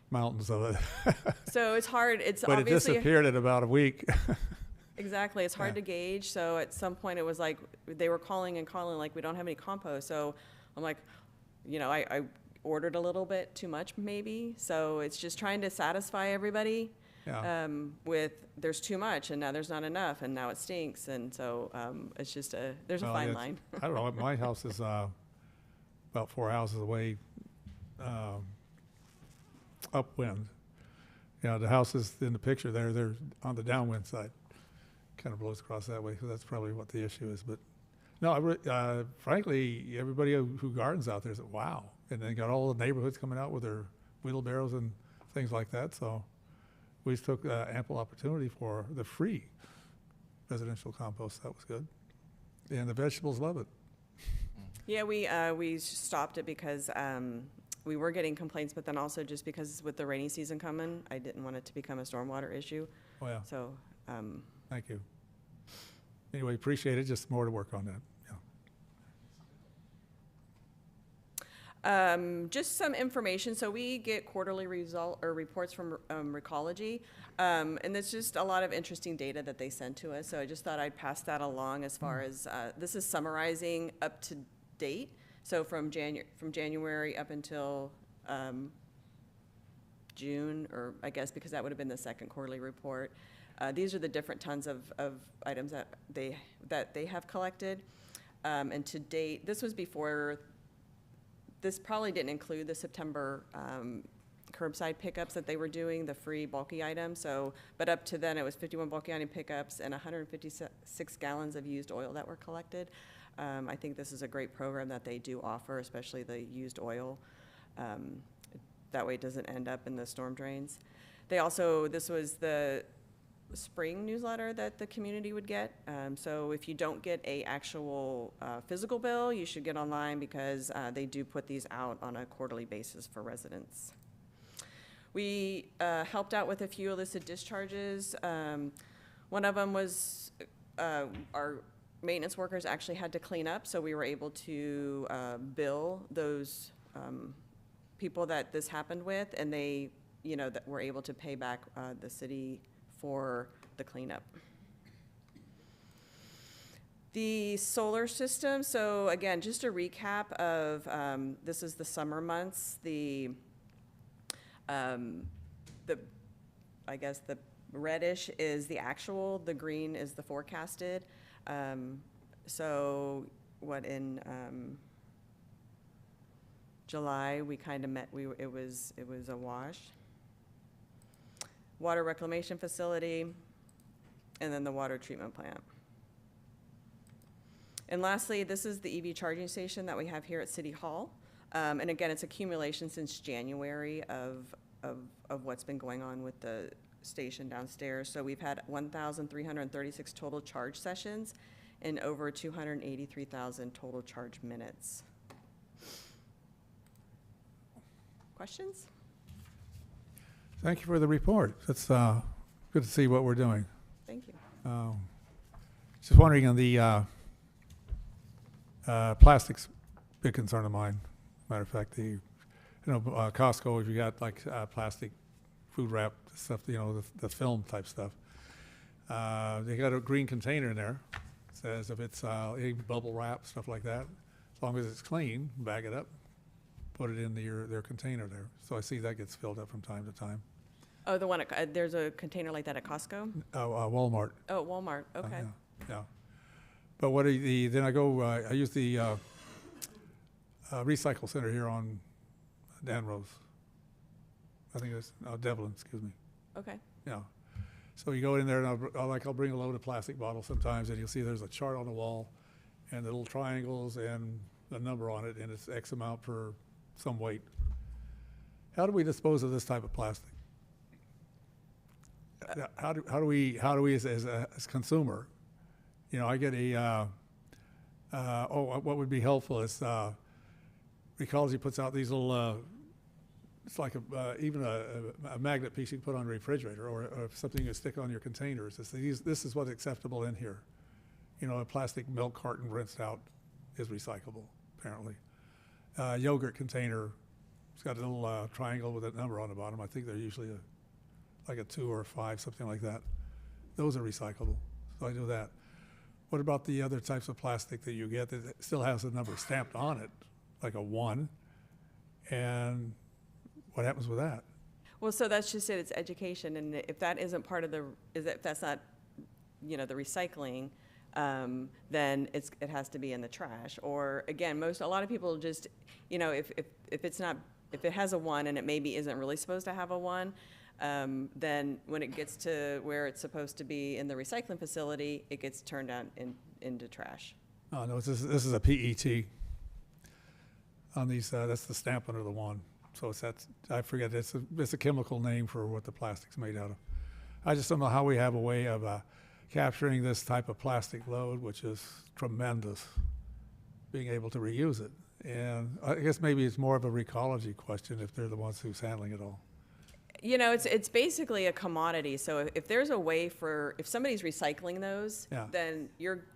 [SPEAKER 1] mountains of it.
[SPEAKER 17] So it's hard. It's
[SPEAKER 1] But it
[SPEAKER 17] obviously
[SPEAKER 1] disappeared in about a week.
[SPEAKER 17] Exactly. It's hard
[SPEAKER 1] Yeah.
[SPEAKER 17] to gauge. So at some point it was like they were calling like, we don't have any compost. So I'm like, you know, I ordered a little bit too much maybe. So it's just trying to satisfy everybody
[SPEAKER 1] Yeah.
[SPEAKER 17] with there's too much and now there's not enough and now it stinks. And so it's just there's a
[SPEAKER 1] Well,
[SPEAKER 17] fine
[SPEAKER 1] it's-
[SPEAKER 17] line.
[SPEAKER 1] I don't know, my house is about 4 houses away, upwind. Yeah, the houses in the picture there, they're on the downwind side. Kind of blows across that way, so that's probably what the issue is. But no, frankly, everybody who gardens out there said, wow. And then got all the neighborhoods coming out with their wheelbarrows and things like that. So we took ample opportunity for the free residential compost. That was good. And the vegetables love it.
[SPEAKER 17] Yeah, we stopped it because we were getting complaints, but then also just because with the rainy season coming, I didn't want it to become a stormwater issue.
[SPEAKER 1] Oh, yeah.
[SPEAKER 17] So,
[SPEAKER 1] Thank you. Anyway, appreciate it. Just more to work on that. Yeah.
[SPEAKER 17] just some information. So we get quarterly reports from Recology, and it's just a lot of interesting data that they send to us. So I just thought I'd pass that along as far as this is summarizing up to date. So from January up until June, or I guess because that would have been the second quarterly report. These are the different tons of items that they have collected. And to date, this was before, this probably didn't include the September curbside pickups that they were doing, the free bulky items. So, but up to then it was 51 bulky item pickups and 156 gallons of used oil that were collected. I think this is a great program that they do offer, especially the used oil. That way it doesn't end up in the storm drains. They also, this was the spring newsletter that the community would get. So if you don't get a actual physical bill, you should get online because they do put these out on a quarterly basis for residents. We helped out with a few illicit discharges. One of them was our maintenance workers actually had to clean up, so we were able to bill those people that this happened with, and they, you know, that were able to pay back the city for the cleanup. The solar system, so again, just a recap of, this is the summer months, I guess the reddish is the actual, the green is the forecasted. So what in July, we kind of met, it was a wash. Water reclamation facility, and then the water treatment plant. And lastly, this is the EV charging station that we have here at City Hall. And again, it's accumulation since January of what's been going on with the station downstairs. So we've had 1,336 total charge sessions and over 283,000 total charge minutes. Questions?
[SPEAKER 1] Thank you for the report. It's good to see what we're doing.
[SPEAKER 17] Thank you.
[SPEAKER 1] Just wondering on the plastics, big concern of mine. Matter of fact, Costco, if you got like plastic food wrap stuff, the film type stuff, they got a green container in there. Says if it's even bubble wrap, stuff like that, as long as it's clean, bag it up, put it in their container there. So I see that gets filled up from time to time.
[SPEAKER 17] Oh, the one, there's a container like that at Costco?
[SPEAKER 1] Walmart.
[SPEAKER 17] Oh, Walmart, okay.
[SPEAKER 1] Yeah. But then I go, I use the recycle center here on Danrose. I think it's, Devlin, excuse me.
[SPEAKER 17] Okay.
[SPEAKER 1] Yeah. So you go in there and I'll bring a load of plastic bottles sometimes and you'll see there's a chart on the wall and the little triangles and the number on it and it's X amount per some weight. How do we dispose of this type of plastic? How do we as consumer, I get what would be helpful is Recology puts out these little, it's like even a magnet piece you can put on a refrigerator or something you stick on your containers. This is what's acceptable in here. A plastic milk carton rinsed out is recyclable, apparently. Yogurt container, it's got a little triangle with a number on the bottom. I think they're usually like a 2 or a 5, something like that. Those are recyclable, so I do that. What about the other types of plastic that you get that still has a number stamped on it, like a 1? And what happens with that?
[SPEAKER 17] Well, so that's just it, it's education, and if that isn't part of if that's not, the recycling, then it has to be in the trash. Or again, a lot of people just, if it has a 1 and it maybe isn't really supposed to have a 1, then when it gets to where it's supposed to be in the recycling facility, it gets turned out into trash.
[SPEAKER 1] Oh, no, this is a PET. On these, that's the stamp under the 1. So I forget, it's a chemical name for what the plastic's made out of. I just don't know how we have a way of capturing this type of plastic load, which is tremendous, being able to reuse it. And I guess maybe it's more of a Recology question if they're the ones who's handling it all.
[SPEAKER 17] It's basically a commodity. So if there's a way if somebody's recycling those,
[SPEAKER 1] Yeah.
[SPEAKER 17] then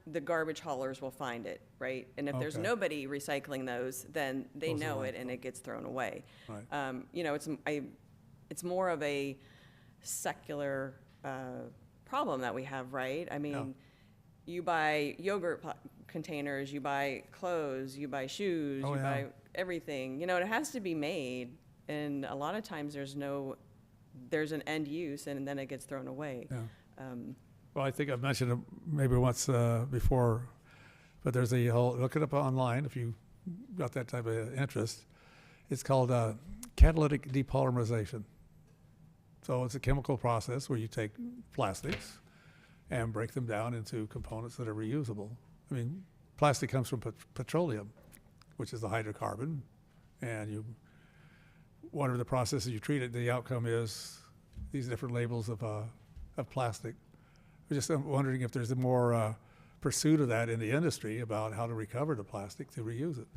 [SPEAKER 17] the garbage haulers will find it, right? And if there's
[SPEAKER 1] Okay.
[SPEAKER 17] nobody recycling those, then they
[SPEAKER 1] Goes
[SPEAKER 17] know
[SPEAKER 1] away.
[SPEAKER 17] it and it gets thrown away.
[SPEAKER 1] Right.
[SPEAKER 17] It's more of a secular problem that we have, right? I mean, you buy yogurt containers, you buy clothes, you buy shoes,
[SPEAKER 1] Oh,
[SPEAKER 17] you
[SPEAKER 1] yeah.
[SPEAKER 17] buy everything. It has to be made, and a lot of times there's an end use, and then it gets thrown away.
[SPEAKER 1] Yeah. Well, I think I've mentioned it maybe once before, but there's look it up online if you got that type of interest. It's called catalytic depolymerization. So it's a chemical process where you take plastics and break them down into components that are reusable. I mean, plastic comes from petroleum, which is the hydrocarbon, and whatever the process is you treat it, the outcome is these different labels of plastic. We're just wondering if there's a more pursuit of that in the industry about how to recover the plastic to reuse it,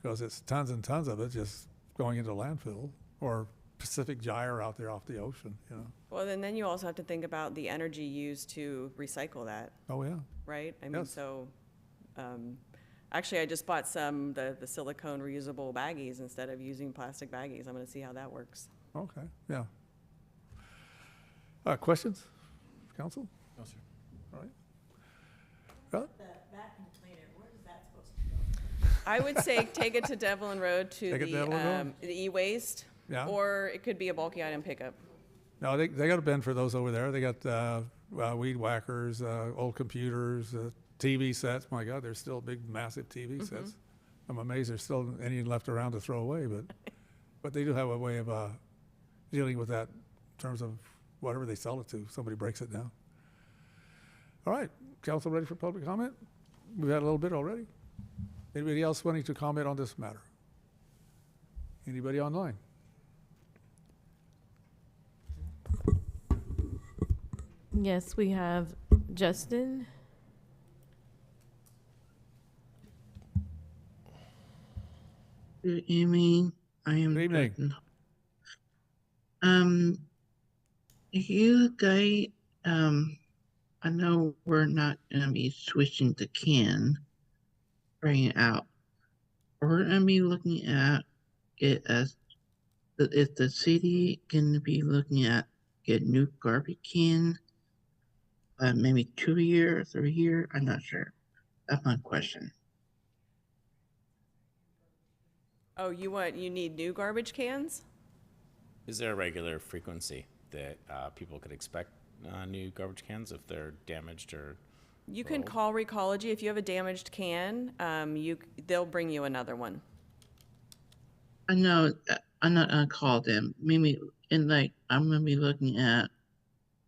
[SPEAKER 1] because it's tons and tons of it just going into landfill or Pacific Gyre out there off the ocean.
[SPEAKER 17] Well, and then you also have to think about the energy used to recycle that.
[SPEAKER 1] Oh yeah.
[SPEAKER 17] Right? I mean,
[SPEAKER 1] Yes.
[SPEAKER 17] so, actually, I just bought the silicone reusable baggies instead of using plastic baggies. I'm gonna see how that works.
[SPEAKER 1] Okay. Yeah. Questions, council?
[SPEAKER 2] No, sir.
[SPEAKER 1] All right. Well,
[SPEAKER 17] I would say take it to Devlin Road to
[SPEAKER 1] Take it to Devlin Road?
[SPEAKER 17] the e-waste,
[SPEAKER 1] Yeah.
[SPEAKER 17] or it could be a bulky item pickup.
[SPEAKER 1] No, they got a bin for those over there. They got weed whackers, old computers, TV sets. My God, there's still big, massive TV sets. I'm amazed there's still any left around to throw away, but they do have a way of dealing with that in terms of whatever they sell it to. Somebody breaks it down. All right, council ready for public comment? We've had a little bit already. Anybody else wanting to comment on this matter? Anybody online?
[SPEAKER 3] Yes, we have Justin.
[SPEAKER 8] Good evening. I am.
[SPEAKER 1] Good evening.
[SPEAKER 8] Justin. You guys, I know we're not gonna be switching to can, bring it out. We're gonna be looking at it as if the city can be looking at get new garbage can, maybe 2 year, 3 year. I'm not sure. That's my question.
[SPEAKER 17] Oh, you need new garbage cans?
[SPEAKER 6] Is there a regular frequency that people could expect new garbage cans if they're damaged or?
[SPEAKER 17] You can call Recology if you have a damaged can. They'll bring you another one.
[SPEAKER 8] I know. I'm not gonna call them. Maybe I'm gonna be looking at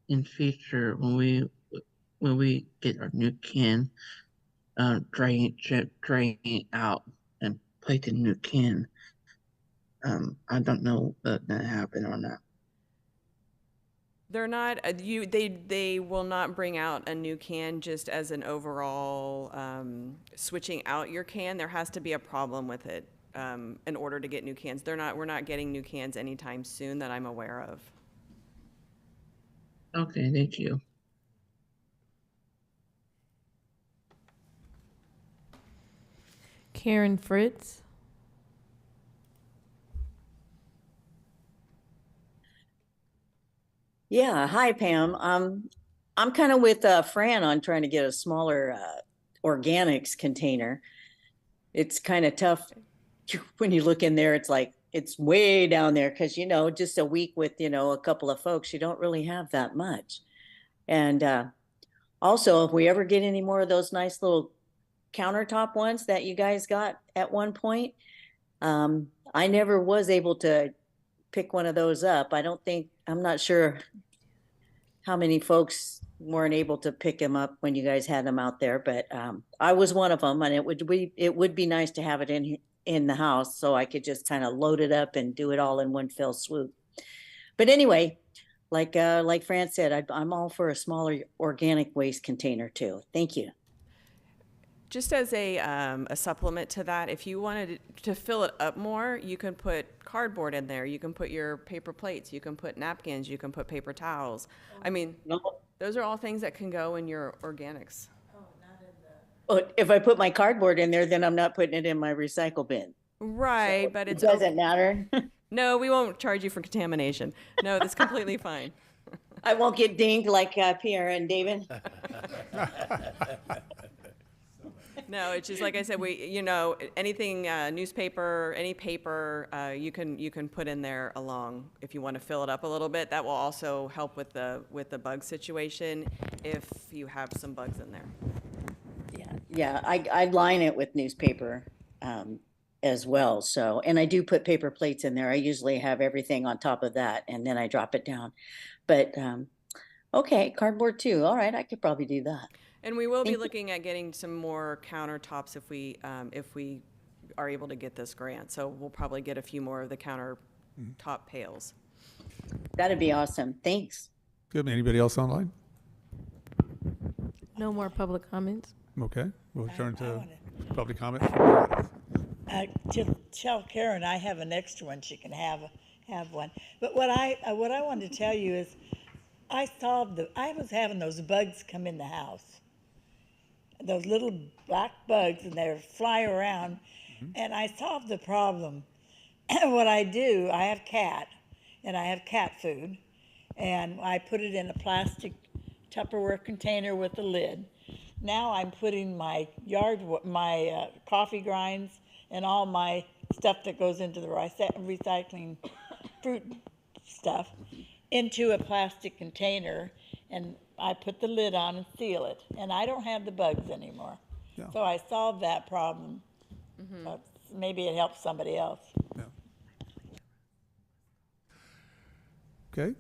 [SPEAKER 8] in future when we get our new can, drain it out and place a new can. I don't know if that happen or not.
[SPEAKER 17] They're not, they will not bring out a new can just as an overall, switching out your can. There has to be a problem with it, in order to get new cans. We're not getting new cans anytime soon that I'm aware of.
[SPEAKER 8] Okay, thank you.
[SPEAKER 3] Karen Fritz.
[SPEAKER 15] Yeah, hi Pam. I'm kind of with Fran on trying to get a smaller organics container. It's kind of tough when you look in there. It's like it's way down there because just a week with a couple of folks, you don't really have that much. And also, if we ever get any more of those nice little countertop ones that you guys got at one point, I never was able to pick one of those up. I'm not sure how many folks weren't able to pick them up when you guys had them out there, but I was one of them, and it would be nice to have it in the house so I could just kind of load it up and do it all in one fell swoop. But anyway, like Fran said, I'm all for a smaller organic waste container too. Thank you.
[SPEAKER 17] Just as a supplement to that, if you wanted to fill it up more, you can put cardboard in there. You can put your paper plates. You can put napkins. You can put paper towels. I mean, those are all things that can go in your organics.
[SPEAKER 15] Well, if I put my cardboard in there, then I'm not putting it in my recycle bin.
[SPEAKER 17] Right,
[SPEAKER 15] So
[SPEAKER 17] but
[SPEAKER 15] it doesn't matter.
[SPEAKER 17] No, we won't charge you for contamination. No, that's completely fine.
[SPEAKER 15] I won't get dinged like Pierre and David.
[SPEAKER 17] No, it's just like I said, anything, newspaper, any paper, you can put in there along if you want to fill it up a little bit. That will also help with the bug situation if you have some bugs in there.
[SPEAKER 15] Yeah, I line it with newspaper as well. So, and I do put paper plates in there. I usually have everything on top of that, and then I drop it down. But okay, cardboard too. All right, I could probably do that.
[SPEAKER 17] And we will be looking at getting some more countertops if we are able to get this grant. So we'll probably get a few more of the countertop pails.
[SPEAKER 15] That'd be awesome. Thanks.
[SPEAKER 1] Good. Anybody else online?
[SPEAKER 3] No more public comments.
[SPEAKER 1] Okay, we'll turn to public comment.
[SPEAKER 16] To tell Karen I have an extra one, she can have one. But what I wanted to tell you is I was having those bugs come in the house. Those little black bugs, and they fly around, and I solved the problem. What I do, I have cat, and I have cat food, and I put it in a plastic Tupperware container with a lid. Now I'm putting my coffee grinds and all my stuff that goes into the recycling fruit stuff into a plastic container, and I put the lid on and seal it, and I don't have the bugs anymore. Yeah. So I solved that problem. Maybe it helps somebody else.
[SPEAKER 1] Yeah. Okay.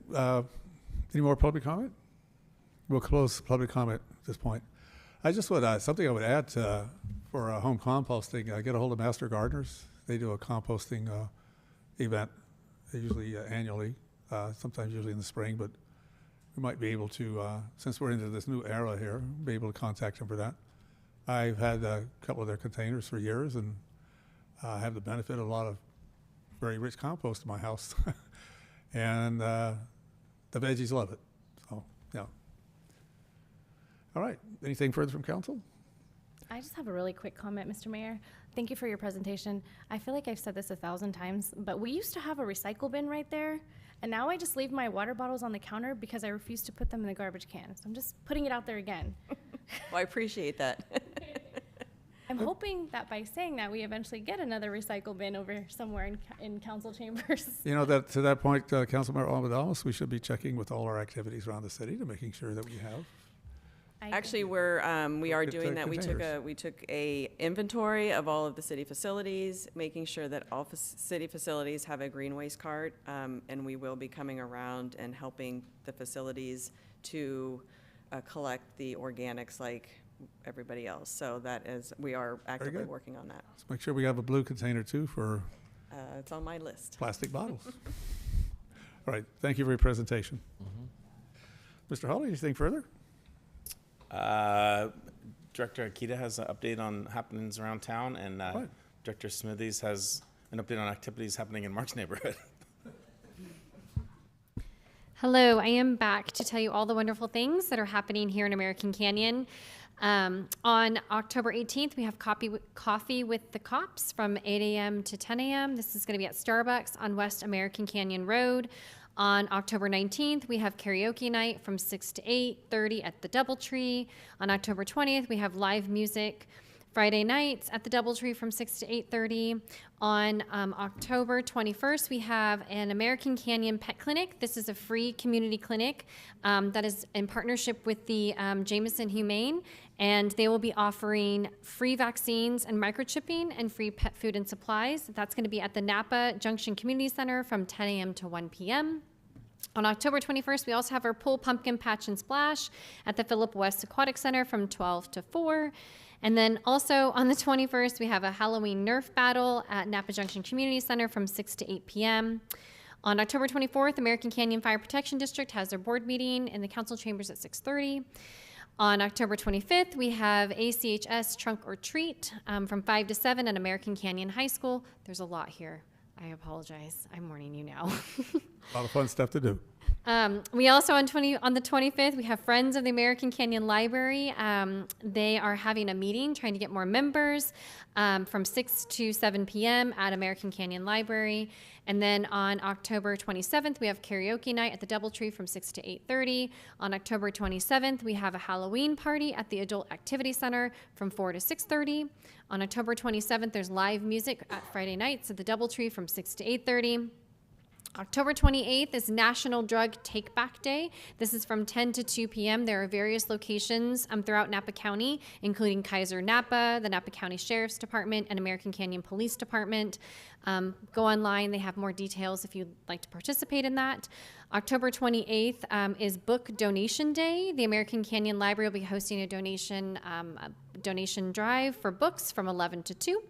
[SPEAKER 1] Any more public comment? We'll close public comment at this point. I just would something I would add for home composting. I get a hold of Master Gardeners. They do a composting event, usually annually, sometimes usually in the spring, but we might be able to, since we're into this new era here, be able to contact them for that. I've had a couple of their containers for years, and have the benefit of a lot of very rich compost in my house. And the veggies love it. So, yeah. All right. Anything further from council?
[SPEAKER 13] I just have a really quick comment, Mr. Mayor. Thank you for your presentation. I feel like I've said this 1,000 times, but we used to have a recycle bin right there, and now I just leave my water bottles on the counter because I refuse to put them in the garbage can. So I'm just putting it out there again.
[SPEAKER 17] Well, I appreciate that.
[SPEAKER 13] I'm hoping that by saying that, we eventually get another recycle bin over somewhere in council chambers.
[SPEAKER 1] You know, that to that point, Councilmember Alvarez, we should be checking with all our activities around the city to making sure that we have.
[SPEAKER 17] Actually, we are
[SPEAKER 1] Get
[SPEAKER 17] doing
[SPEAKER 1] the
[SPEAKER 17] that.
[SPEAKER 1] containers.
[SPEAKER 17] We took a inventory of all of the city facilities, making sure that all city facilities have a green waste cart, and we will be coming around and helping the facilities to collect the organics like everybody else. So that is, we are actively
[SPEAKER 1] good.
[SPEAKER 17] working on that.
[SPEAKER 1] Let's make sure we have a blue container too for
[SPEAKER 17] It's on my list.
[SPEAKER 1] plastic bottles. All right. Thank you for your presentation. Mr. Hawley, anything further?
[SPEAKER 6] Director Akita has an update on happenings around town, and
[SPEAKER 1] Right.
[SPEAKER 6] Director Smithies has an update on activities happening in Mark's neighborhood.
[SPEAKER 11] Hello, I am back to tell you all the wonderful things that are happening here in American Canyon. On October 18th, we have Coffee with the Cops from 8 a.m. to 10 a.m. This is going to be at Starbucks on West American Canyon Road. On October 19th, we have karaoke night from 6 to 8:30 at the Doubletree. On October 20th, we have live music Friday nights at the Doubletree from 6 to 8:30. On October 21st, we have an American Canyon Pet Clinic. This is a free community clinic that is in partnership with the Jameson Humane, and they will be offering free vaccines and microchipping and free pet food and supplies. That's going to be at the Napa Junction Community Center from 10 a.m. to 1 p.m. On October 21st, we also have our Pool Pumpkin Patch and Splash at the Philip West Aquatic Center from 12 to 4. And then also on the 21st, we have a Halloween Nerf battle at Napa Junction Community Center from 6 to 8 p.m. On October 24th, American Canyon Fire Protection District has their board meeting in the council chambers at 6:30. On October 25th, we have ACHS Trunk or Treat from 5 to 7 at American Canyon High School. There's a lot here. I apologize. I'm warning you now.
[SPEAKER 1] A lot of fun stuff to do.
[SPEAKER 11] We also on the 25th, we have Friends of the American Canyon Library. They are having a meeting trying to get more members from 6 to 7 p.m. at American Canyon Library. And then on October 27th, we have karaoke night at the Doubletree from 6 to 8:30. On October 27th, we have a Halloween party at the Adult Activity Center from 4 to 6:30. On October 27th, there's live music at Friday nights at the Doubletree from 6 to 8:30. October 28th is National Drug Take Back Day. This is from 10 to 2 p.m. There are various locations throughout Napa County, including Kaiser Napa, the Napa County Sheriff's Department, and American Canyon Police Department. Go online. They have more details if you'd like to participate in that. October 28th is Book Donation Day. The American Canyon Library will be hosting a donation drive for books from 11 to 2.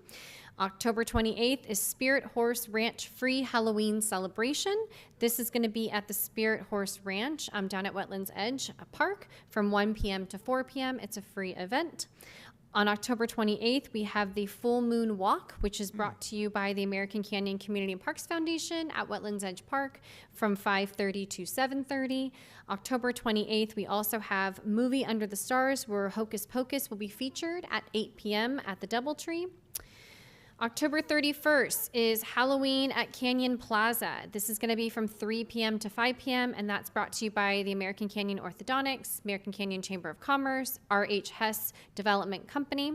[SPEAKER 11] October 28th is Spirit Horse Ranch Free Halloween Celebration. This is going to be at the Spirit Horse Ranch down at Wetlands Edge Park from 1 p.m. to 4 p.m. It's a free event. On October 28th, we have the Full Moon Walk, which is brought to you by the American Canyon Community and Parks Foundation at Wetlands Edge Park from 5:30 to 7:30. October 28th, we also have Movie Under the Stars, where Hocus Pocus will be featured at 8 p.m. at the Doubletree. October 31st is Halloween at Canyon Plaza. This is going to be from 3 p.m. to 5 p.m., and that's brought to you by the American Canyon Orthodontics, American Canyon Chamber of Commerce, R.H. Hess Development Company.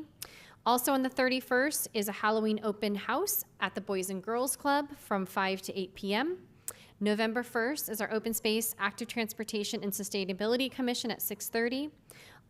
[SPEAKER 11] Also on the 31st is a Halloween open house at the Boys and Girls Club from 5 to 8 p.m. November 1st is our Open Space, Active Transportation, and Sustainability Commission at 6:30.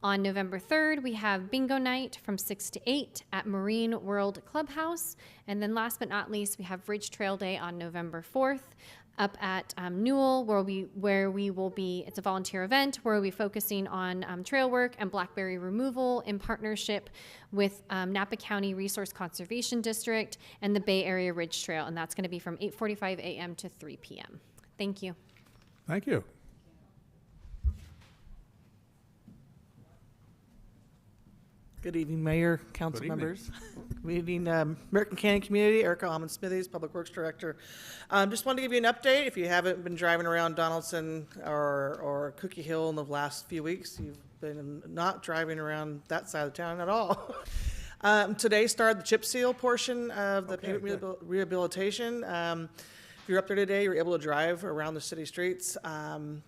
[SPEAKER 11] On November 3rd, we have Bingo Night from 6 to 8 at Marine World Clubhouse. And then last but not least, we have Ridge Trail Day on November 4th up at Newell, where we will be, it's a volunteer event where we'll be focusing on trail work and blackberry removal in partnership with Napa County Resource Conservation District and the Bay Area Ridge Trail. And that's going to be from 8:45 a.m. to 3 p.m. Thank you.
[SPEAKER 1] Thank you.
[SPEAKER 18] Good evening, Mayor, council
[SPEAKER 1] evening.
[SPEAKER 18] members. Good evening, American Canyon Community, Erica Almond Smithies, Public Works Director. Just wanted to give you an update. If you haven't been driving around Donaldson or Cookie Hill in the last few weeks, you've been not driving around that side of town at all. Today started the chip seal portion of the pavement rehabilitation. If you're up there today, you're able to drive around the city streets. And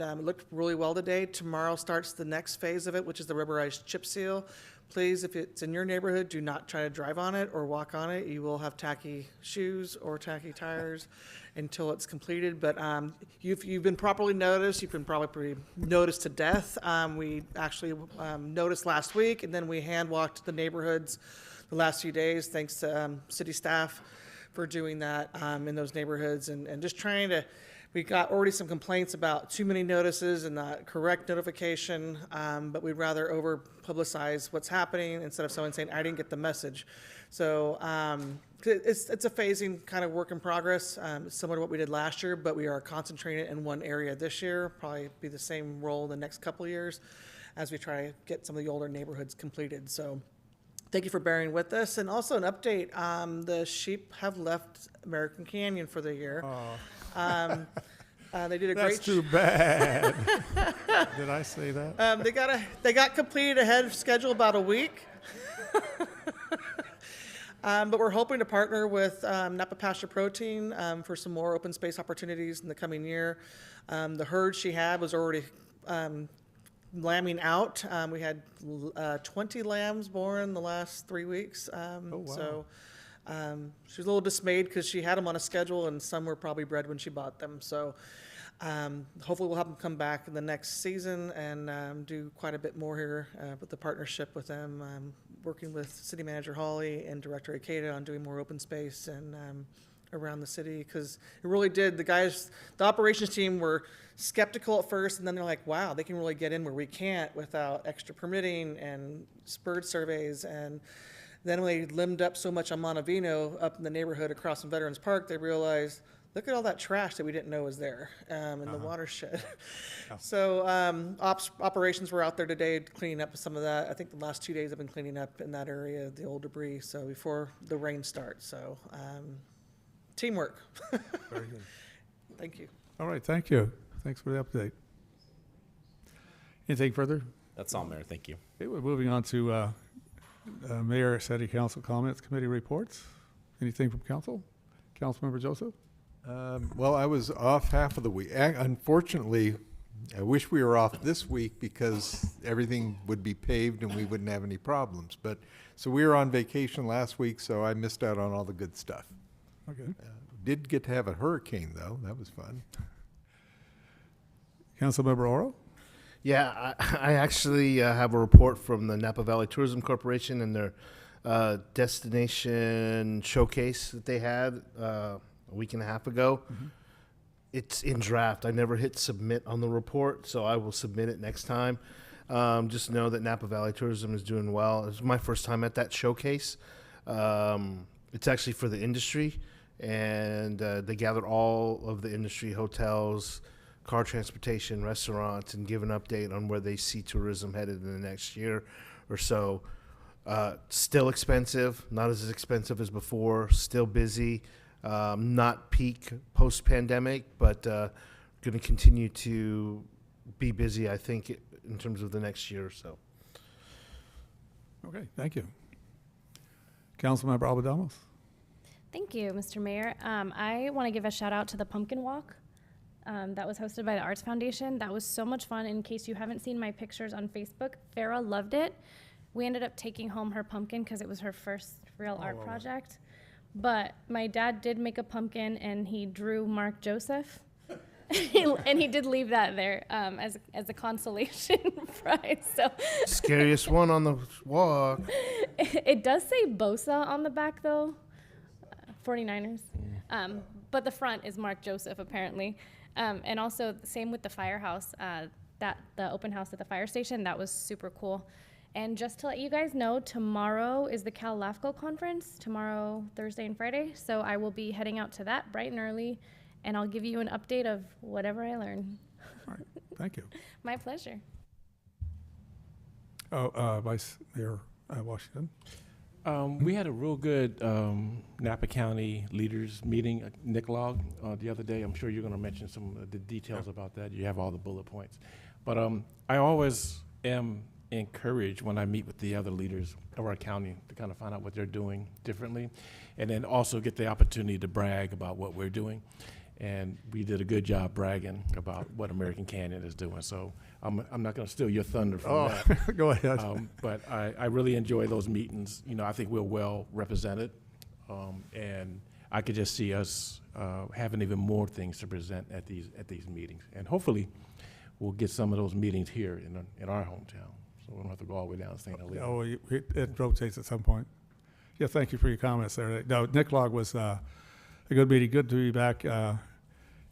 [SPEAKER 18] it looked really well today. Tomorrow starts the next phase of it, which is the rubberized chip seal. Please, if it's in your neighborhood, do not try to drive on it or walk on it. You will have tacky shoes or tacky tires until it's completed. But you've been properly noticed. You've been probably noticed to death. We actually noticed last week, and then we hand walked the neighborhoods the last few days, thanks to city staff for doing that in those neighborhoods and just trying to. We got already some complaints about too many notices and not correct notification, but we'd rather over publicize what's happening instead of someone saying, I didn't get the message. So it's a phasing kind of work in progress, similar to what we did last year, but we are concentrating in one area this year, probably be the same role the next couple of years as we try to get some of the older neighborhoods completed. So thank you for bearing with us. And also an update, the sheep have left American Canyon for the year. They did a great.
[SPEAKER 1] That's too bad. Did I say that?
[SPEAKER 18] They got completed ahead of schedule about a week. But we're hoping to partner with Napa Pasture Protein for some more open space opportunities in the coming year. The herd she had was already lambing out. We had 20 lambs born the last 3 weeks. So she was a little dismayed because she had them on a schedule and some were probably bred when she bought them. So hopefully we'll have them come back in the next season and do quite a bit more here with the partnership with them, working with City Manager Hawley and Director Ikeda on doing more open space and around the city, because it really did. The operations team were skeptical at first, and then they're like, wow, they can really get in where we can't without extra permitting and bird surveys. And then when they limbed up so much on Montevino up in the neighborhood across from Veterans Park, they realized, look at all that trash that we didn't know was there in the watershed. So operations were out there today cleaning up some of that. I think the last 2 days I've been cleaning up in that area, the old debris, so before the rain starts. So teamwork.
[SPEAKER 1] Very good.
[SPEAKER 18] Thank you.
[SPEAKER 1] All right, thank you. Thanks for the update. Anything further?
[SPEAKER 6] That's all, Mayor. Thank you.
[SPEAKER 1] Okay, we're moving on to Mayor, City Council comments, committee reports. Anything from council? Councilmember Joseph?
[SPEAKER 14] Well, I was off half of the week. Unfortunately, I wish we were off this week because everything would be paved and we wouldn't have any problems. But so we were on vacation last week, so I missed out on all the good stuff.
[SPEAKER 1] Okay.
[SPEAKER 14] Did get to have a hurricane though. That was fun.
[SPEAKER 1] Councilmember Oro?
[SPEAKER 10] Yeah, I actually have a report from the Napa Valley Tourism Corporation and their destination showcase that they had a week and a half ago. Mm-hmm. It's in draft. I never hit submit on the report, so I will submit it next time. Just know that Napa Valley Tourism is doing well. It's my first time at that showcase. It's actually for the industry, and they gathered all of the industry, hotels, car transportation, restaurants, and give an update on where they see tourism headed in the next year or so. Still expensive, not as expensive as before, still busy, not peak post-pandemic, but going to continue to be busy, I think, in terms of the next year or so.
[SPEAKER 1] Okay, thank you. Councilmember Albadamos?
[SPEAKER 13] Thank you, Mr. Mayor. I want to give a shout out to the Pumpkin Walk that was hosted by the Arts Foundation. That was so much fun. In case you haven't seen my pictures on Facebook, Farah loved it. We ended up taking home her pumpkin because it was her first real art project. But my dad did make a pumpkin, and he drew Mark Joseph. And he did leave that there as a consolation prize. So
[SPEAKER 10] scariest one on the walk.
[SPEAKER 13] It does say Bosa on the back, though. 49ers. But the front is Mark Joseph, apparently. And also, same with the firehouse. The open house at the fire station, that was super cool. And just to let you guys know, tomorrow is the Cal LAFCO conference, tomorrow, Thursday and Friday. So I will be heading out to that bright and early, and I'll give you an update of whatever I learn.
[SPEAKER 1] All right, thank you.
[SPEAKER 13] My pleasure.
[SPEAKER 1] Oh, Vice Mayor Washington?
[SPEAKER 2] We had a real good Napa County leaders meeting, NICLOG, the other day. I'm sure you're going to mention some of the details about that. You have all the bullet points. But I always am encouraged when I meet with the other leaders of our county to kind of find out what they're doing differently, and then also get the opportunity to brag about what we're doing. And we did a good job bragging about what American Canyon is doing. So I'm not going to steal your thunder from that.
[SPEAKER 1] Go ahead.
[SPEAKER 2] But I really enjoy those meetings. You know, I think we're well represented, and I could just see us having even more things to present at these meetings. And hopefully, we'll get some of those meetings here in our hometown, so we don't have to go all the way down to St. Helena.
[SPEAKER 1] Oh, it rotates at some point. Yeah, thank you for your comments there. No, NICLOG was a good meeting. Good to be back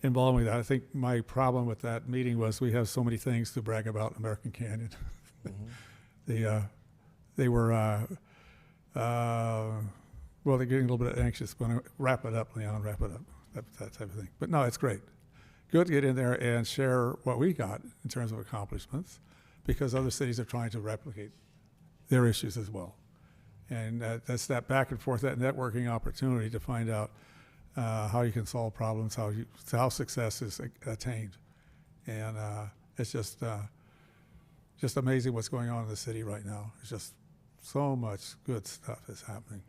[SPEAKER 1] involved with that. I think my problem with that meeting was we have so many things to brag about in American Canyon.
[SPEAKER 2] Mm-hmm.
[SPEAKER 1] They were, well, they're getting a little bit anxious. When I wrap it up, Leon, wrap it up, that type of thing. But no, it's great. Good to get in there and share what we got in terms of accomplishments, because other cities are trying to replicate their issues as well. And that's that back and forth, that networking opportunity to find out how you can solve problems, how success is attained. And it's just amazing what's going on in the city right now. It's just so much good stuff is happening.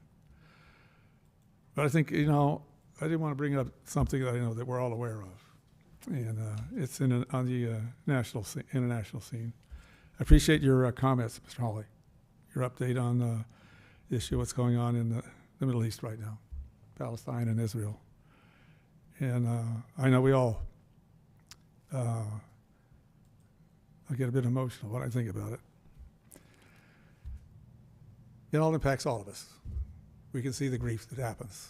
[SPEAKER 1] But I think, I didn't want to bring up something that I know that we're all aware of. And it's on the international scene. I appreciate your comments, Mr. Hawley, your update on the issue, what's going on in the Middle East right now, Palestine and Israel. And I know we all, I get a bit emotional when I think about it. It all impacts all of us. We can see the grief that happens,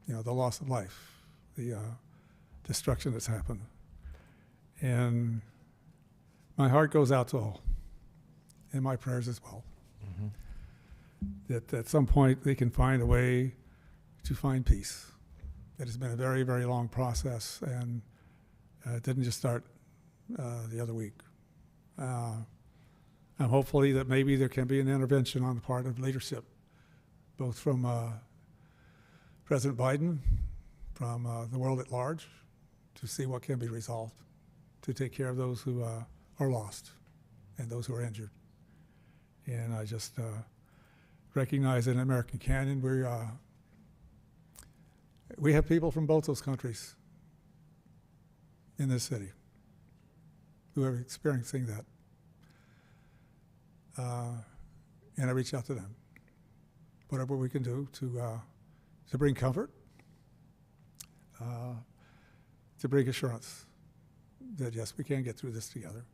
[SPEAKER 1] the loss of life, the destruction that's happened. And my heart goes out to all, and my prayers as well.
[SPEAKER 2] Mm-hmm.
[SPEAKER 1] That at some point they can find a way to find peace. It has been a very, very long process, and it didn't just start the other week. I'm hopefully that maybe there can be an intervention on the part of leadership, both from President Biden, from the world at large, to see what can be resolved, to take care of those who are lost and those who are injured. And I just recognize in American Canyon we have people from both those countries in this city who are experiencing that. And I reach out to them. Whatever we can do to bring comfort, to bring assurance that yes, we can get through this together,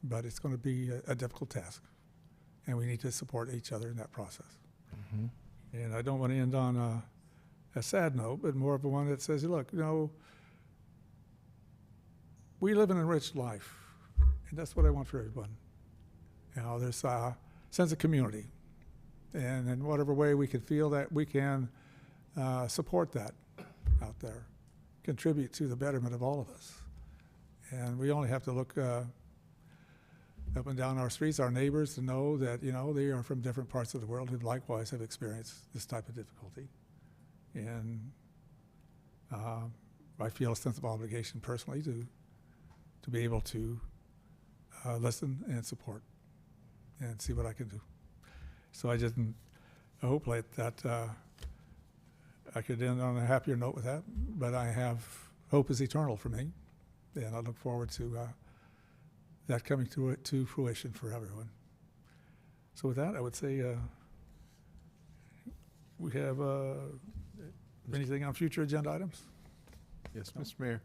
[SPEAKER 1] but it's going to be a difficult task, and we need to support each other in that process.
[SPEAKER 2] Mm-hmm.
[SPEAKER 1] And I don't want to end on a sad note, but more of a one that says, look, we live an enriched life, and that's what I want for everyone. There's a sense of community, and in whatever way we can feel that we can support that out there, contribute to the betterment of all of us. And we only have to look up and down our streets, our neighbors, to know that, they are from different parts of the world who likewise have experienced this type of difficulty. And I feel a sense of obligation personally to be able to listen and support and see what I can do. So I hope that I could end on a happier note with that, but I have, hope is eternal for me, and I look forward to that coming to fruition for everyone. So with that, I would say we have anything on future agenda items?
[SPEAKER 14] Yes, Mr. Mayor.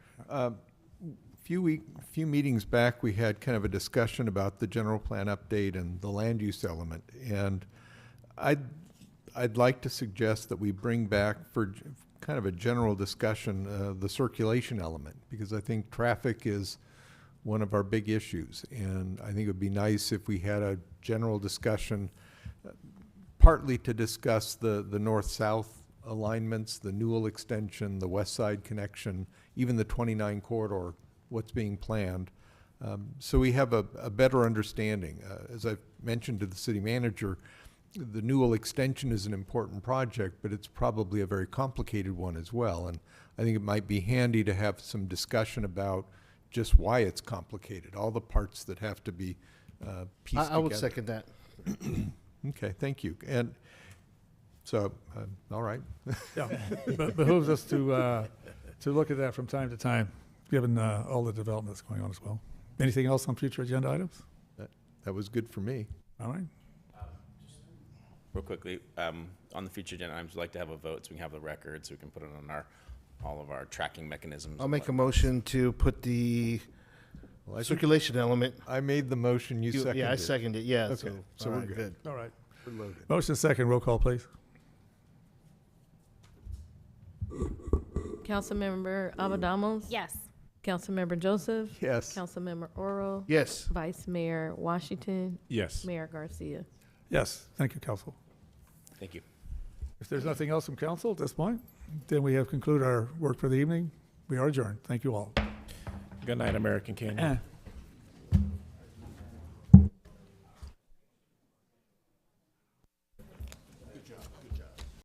[SPEAKER 14] Few meetings back, we had kind of a discussion about the general plan update and the land use element, and I'd like to suggest that we bring back for kind of a general discussion the circulation element, because I think traffic is one of our big issues, and I think it would be nice if we had a general discussion, partly to discuss the north-south alignments, the Newell extension, the west side connection, even the 29 corridor, what's being planned, so we have a better understanding. As I've mentioned to the city manager, the Newell extension is an important project, but it's probably a very complicated one as well. And I think it might be handy to have some discussion about just why it's complicated, all the parts that have to be pieced together.
[SPEAKER 10] I would second that.
[SPEAKER 14] Okay, thank you. And so, all right.
[SPEAKER 1] Yeah, but behooves us to look at that from time to time, given all the developments going on as well. Anything else on future agenda items?
[SPEAKER 14] That was good for me.
[SPEAKER 1] All right.
[SPEAKER 6] Real quickly, on the future agenda items, we'd like to have a vote so we can have the record, so we can put it on all of our tracking mechanisms.
[SPEAKER 10] I'll make a motion to put the circulation element.
[SPEAKER 14] I made the motion, you seconded it.
[SPEAKER 10] Yeah, I seconded it, yeah.
[SPEAKER 14] Okay, so
[SPEAKER 10] all
[SPEAKER 14] we're
[SPEAKER 10] right,
[SPEAKER 14] good.
[SPEAKER 1] All right.
[SPEAKER 14] We're loaded.
[SPEAKER 1] Motion second, roll call, please.
[SPEAKER 3] Councilmember Abadamos?
[SPEAKER 13] Yes.
[SPEAKER 3] Councilmember Joseph?
[SPEAKER 14] Yes.
[SPEAKER 3] Councilmember Oro?
[SPEAKER 10] Yes.
[SPEAKER 3] Vice Mayor Washington?
[SPEAKER 2] Yes.
[SPEAKER 3] Mayor Garcia?
[SPEAKER 1] Yes, thank you, council.
[SPEAKER 6] Thank you.
[SPEAKER 1] If there's nothing else from council at this point, then we have concluded our work for the evening. We are adjourned. Thank you all.
[SPEAKER 2] Good night, American Canyon.